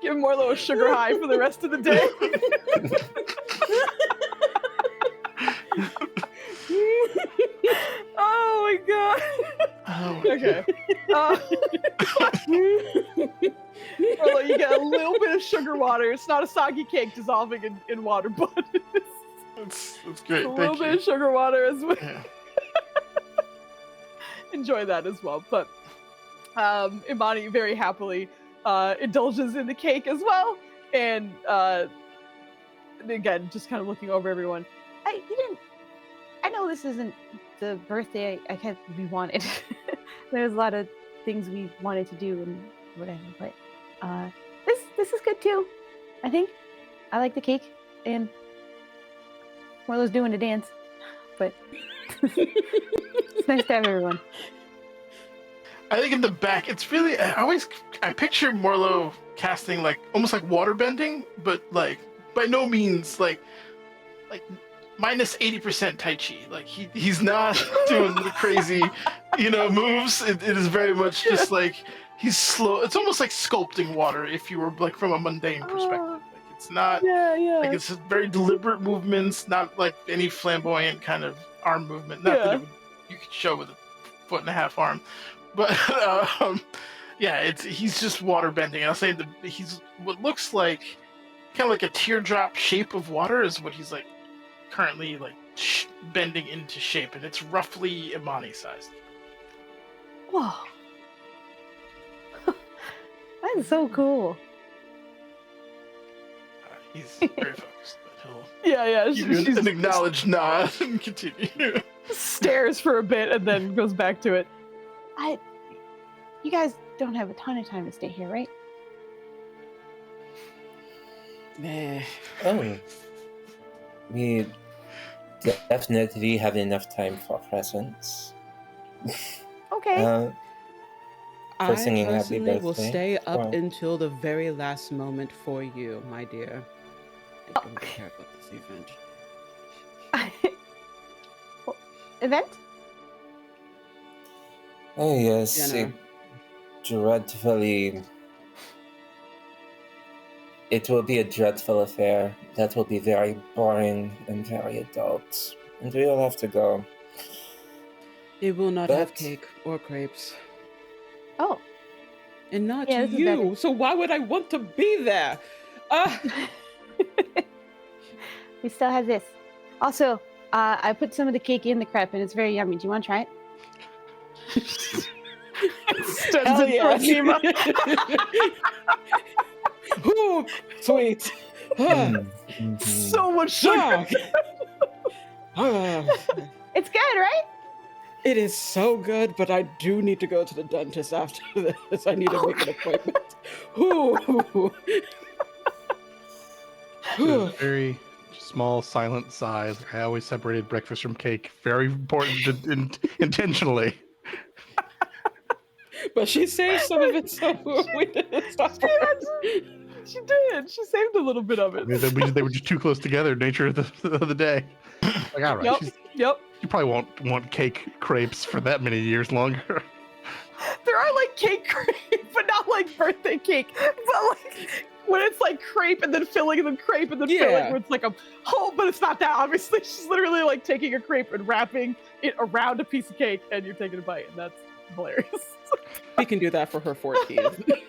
give Morlo a sugar high for the rest of the day. Oh my god. Oh, Okay. Morlo, you get a little bit of sugar water. It's not a soggy cake dissolving in water, but that's great. a little Thank bit you. of sugar water as well. Yeah. Enjoy that as well. But Imani very happily indulges in the cake as well, and again, just kind of looking over everyone. I know this isn't the birthday we wanted. There's a lot of things we wanted to do and whatever, but this is good too. I think I like the cake, and Morlo's doing the dance, but it's nice to have everyone. I think in the back, it's really. I picture Morlo casting like almost like water bending, but like by no means like minus 80% Tai Chi. Like he's not doing the crazy, moves. It is very much just like he's slow. It's almost like sculpting water if you were like from a mundane perspective. Like it's not. Yeah. Like it's very deliberate movements, not like any flamboyant kind of arm movement. Not that you could show with a 1.5-foot arm, but he's just water bending. And I'll say he's what looks like kind of like a teardrop shape of water is what he's like currently like bending into shape, and it's roughly Imani sized. Whoa, that is so cool. He's very focused, but Yeah. he'll give you an acknowledged nod and continue. Stares for a bit and then goes back to it. You guys don't have a ton of time to stay here, right? We definitely have enough time for presents. Okay. For singing I happy personally will birthday. stay up Wow. until the very last moment for you, my dear. I don't care about this event. Event? Oh yes, Dinner. It will be a dreadful affair that will be very boring and very adult, and we will have to go. It will not have But- cake or crepes. Oh. And not Yeah, this is you. better. So why would I want to be there? We still have this. Also, I put some of the cake in the crepe, and it's very yummy. Do you want to try it? Stems in towards Nima. Ooh, sweet. So much sugar. Ah. It's good, right? It is so good, but I do need to go to the dentist after this. I need to make an appointment. Ooh. So very small, silent sighs. I always separated breakfast from cake. Very important intentionally. But she saved some of it, so we didn't stop. She did. She saved a little bit of it. They were just too close together. Nature of the day. Like, all right, Yep. you probably won't want cake crepes for that many years longer. There are like cake crepe, but not like birthday cake. But like when it's like crepe and then filling and then crepe and then filling, where it's like a whole, but it's not that obviously. She's literally like taking a crepe and wrapping it around a piece of cake, and you're taking a bite, and that's hilarious. We can do that for her 14th.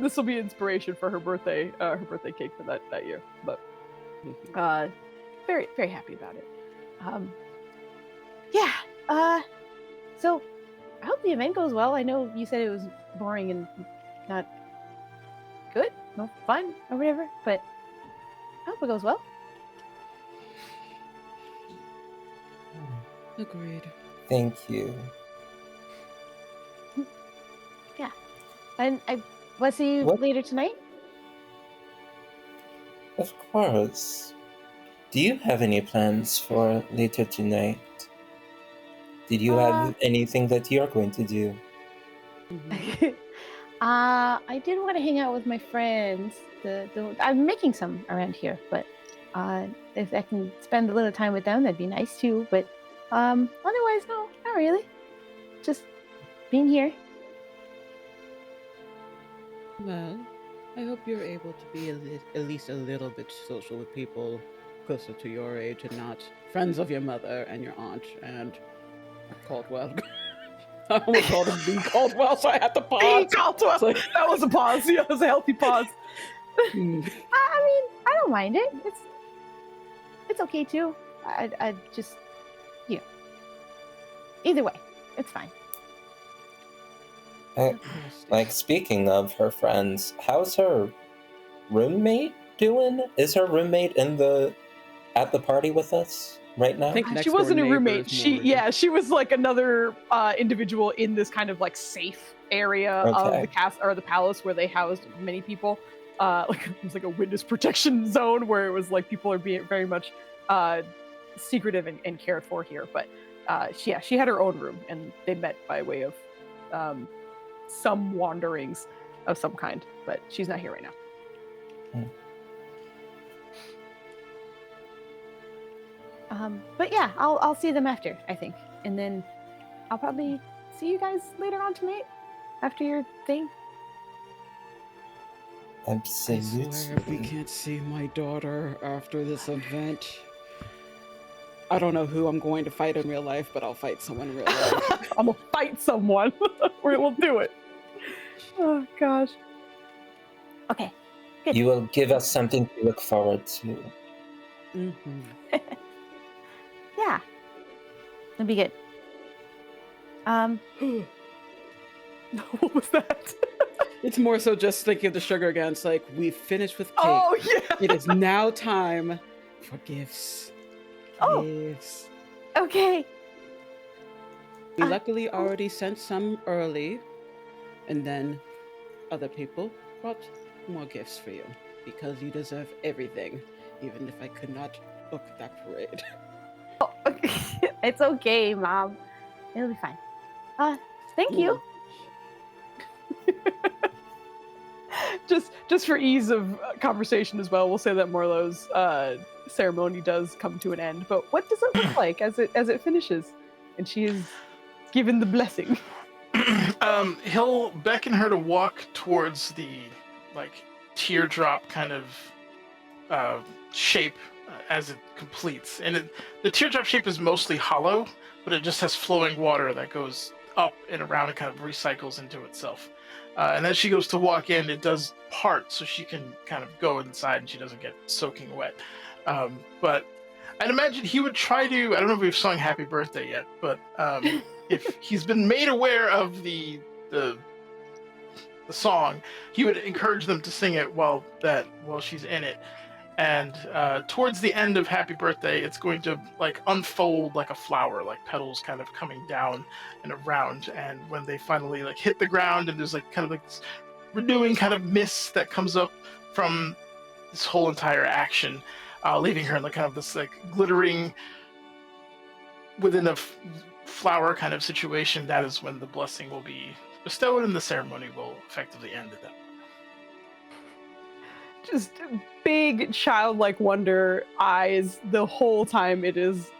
This will be inspiration for her birthday cake for that year. But very very happy about it. So I hope the event goes well. I know you said it was boring and not good, no fun or whatever, but I hope it goes well. Agreed. Thank you. Yeah. And will see you What? later tonight? Of course. Do you have any plans for later tonight? Did you have anything that you're going to do? I did want to hang out with my friends. I'm making some around here, but if I can spend a little time with them, that'd be nice too. But otherwise, no, not really. Just being here. Well, I hope you're able to be at least a little bit social with people closer to your age and not friends of your mother and your aunt and Caldwell. I almost called him B. Caldwell, so I had to pause. B. Caldwell! Like, that was a pause. Yeah, that was a healthy pause. I mean, I don't mind it. It's okay too. I just, either way, it's fine. Like, speaking of her friends, how's her roommate doing? Is her roommate at the party with us right now? I think She wasn't a roommate. She was like another individual in this kind of like safe area of the cast or the palace where they housed many people. Like it was like a witness protection zone where it was like people are being very much secretive and cared for here. But she had her own room, and they met by way of some wanderings of some kind. But she's not here right now. But yeah, I'll see them after, I think, and then I'll probably see you guys later on tonight after your thing. I swear we can't see my daughter after this event. I don't know who I'm going to fight in real life, but I'll fight someone in real life. I'm gonna fight someone. We'll do it. Oh gosh. Okay. Good. You will give us something to look forward to. Mm-hmm. Yeah. That'd be good. What was that? It's more so just thinking of the sugar again. It's like, we've finished with cake. Oh yeah. It is now time for gifts. Oh. Gifts. Okay. We luckily already sent some early, and then other people brought more gifts for you because you deserve everything, even if I could not book that parade. Oh, okay. It's okay, Mom. It'll be fine. Thank you. Just for ease of conversation as well, we'll say that Morlow's ceremony does come to an end. But what does it look like as it finishes, and she is given the blessing? He'll beckon her to walk towards the teardrop kind of shape as it completes, and the teardrop shape is mostly hollow, but it just has flowing water that goes up and around and kind of recycles into itself. And as she goes to walk in, it does part so she can kind of go inside and she doesn't get soaking wet. But I'd imagine he would try to, I don't know if we've sung Happy Birthday yet, but if he's been made aware of the song, he would encourage them to sing it while she's in it. And towards the end of Happy Birthday, it's going to like unfold like a flower, like petals kind of coming down and around. And when they finally like hit the ground, and there's like kind of like this renewing kind of mist that comes up from this whole entire action, leaving her in like kind of this like glittering within a flower kind of situation. That is when the blessing will be bestowed, and the ceremony will effectively end at that point. Just big childlike wonder eyes the whole time it is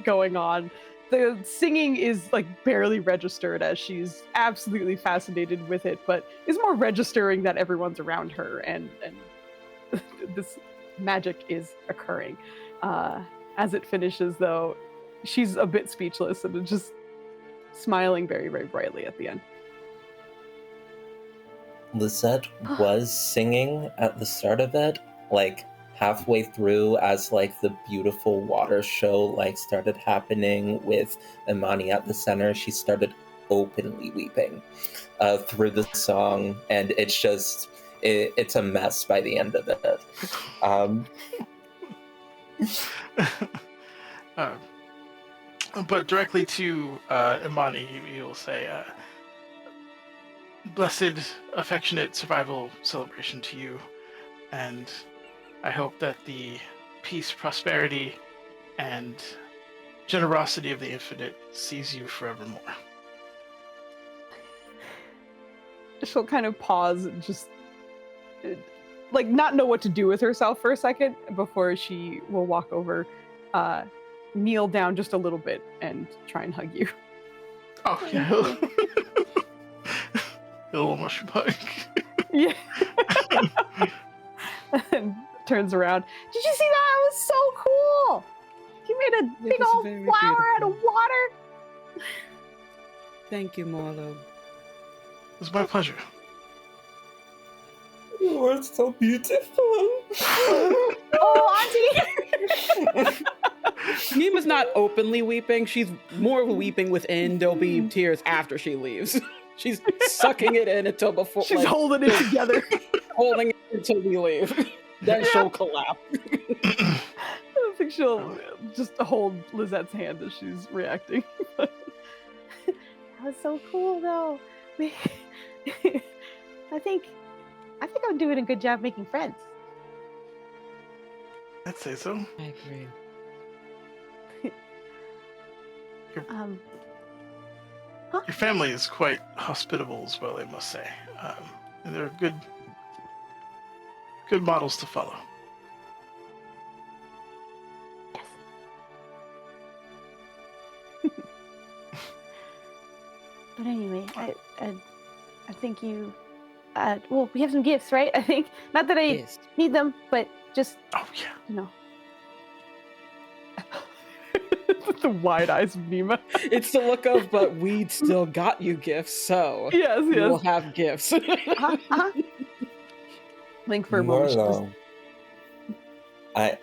going on. The singing is like barely registered as she's absolutely fascinated with it, but is more registering that everyone's around her and this magic is occurring. As it finishes, though, she's a bit speechless and just smiling very, very brightly at the end. Lisette was singing at the start of it, like halfway through, as like the beautiful water show like started happening with Imani at the center. She started openly weeping through the song, and it's just it's a mess by the end of it. But directly to Imani, he will say, blessed, affectionate survival celebration to you, and I hope that the peace, prosperity, and generosity of the infinite sees you forevermore. She'll kind of pause and just like not know what to do with herself for a second before she will walk over, kneel down just a little bit and try and hug you. Oh, yeah. A little mushroom hug. Yeah. And turns around. Did you see that? It was so cool. You made a big was old very flower out of beautiful. water. Thank you, Marlo. It was my pleasure. You were so beautiful. Oh, Auntie. Nima's not openly weeping. She's more weeping within. There'll be tears after she leaves. She's sucking it in until before. She's like, holding it together. holding it until we leave. Then she'll collapse. I don't think she'll just hold Lizette's hand as she's reacting. That was so cool, though. I think I'm doing a good job making friends. I'd say so. I agree. Your family is quite hospitable as well, I must say. And they're good models to follow. Yes. But anyway, I think you. Well, we have some gifts, right? I think not that I Yes. need them, but just Oh, yeah. you know. The wide eyes of Nima. It's the look of, but we still got you gifts, so Yes, we'll yes. have gifts. Link for a moment. she just- Morlo. I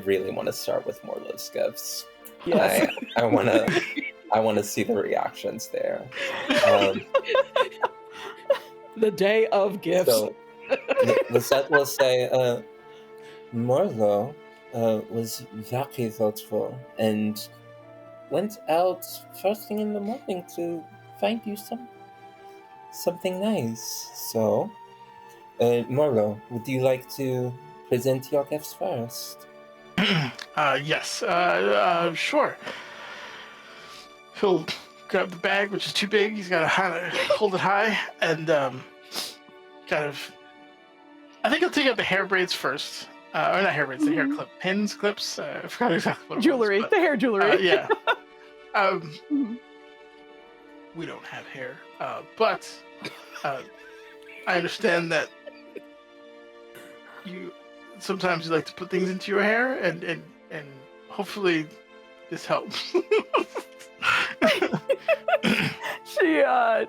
really want to start with Morlo's gifts. Yes. I want to see the reactions there. The day of gifts. So the set will say, Morlo was very thoughtful and went out first thing in the morning to find you something nice. So, Morlo, would you like to present your gifts first? Yes. Sure. He'll grab the bag, which is too big. He's got to hold it high and kind of. I think he'll take out the hair braids first. Or not hair braids, the hair clips. I forgot exactly what it Jewelry, was. the hair jewelry. Yeah. Mhm. We don't have hair, but I understand that sometimes you like to put things into your hair, and hopefully this helps. She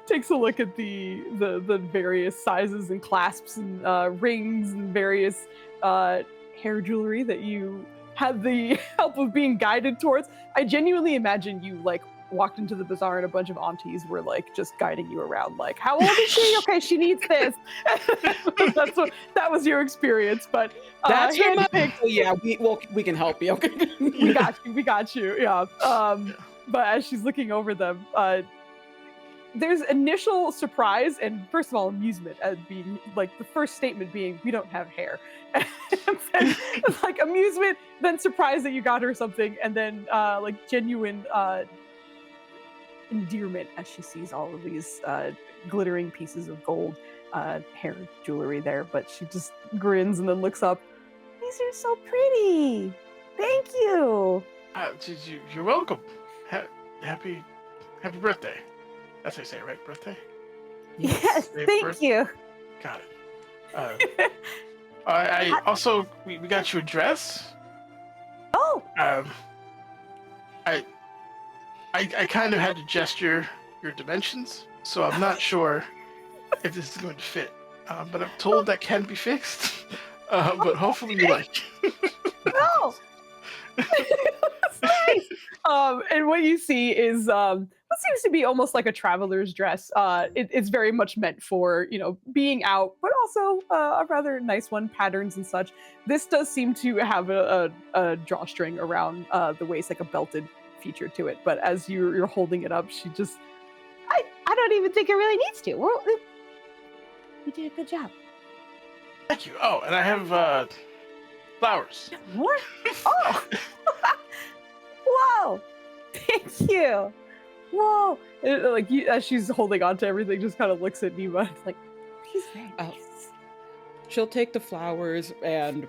takes a look at the various sizes and clasps and rings and various hair jewelry that you had the help of being guided towards. I genuinely imagine you like walked into the bazaar and a bunch of aunties were like just guiding you around, like, how old is she? Okay, she needs this. That was your experience, but That's your Handy mother. picked- Oh, yeah, we can help you. Okay. we got you. Yeah. But as she's looking over them, there's initial surprise and first of all amusement at being like the first statement being we don't have hair, and then like amusement, then surprise that you got her something, and then like genuine endearment as she sees all of these glittering pieces of gold hair jewelry there. But she just grins and then looks up. These are so pretty. Thank you. You're welcome. Happy birthday. That's how you say it, right? Birthday? Yes, Happy thank birthday. you. Got it. I also we got you a dress. Oh, I kind of had to gesture your dimensions, so I'm not sure if this is going to fit. But I'm told that can be fixed. But hopefully you like. no. That's nice. And what you see is what seems to be almost like a traveler's dress. It's very much meant for, being out, but also a rather nice one, patterns and such. This does seem to have a drawstring around the waist, like a belted feature to it. But as you're holding it up, she just, I don't even think it really needs to. You did a good job. Thank you. Oh, and I have flowers. What? Oh. Whoa. Thank you. Whoa. like as she's holding on to everything, just kind of looks at Nima. It's like, He's very Oh. nice. She'll take the flowers, and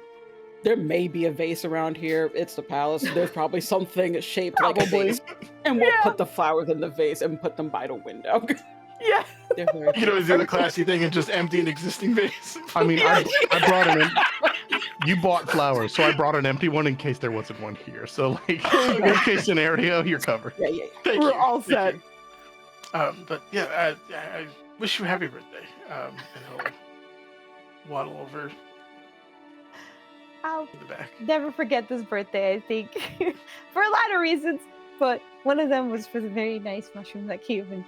there may be a vase around here. It's the palace. There's probably something shaped like a Probably. vase. And we'll Yeah. put the flowers in the vase and put them by the window. yeah. They're very You can always do the classy thing and just empty an existing vase. I mean, I brought you bought flowers, so I brought an empty one in case there wasn't one here. So, like, worst case scenario, you're covered. Yeah. Thank We're you. all Thank set. you. But yeah, I wish you a happy birthday. And he'll waddle over I'll to the back. never forget this birthday, I think. For a lot of reasons. But one of them was for the very nice mushroom that came and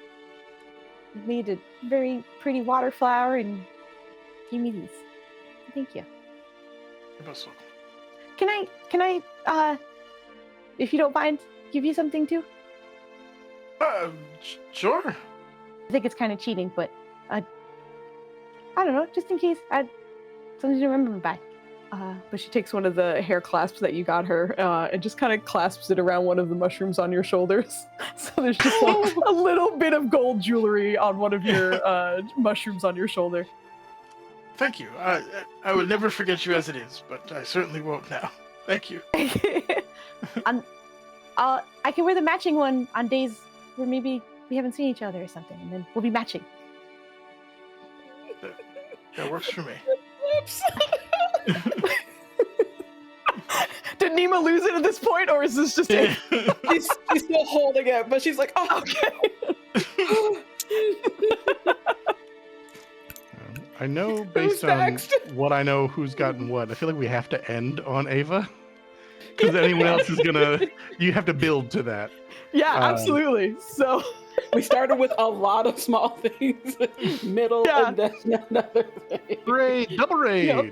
made a very pretty water flower and gave me these. Thank you. You're most welcome. Can I, if you don't mind, give you something too? Sure. I think it's kind of cheating, but I don't know, just in case. Something to remember me by. But she takes one of the hair clasps that you got her and just kind of clasps it around one of the mushrooms on your shoulders. So there's just like a little bit of gold jewelry on one of your mushrooms on your shoulder. Thank you. I would never forget you as it is, but I certainly won't now. Thank you. I can wear the matching one on days where maybe we haven't seen each other or something, and then we'll be matching. That works for me. Oops. Did Nima lose it at this point, or is this just it? she's still holding it, but she's like, oh, Okay. I know based on next? what I know who's gotten what. I feel like we have to end on Ava. Because anyone else is gonna, you have to build to that. Yeah, absolutely. So we started with a lot of small things, middle, Yeah. and then another thing. Raid, double raid, Yep.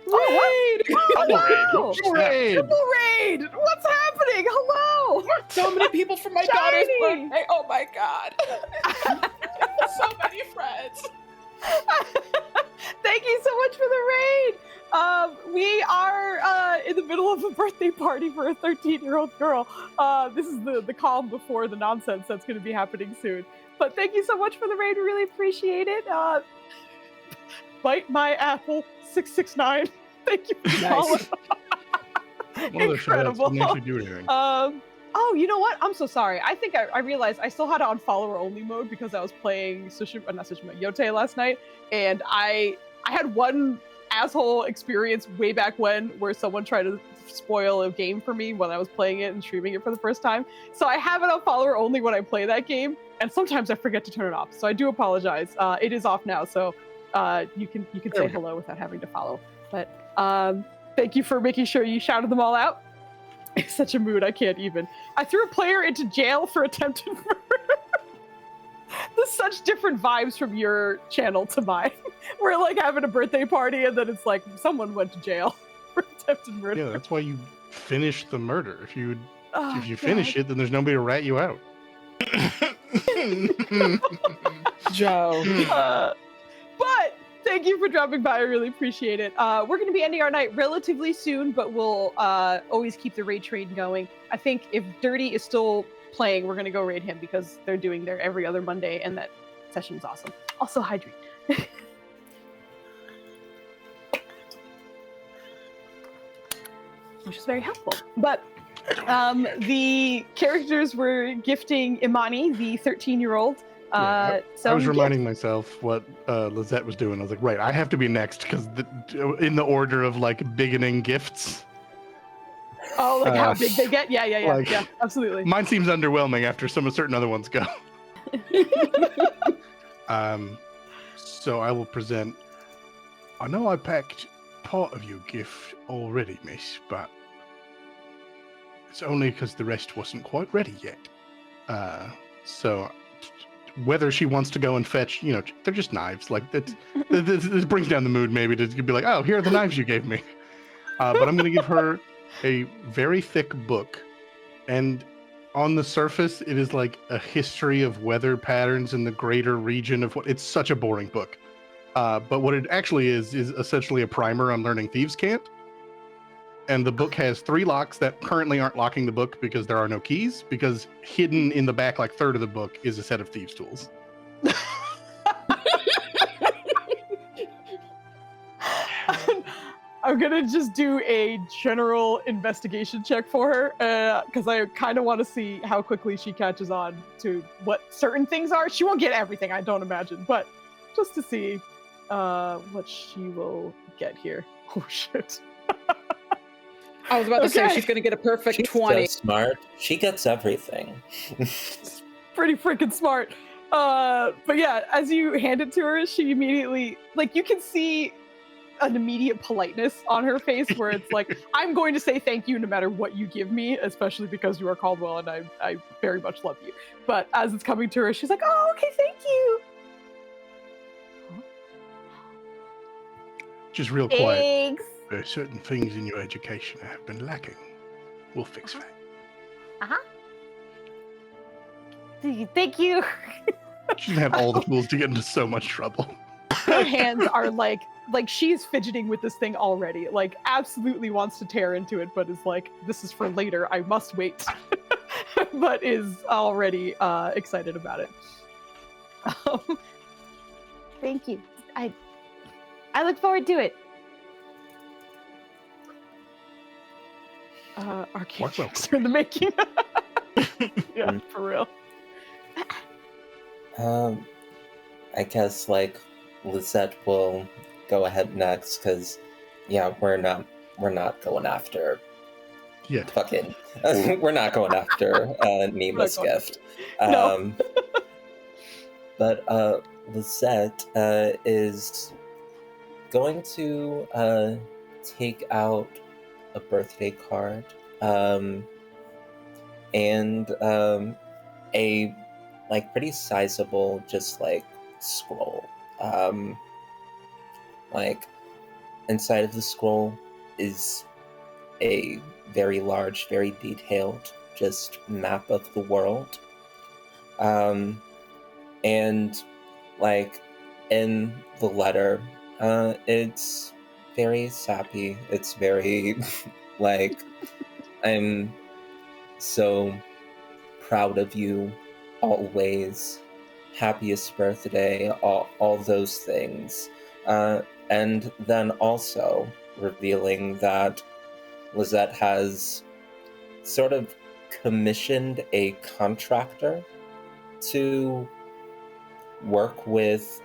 Raid! Oh, wow. triple raid. triple raid! What's happening? Hello! So many people for my Shiny! daughter's birthday. Oh my god. So many friends. Thank you so much for the raid. We are in the middle of a birthday party for a 13-year-old girl. This is the calm before the nonsense that's going to be happening soon. But thank you so much for the raid. We really appreciate it. Bite my apple 669. Thank you for the Nice. follow. One of those shows Incredible. didn't actually do anything. Oh, you know what? I'm so sorry. I think I realized I still had it on follower only mode because I was playing Yote last night, and I had one asshole experience way back when where someone tried to spoil a game for me when I was playing it and streaming it for the first time. So I have it on follower only when I play that game, and sometimes I forget to turn it off. So I do apologize. It is off now, so you can say we go. hello without having to follow. But thank you for making sure you shouted them all out. in such a mood. I can't even. I threw a player into jail for attempted murder. There's such different vibes from your channel to mine. We're like having a birthday party, and then it's like someone went to jail for attempted murder. Yeah, that's why you finish the murder. If you Oh, finish it, then there's nobody to rat you out. Joe. But thank you for dropping by. I really appreciate it. We're going to be ending our night relatively soon, but we'll always keep the raid train going. I think if Dirty is still playing, we're going to go raid him because they're doing their every other Monday, and that session is awesome. Also, hydrate. Which is very helpful. But the characters were gifting Imani, the 13-year-old. I some was gift. reminding myself what Lizette was doing. I was like, right, I have to be next because in the order of like beginning gifts. Oh, like how big they get? Yeah, like, yeah, absolutely. Mine seems underwhelming after some certain other ones go. So I will present. I know I packed part of your gift already, miss, but it's only because the rest wasn't quite ready yet. So whether she wants to go and fetch, they're just knives. Like this brings down the mood maybe to be like, oh, here are the knives you gave me. But I'm going to give her a very thick book, and on the surface, it is like a history of weather patterns in the greater region of what. It's such a boring book. But what it actually is essentially a primer on learning Thieves' Cant. And the book has 3 locks that currently aren't locking the book because there are no keys, because hidden in the back, like third of the book, is a set of thieves' tools. I'm gonna just do a general investigation check for her because I kind of want to see how quickly she catches on to what certain things are. She won't get everything, I don't imagine, but just to see what she will get here. Oh shit! I was about to say she's going to get a perfect She's 20. so smart. She gets everything. Pretty freaking smart. But yeah, as you hand it to her, she immediately, like, you can see an immediate politeness on her face where it's like, I'm going to say thank you no matter what you give me, especially because you are Caldwell and I very much love you. But as it's coming to her, she's like, oh, okay, thank you. Just real quiet. Thanks. There are certain things in your education that have been lacking. We'll fix that. Thank you. She doesn't have all the tools to get into so much trouble. Her hands are like she's fidgeting with this thing already, like absolutely wants to tear into it, but is like, this is for later, I must wait. But is already excited about it. Thank you. I look forward to it. Our characters are in the making. Yeah, for real. I guess like Lisette will go ahead next because we're not going after fucking we're not going after Nima's gift. No. But Lisette is going to take out a birthday card and a like pretty sizable just like scroll. Like inside of the scroll is a very large, very detailed just map of the world. And like in the letter, it's very sappy. It's very like, I'm so proud of you always. Happiest birthday, all those things. And then also revealing that Lisette has sort of commissioned a contractor to work with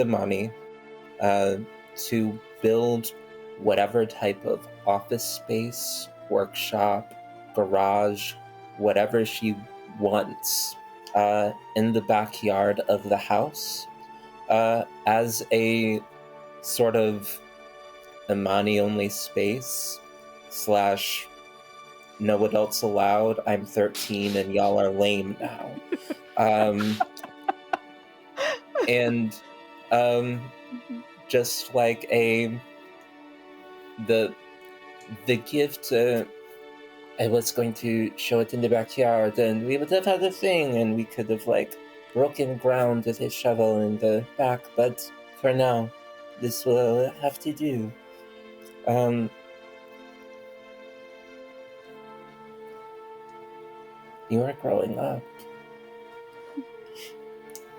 Imani to build whatever type of office space, workshop, garage, whatever she wants in the backyard of the house as a sort of Imani-only space / no adults allowed. I'm 13 and y'all are lame now. And just like the gift, I was going to show it in the backyard, and we would have had a thing, and we could have like broken ground with a shovel in the back. But for now, this will have to do. You are growing up.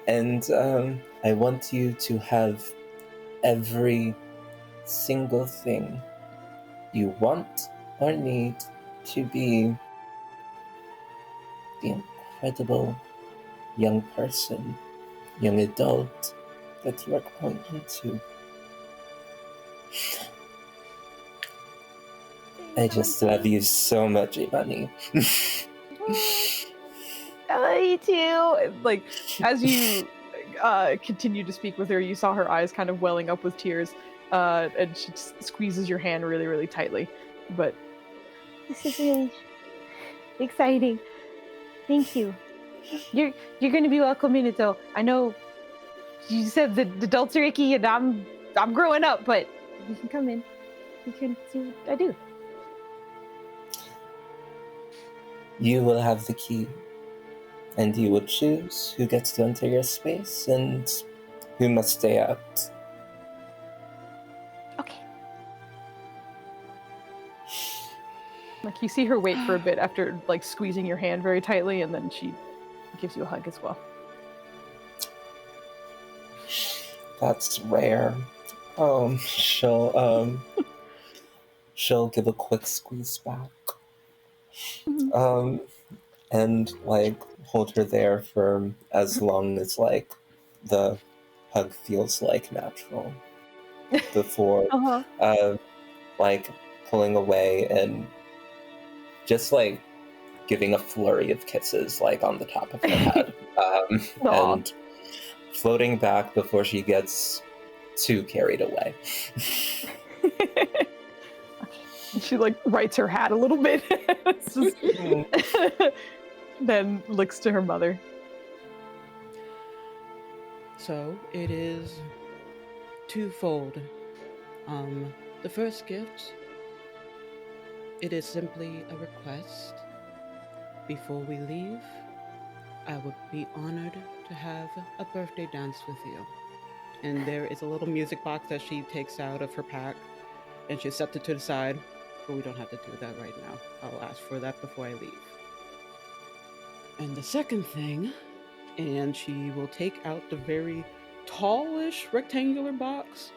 And I want you to have every single thing you want or need to be the incredible young person, young adult that you are growing into. I just love you so much, Imani. I love you too. Like, as you continue to speak with her, you saw her eyes kind of welling up with tears, and she just squeezes your hand really, really tightly. But This is really exciting. Thank you. You're going to be welcome in it, though. I know you said the adults are icky, and I'm growing up, but you can come in. You can see what I do. You will have the key, and you will choose who gets to enter your space and who must stay out. Okay. like, you see her wait for a bit after like squeezing your hand very tightly, and then she gives you a hug as well. That's rare. She'll give a quick squeeze back. And like hold her there for as long as like the hug feels like natural before like pulling away and just like giving a flurry of kisses like on the top of her head and floating back before she gets too carried away. She like rights her hat a little bit. It's just... then looks to her mother. So it is twofold. The first gift, it is simply a request. Before we leave, I would be honored to have a birthday dance with you. And there is a little music box that she takes out of her pack, and she sets it to the side, but we don't have to do that right now. I'll ask for that before I leave. And the second thing, and she will take out the very tallish rectangular box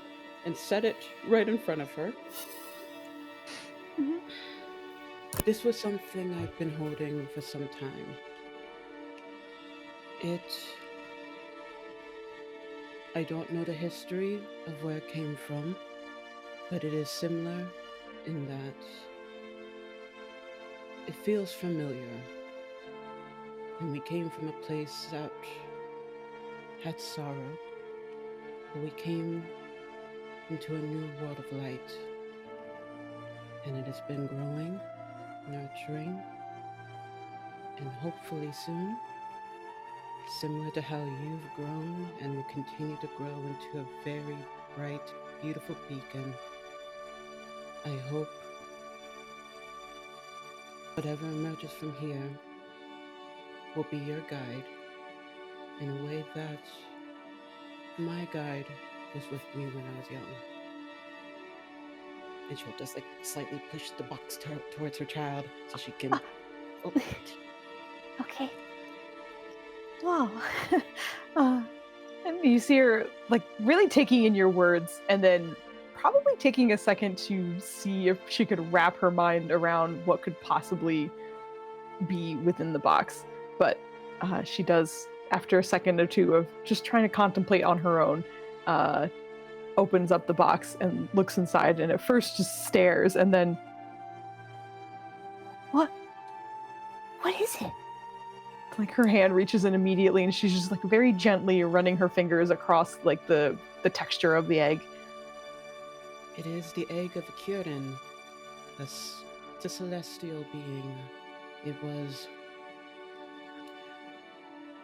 and set it right in front of her. Mhm. This was something I've been holding for some time. I don't know the history of where it came from, but it is similar in that it feels familiar. And we came from a place that had sorrow, but we came into a new world of light. And it has been growing, nurturing, and hopefully soon, similar to how you've grown and will continue to grow into a very bright, beautiful beacon. I hope whatever emerges from here will be your guide in a way that my guide was with me when I was young. And she'll just like slightly push the box towards her child so she can open it. Okay. Wow. And you see her like really taking in your words, and then probably taking a second to see if she could wrap her mind around what could possibly be within the box. But she does, after a second or two of just trying to contemplate on her own, opens up the box and looks inside, and at first just stares, and then, What is it? like, her hand reaches in immediately, and she's just like very gently running her fingers across like the texture of the egg. It is the egg of a Kieran, thus a celestial being. It was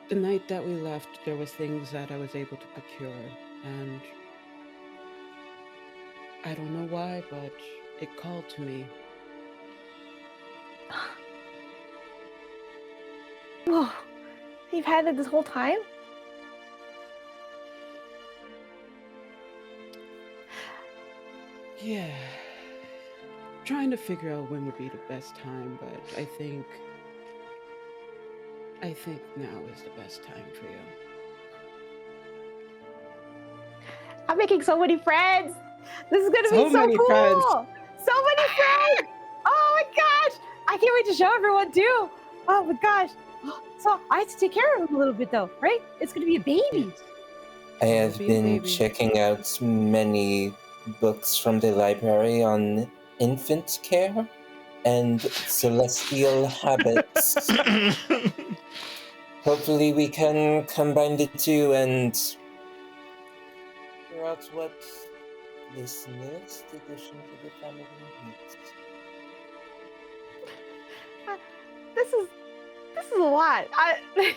the night that we left. There was things that I was able to procure, and I don't know why, but it called to me. Whoa, you've had it this whole time? Yeah. Trying to figure out when would be the best time, but I think now is the best time for you. I'm making so many friends. This is gonna So be so many cool. friends. So many friends. Oh my gosh! I can't wait to show everyone too. Oh my gosh! So I have to take care of him a little bit though, right? It's gonna be a baby. Yes. I have Be a been baby. checking out many books from the library on infant care and celestial habits. Hopefully, we can combine the two and figure out what this newest addition to the family needs. This is a lot. This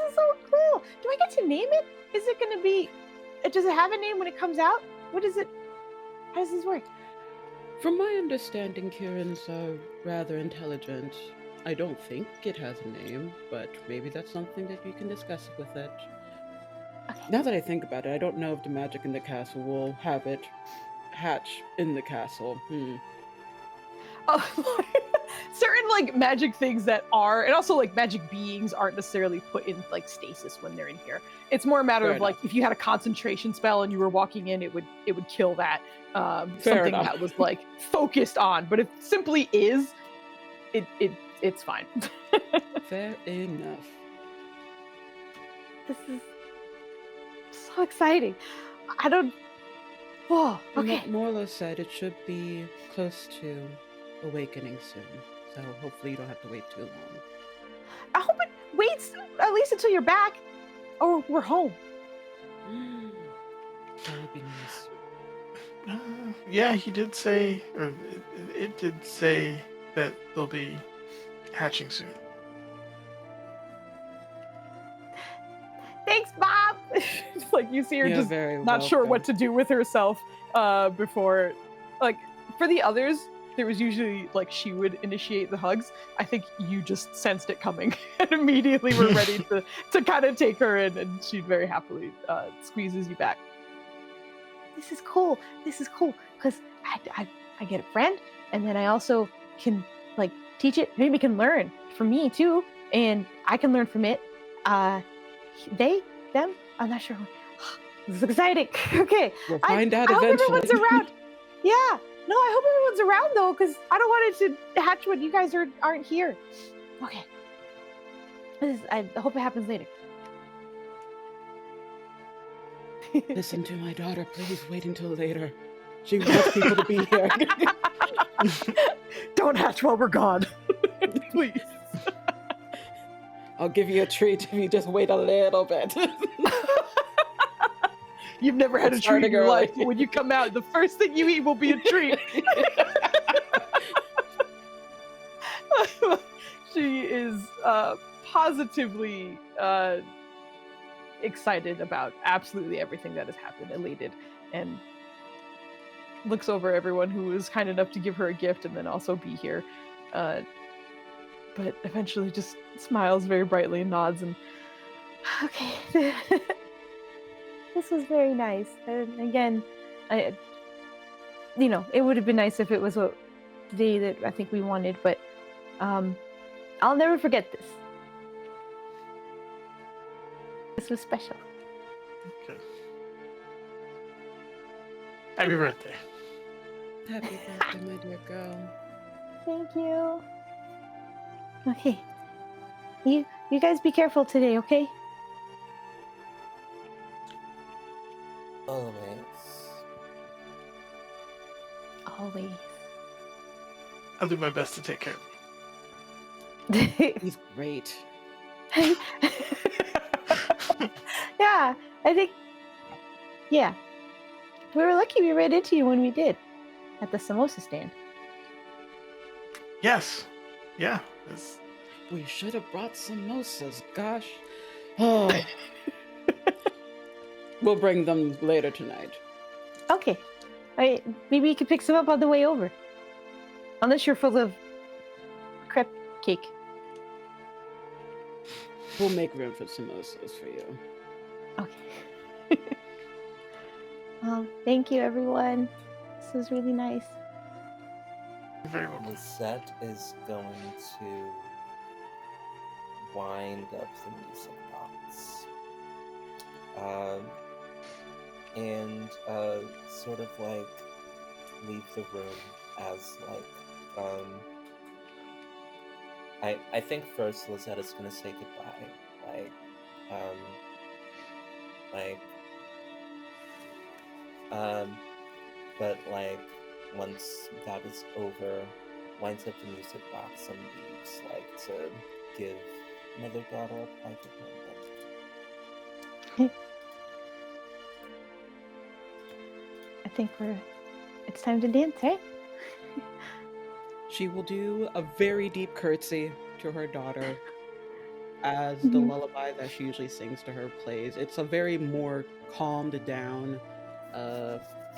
is so cool. Do I get to name it? Is it gonna be? Does it have a name when it comes out? What is it? How does this work? From my understanding, Kiran's rather intelligent. I don't think it has a name, but maybe that's something that you can discuss with it. Okay. Now that I think about it, I don't know if the magic in the castle will have it hatch in the castle. Oh, certain like magic things that are, and also like magic beings aren't necessarily put in like stasis when they're in here. It's more a matter Fair of like if you had a concentration spell and you were walking in, it would kill that. Something enough. that was like focused on. But if it simply is, it's fine. Fair enough. This is so exciting. I don't. Whoa. And Okay. like Morla said, it should be close to awakening soon. So hopefully you don't have to wait too long. I hope it waits at least until you're back, or we're home. That would be nice. Yeah, he did say, or it did say that they'll be hatching soon. Thanks, Bob. It's like you see her You're just very not sure what welcome. to do with herself before, like, for the others there was usually like she would initiate the hugs. I think you just sensed it coming and immediately were ready to kind of take her in, and she very happily squeezes you back. This is cool. This is cool because I get a friend, and then I also can like teach it. Maybe can learn from me too, and I can learn from it. They, them, I'm not sure. This is exciting. Okay, We'll find out I hope eventually. everyone's around. Yeah, no, I hope everyone's around though, because I don't want it to hatch when you guys aren't here. Okay, I hope it happens later. Listen to my daughter, please wait until later. She wants people to be here. Don't hatch while we're gone, please. I'll give you a treat if you just wait a little bit. You've never had a It's treat in starting your early. life, but when you come out, the first thing you eat will be a treat. She is positively excited about absolutely everything that has happened, elated, and looks over everyone who was kind enough to give her a gift and then also be here. But eventually just smiles very brightly and nods and Okay. This was very nice. And again, it would have been nice if it was the day that I think we wanted, but I'll never forget this. This was special. Okay. Happy birthday. Happy birthday, my dear girl. Thank you. Okay. You guys be careful today, okay? Always. Always. I'll do my best to take care of He's great. Yeah, I think. Yeah, we were lucky we ran into you when we did at the samosa stand. Yes. Yeah. It's- We should have brought samosas, gosh. Oh. We'll bring them later tonight. Okay. Maybe you could pick some up on the way over. Unless you're full of crepe cake. We'll make room for samosas for you. Okay. Thank you, everyone. This was really nice. Very well. Lisette is going to wind up the music box. And sort of like leave the room as like I think first Lisette is gonna say goodbye. But like once that is over, winds up the music box and leaves, like to give mother daughter a private moment. I think it's time to dance, right? She will do a very deep curtsy to her daughter as the Mhm. lullaby that she usually sings to her plays. It's a very more calmed down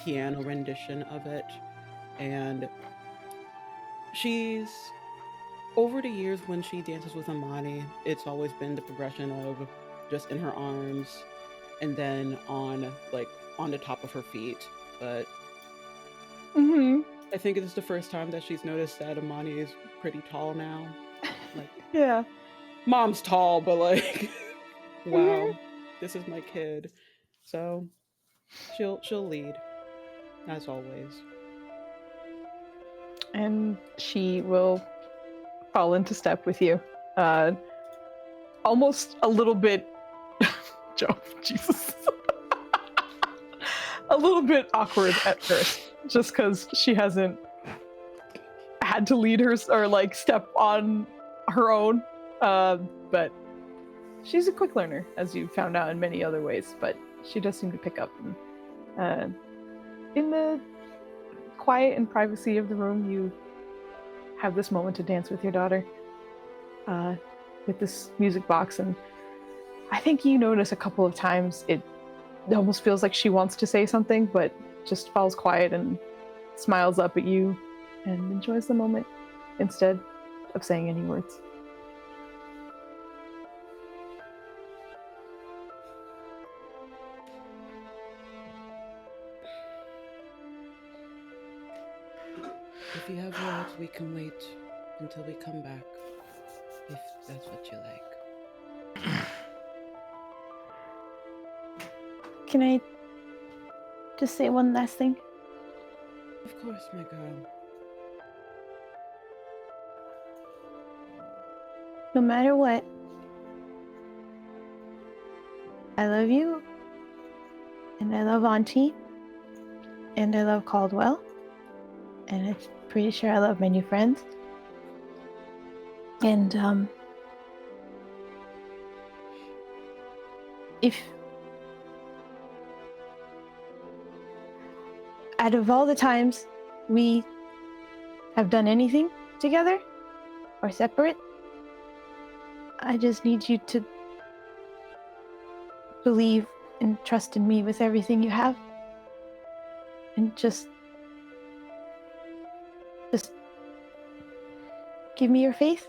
piano rendition of it. And she's, over the years when she dances with Imani, it's always been the progression of just in her arms and then on the top of her feet. But Mm-hmm. I think it's the first time that she's noticed that Imani is pretty tall now. Like, Yeah. mom's tall, but like, wow, this is my kid. So she'll lead, as always. And she will fall into step with you. Almost a little bit. Joe, Jesus. A little bit awkward at first, just because she hasn't had to lead her or like step on her own. But she's a quick learner, as you found out in many other ways. But she does seem to pick up. And, in the quiet and privacy of the room, you have this moment to dance with your daughter, with this music box, and I think you notice a couple of times it almost feels like she wants to say something, but just falls quiet and smiles up at you and enjoys the moment instead of saying any words. If you have words, we can wait until we come back, if that's what you like. Can I just say one last thing? Of course, my girl. No matter what, I love you, and I love Auntie, and I love Caldwell, and I'm pretty sure I love my new friends. And if out of all the times we have done anything together or separate, I just need you to believe and trust in me with everything you have. And just give me your faith.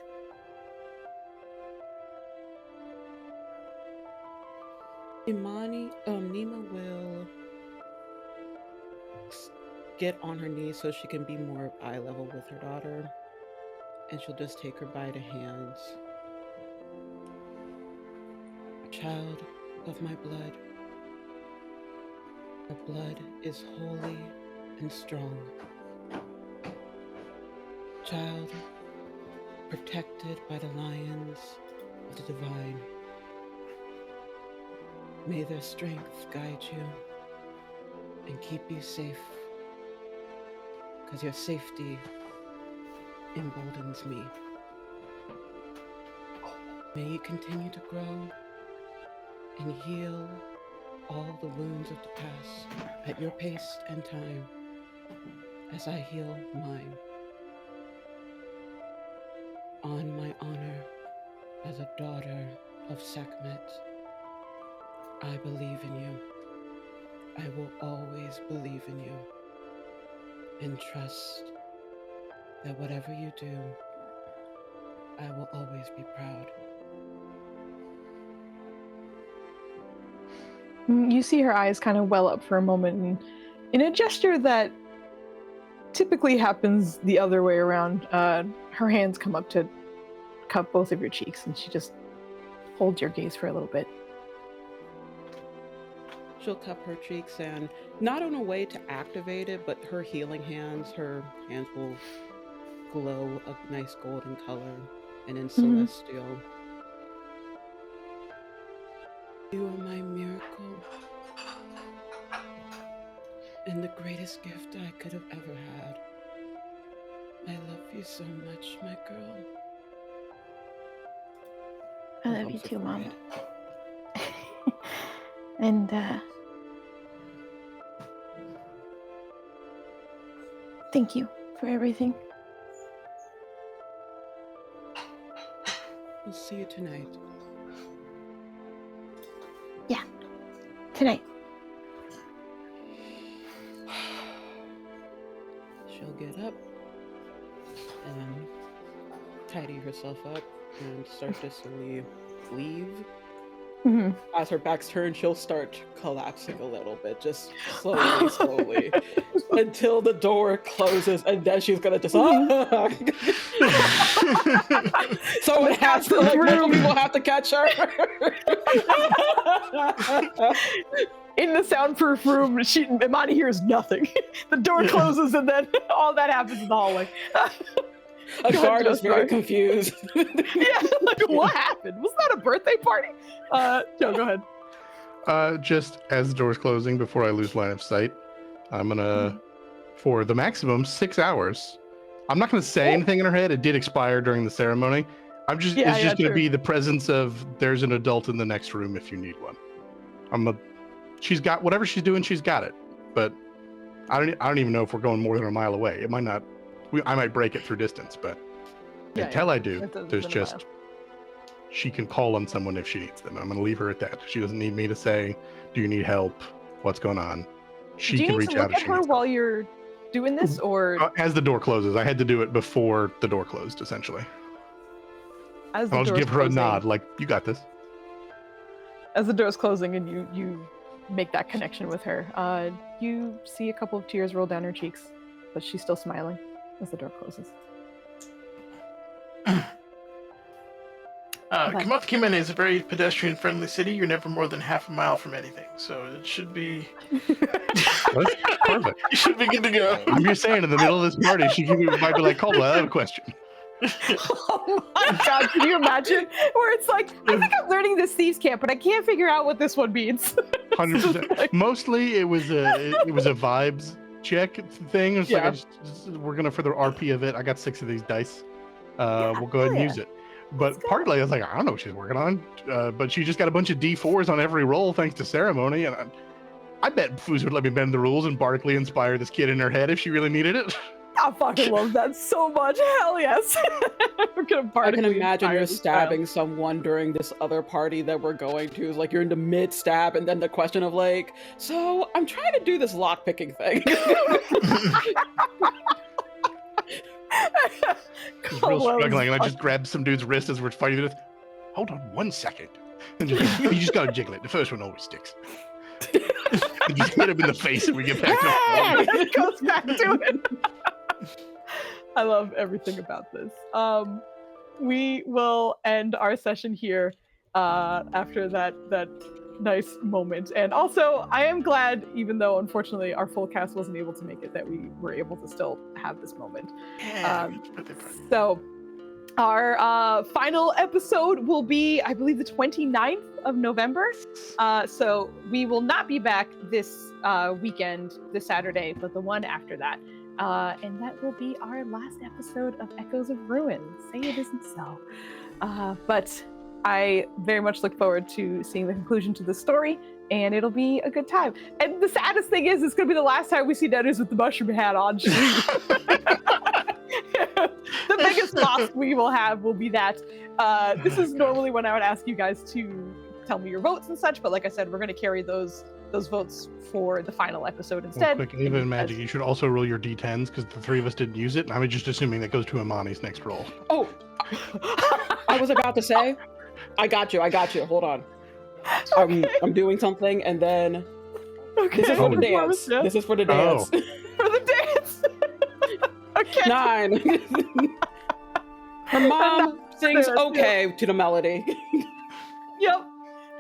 Imani, Nima will get on her knees so she can be more eye level with her daughter, and she'll just take her by the hands. Child of my blood, our blood is holy and strong. Child, protected by the lions of the divine. May their strength guide you and keep you safe, because your safety emboldens me. May you continue to grow and heal all the wounds of the past at your pace and time, as I heal mine. on my honor as a daughter of Sekhmet, I believe in you. I will always believe in you and trust that whatever you do, I will always be proud. You see her eyes kind of well up for a moment, and in a gesture that typically happens the other way around, her hands come up to cup both of your cheeks, and she just holds your gaze for a little bit. She'll cup her cheeks, and not in a way to activate it, but her her hands will glow a nice golden color and in celestial. You are my miracle and the greatest gift I could have ever had. I love you so much, my girl. I love you too, Mom. And thank you for everything. We'll see you tonight. Yeah, tonight. She'll get up and tidy herself up and start to slowly leave. As her back's turned, she'll start collapsing a little bit, just slowly, until the door closes, and then she's gonna just. So it has to, like, multiple people have to catch her. In the soundproof room, Imani hears nothing. The door closes, and then all that happens in the hallway. A guard is very confused. Yeah, like, what happened? Was that a birthday party? Joe, go ahead. Just as the door's closing, before I lose line of sight, I'm gonna, for the maximum 6 hours, I'm not gonna say anything in her head. It did expire during the ceremony. It's just gonna be the presence of there's an adult in the next room if you need one. She's got whatever she's doing, she's got it. But I don't even know if we're going more than a mile away. It might not. I might break it through distance, but until I do, there's just she can call on someone if she needs them. I'm going to leave her at that. She doesn't need me to say, "Do you need help? What's going on?" She can reach out. Do you need to look at her while you're doing this, or as the door closes? I had to do it before the door closed, essentially. I'll just give her a nod, like, "You got this." As the door's closing, and you make that connection with her, you see a couple of tears roll down her cheeks, but she's still smiling as the door closes. Kamoth Kimene is a very pedestrian-friendly city. You're never more than half a mile from anything, so it should be That's perfect. You should be good to go. I'm just saying, in the middle of this party, she might be like, "Caldwell, I have a question." Oh my god, can you imagine? Where it's like, I think I'm learning this thieves camp, but I can't figure out what this one means. 100%. Mostly, it was a vibes check thing. It's like we're gonna, for the RP of it. I got 6 of these dice. We'll go ahead and use it. But partly, I was like, I don't know what she's working on. But she just got a bunch of D4s on every roll thanks to ceremony, and I bet Foozca would let me bend the rules and Barkley inspire this kid in her head if she really needed it. I fucking love that so much. Hell yes. We're gonna I can imagine you're stabbing someone during this other party that we're going to. Like, you're in the mid-stab, and then the question of, like, so I'm trying to do this lock-picking thing. She's real struggling, and I just grabbed some dude's wrist as we're fighting this. Hold on 1 second. And you just gotta jiggle it. The first one always sticks. And just hit him in the face and we get back to it. It goes back to it. I love everything about this. We will end our session here after that nice moment. And also, I am glad, even though unfortunately our full cast wasn't able to make it, that we were able to still have this moment. So our final episode will be, I believe, the 29th of November. So we will not be back this weekend, this Saturday, but the one after that. And that will be our last episode of Echoes of Ruin. Say it isn't so. But I very much look forward to seeing the conclusion to the story, and it'll be a good time. And the saddest thing is, it's going to be the last time we see Dennis with the mushroom hat on. The biggest loss we will have will be that this is normally when I would ask you guys to tell me your votes and such, but like I said, we're going to carry those votes for the final episode instead. Well, quick, Ava and Magic, you should also roll your d10s because the three of us didn't use it. And I'm just assuming that goes to Imani's next roll. Oh, I was about to say, I got you. Hold on. Okay. I'm doing something, and then Okay. this is for the Performance, dance. yeah. This is for the dance. For the dance. Okay. 9. Her mom sings Fair, okay to the melody. Yep.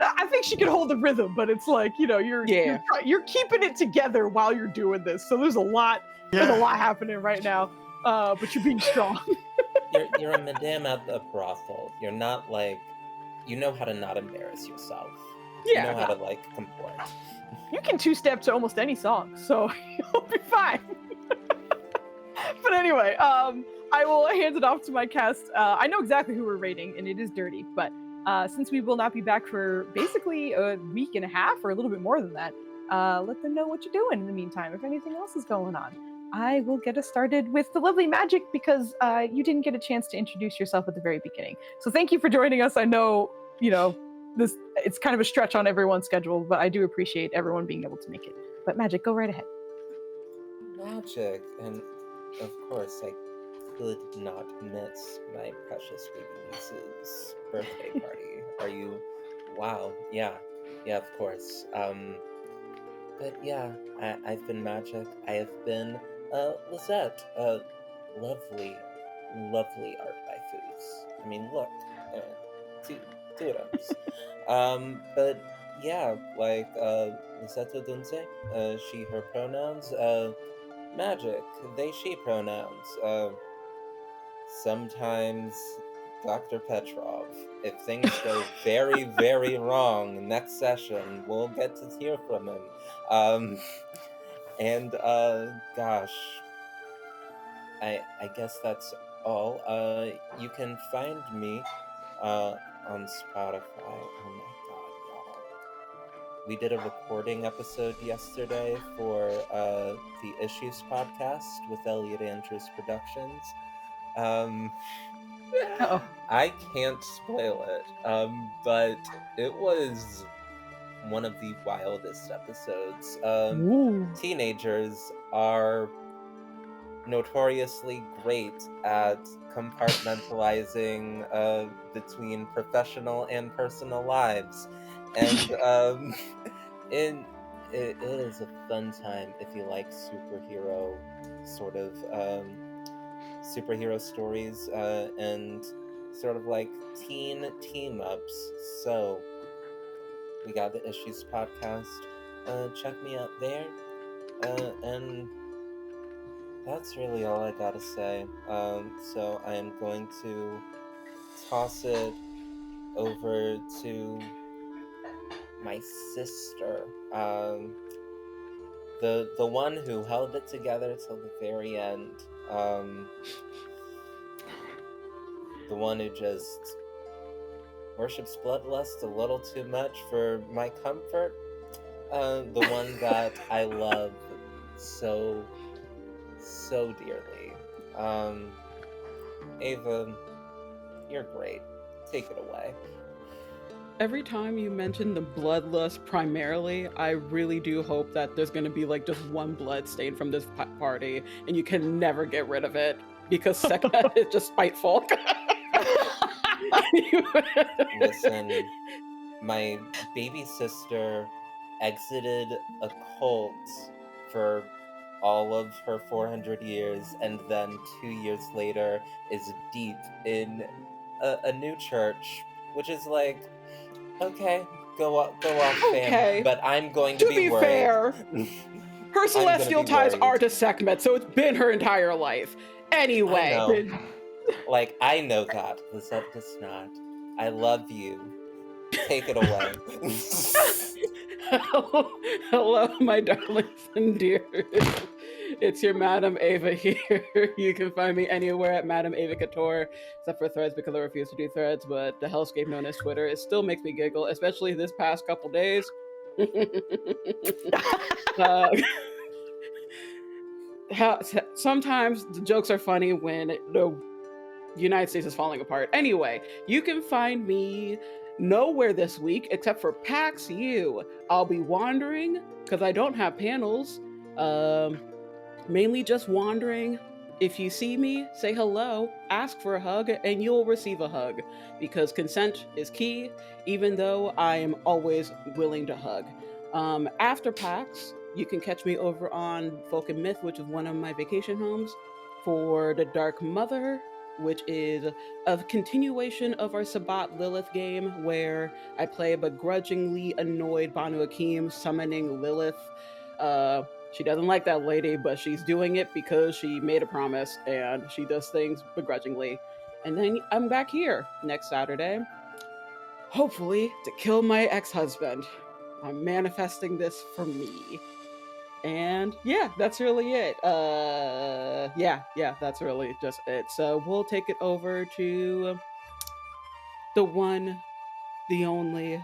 I think she can hold the rhythm, but it's like, you know, you're keeping it together while you're doing this. So there's a lot happening right now. But you're being strong. You're a madame at the brothel. You're not like, you know how to not embarrass yourself. Yeah. You know how to like comport. You can two-step to almost any song, so you'll be fine. But anyway, I will hand it off to my cast. I know exactly who we're rating, and it is Dirty, but since we will not be back for basically a week and a half or a little bit more than that, let them know what you're doing in the meantime, if anything else is going on. I will get us started with the lovely Magic because you didn't get a chance to introduce yourself at the very beginning. So thank you for joining us. I know, you know, it's kind of a stretch on everyone's schedule, but I do appreciate everyone being able to make it. But Magic, go right ahead. Magic, and of course I could not miss my precious baby niece's birthday party. Are you? Wow, yeah, of course. But yeah, I've been Magic. I have been Lisette. Lovely art by Foos. I mean, look, two items. But yeah, like Lisette Dunce, she, her pronouns. Magic, they, she pronouns. Sometimes Dr. Petrov. If things go very, very wrong next session, we'll get to hear from him. Gosh, I guess that's all. You can find me on Spotify. Oh my god, y'all. We did a recording episode yesterday for the Issues podcast with Elliot Andrews Productions. I can't spoil it, but it was one of the wildest episodes. Teenagers are notoriously great at compartmentalizing between professional and personal lives, and it is a fun time if you like superhero sort of superhero stories and sort of like teen team-ups. So we got the Issues podcast. Check me out there. And that's really all I gotta say. So I am going to toss it over to my sister. The one who held it together till the very end. The one who just worships bloodlust a little too much for my comfort. The one that I love so dearly. Ava, you're great. Take it away. Every time you mention the bloodlust primarily, I really do hope that there's going to be like just one blood stain from this party, and you can never get rid of it because Sekna is just spiteful. Listen, my baby sister exited a cult for all of her 400 years, and then 2 years later is deep in a new church, which is like, okay, go off, Okay. fam. But I'm going to be worried. Fair, her celestial ties are to Sekhmet, so it's been her entire life. Anyway. I know. Like, I know that. Lisette does not. I love you. Take it away. Hello, my darlings and dears. It's your Madam Ava here. You can find me anywhere at Madam Ava Couture, except for Threads because I refuse to do Threads, but the hellscape known as Twitter, it still makes me giggle, especially this past couple days. Sometimes the jokes are funny when the United States is falling apart. Anyway, you can find me nowhere this week except for PAX U. I'll be wandering because I don't have panels. Mainly just wandering. If you see me, say hello, ask for a hug, and you'll receive a hug because consent is key, even though I am always willing to hug. After PAX, you can catch me over on Folk and Myth, which is one of my vacation homes, for The Dark Mother, which is a continuation of our Sabbat Lilith game where I play a begrudgingly annoyed Banu Hakim summoning Lilith. She doesn't like that lady, but she's doing it because she made a promise and she does things begrudgingly. And then I'm back here next Saturday, hopefully to kill my ex-husband. I'm manifesting this for me. And yeah, that's really it. Yeah, that's really just it. So we'll take it over to the one, the only,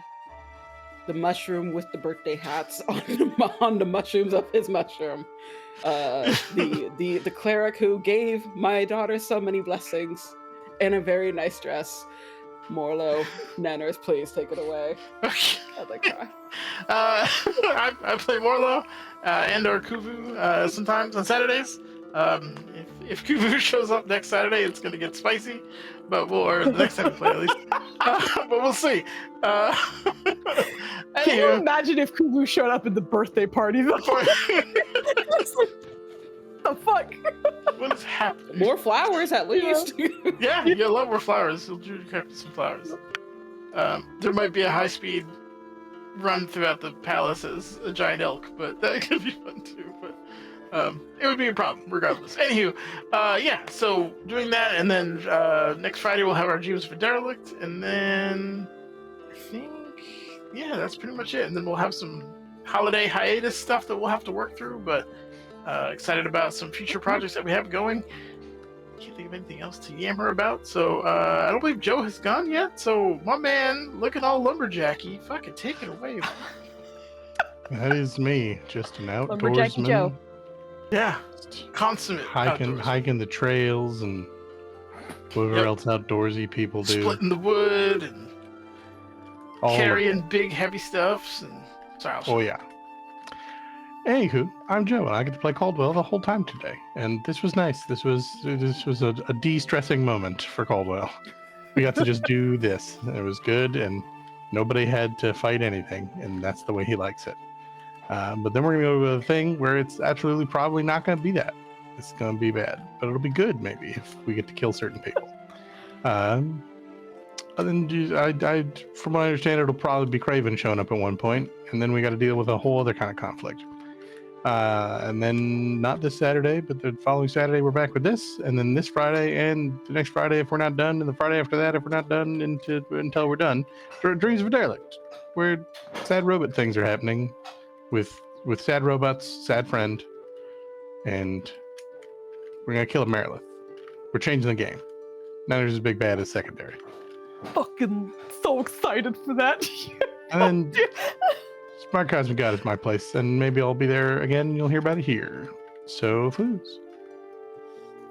the mushroom with the birthday hats on the mushrooms of his mushroom. The cleric who gave my daughter so many blessings in a very nice dress. Morlo, Nanners, please take it away. Okay. As I cry. I play Morlo and or Kuvu sometimes on Saturdays. If Kuvu shows up next Saturday, it's going to get spicy, or the next time we play at least. But we'll see. Can you imagine if Kubu showed up at the birthday party? Though? The fuck? What is happening? More flowers, at least. Yeah, you love more flowers. You'll do some flowers. There might be a high-speed run throughout the palace as a giant elk, but that could be fun too. But it would be a problem regardless. Anywho, yeah. So doing that, and then next Friday we'll have our Dreams for Derelict, and then I think that's pretty much it. And then we'll have some holiday hiatus stuff that we'll have to work through, but. Excited about some future projects that we have going. Can't think of anything else to yammer about. So I don't believe Joe has gone yet. So my man, looking all lumberjacky, fucking take it away. That is me, just an Lumberjacky outdoorsman. Joe. Yeah, consummate. Hiking the trails and whatever else outdoorsy people do. Splitting the wood and All carrying big heavy stuffs and. Sorry. Oh yeah. Anywho, I'm Joe, and I get to play Caldwell the whole time today, and this was nice. This was a de-stressing moment for Caldwell. We got to just do this. It was good, and nobody had to fight anything, and that's the way he likes it. But then we're gonna go to a thing where it's absolutely probably not gonna be that. It's gonna be bad, but it'll be good maybe if we get to kill certain people. And then I from what I understand, it'll probably be Craven showing up at one point, and then we got to deal with a whole other kind of conflict. And then not this Saturday, but the following Saturday we're back with this, and then this Friday and the next Friday if we're not done, and the Friday after that if we're not done until we're done. Dreams of a Derelict, where sad robot things are happening with sad robots, sad friend, and we're gonna kill a Merilith. We're changing the game. Now there's a big bad as secondary. Fucking so excited for that. And then Smart Cosmic God is my place, and maybe I'll be there again and you'll hear about it here. So, Foos.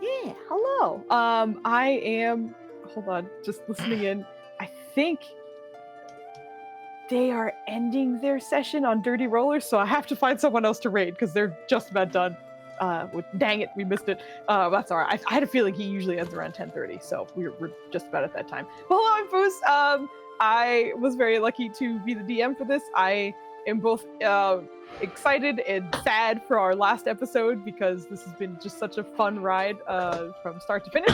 Yeah, hello. I am, hold on, just listening in. I think they are ending their session on Dirty Rollers, so I have to find someone else to raid because they're just about done. Dang it, we missed it. That's all right. I had a feeling he usually ends around 10:30, so we're just about at that time. Well, hello, I'm Foos. I was very lucky to be the DM for this. I am both excited and sad for our last episode because this has been just such a fun ride from start to finish.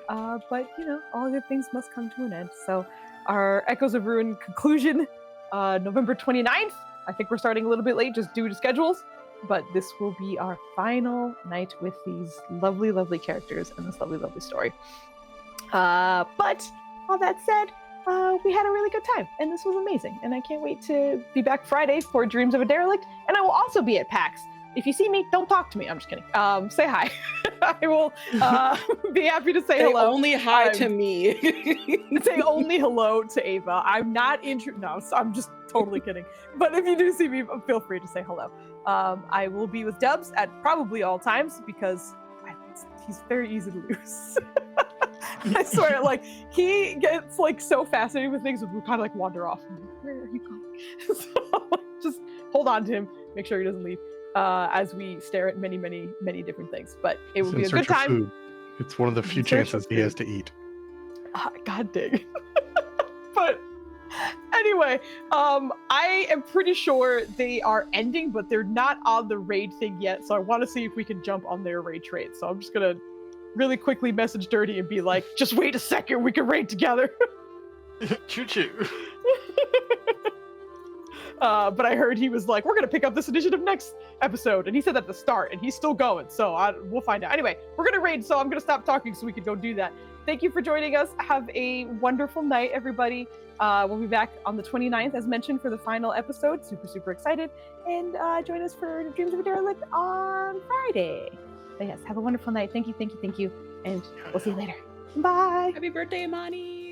But you know, all good things must come to an end. So our Echoes of Ruin conclusion, November 29th. I think we're starting a little bit late just due to schedules. But this will be our final night with these lovely, lovely characters and this lovely, lovely story. But all that said, we had a really good time, and this was amazing. And I can't wait to be back Friday for Dreams of a Derelict. And I will also be at PAX. If you see me, don't talk to me. I'm just kidding. Say hi. I will be happy to say hello. Only hi to me. Say only hello to Ava. I'm not no, I'm just totally kidding. But if you do see me, feel free to say hello. I will be with Dubs at probably all times because he's very easy to lose. I swear, like he gets like so fascinated with things, we kind of like wander off. Where are you going? So just hold on to him, make sure he doesn't leave. As we stare at many, many, many different things, but it He's will be in a good search of time. food. It's one of the He's few in search chances of he has food. to eat. God dang. But anyway, I am pretty sure they are ending, but they're not on the raid thing yet. So I want to see if we can jump on their raid trade. So I'm just gonna really quickly message Dirty and be like, just wait a second, we can raid together. Choo choo. But I heard he was like, we're gonna pick up this initiative next episode, and he said that at the start, and he's still going. So we'll find out. Anyway, we're gonna raid, so I'm gonna stop talking so we can go do that. Thank you for joining us. Have a wonderful night, everybody. We'll be back on the 29th, as mentioned, for the final episode. Super, super excited. And join us for Dreams of a Derelict on Friday. But yes, have a wonderful night. Thank you, thank you, thank you. And we'll see you later. Bye. Happy birthday, Imani.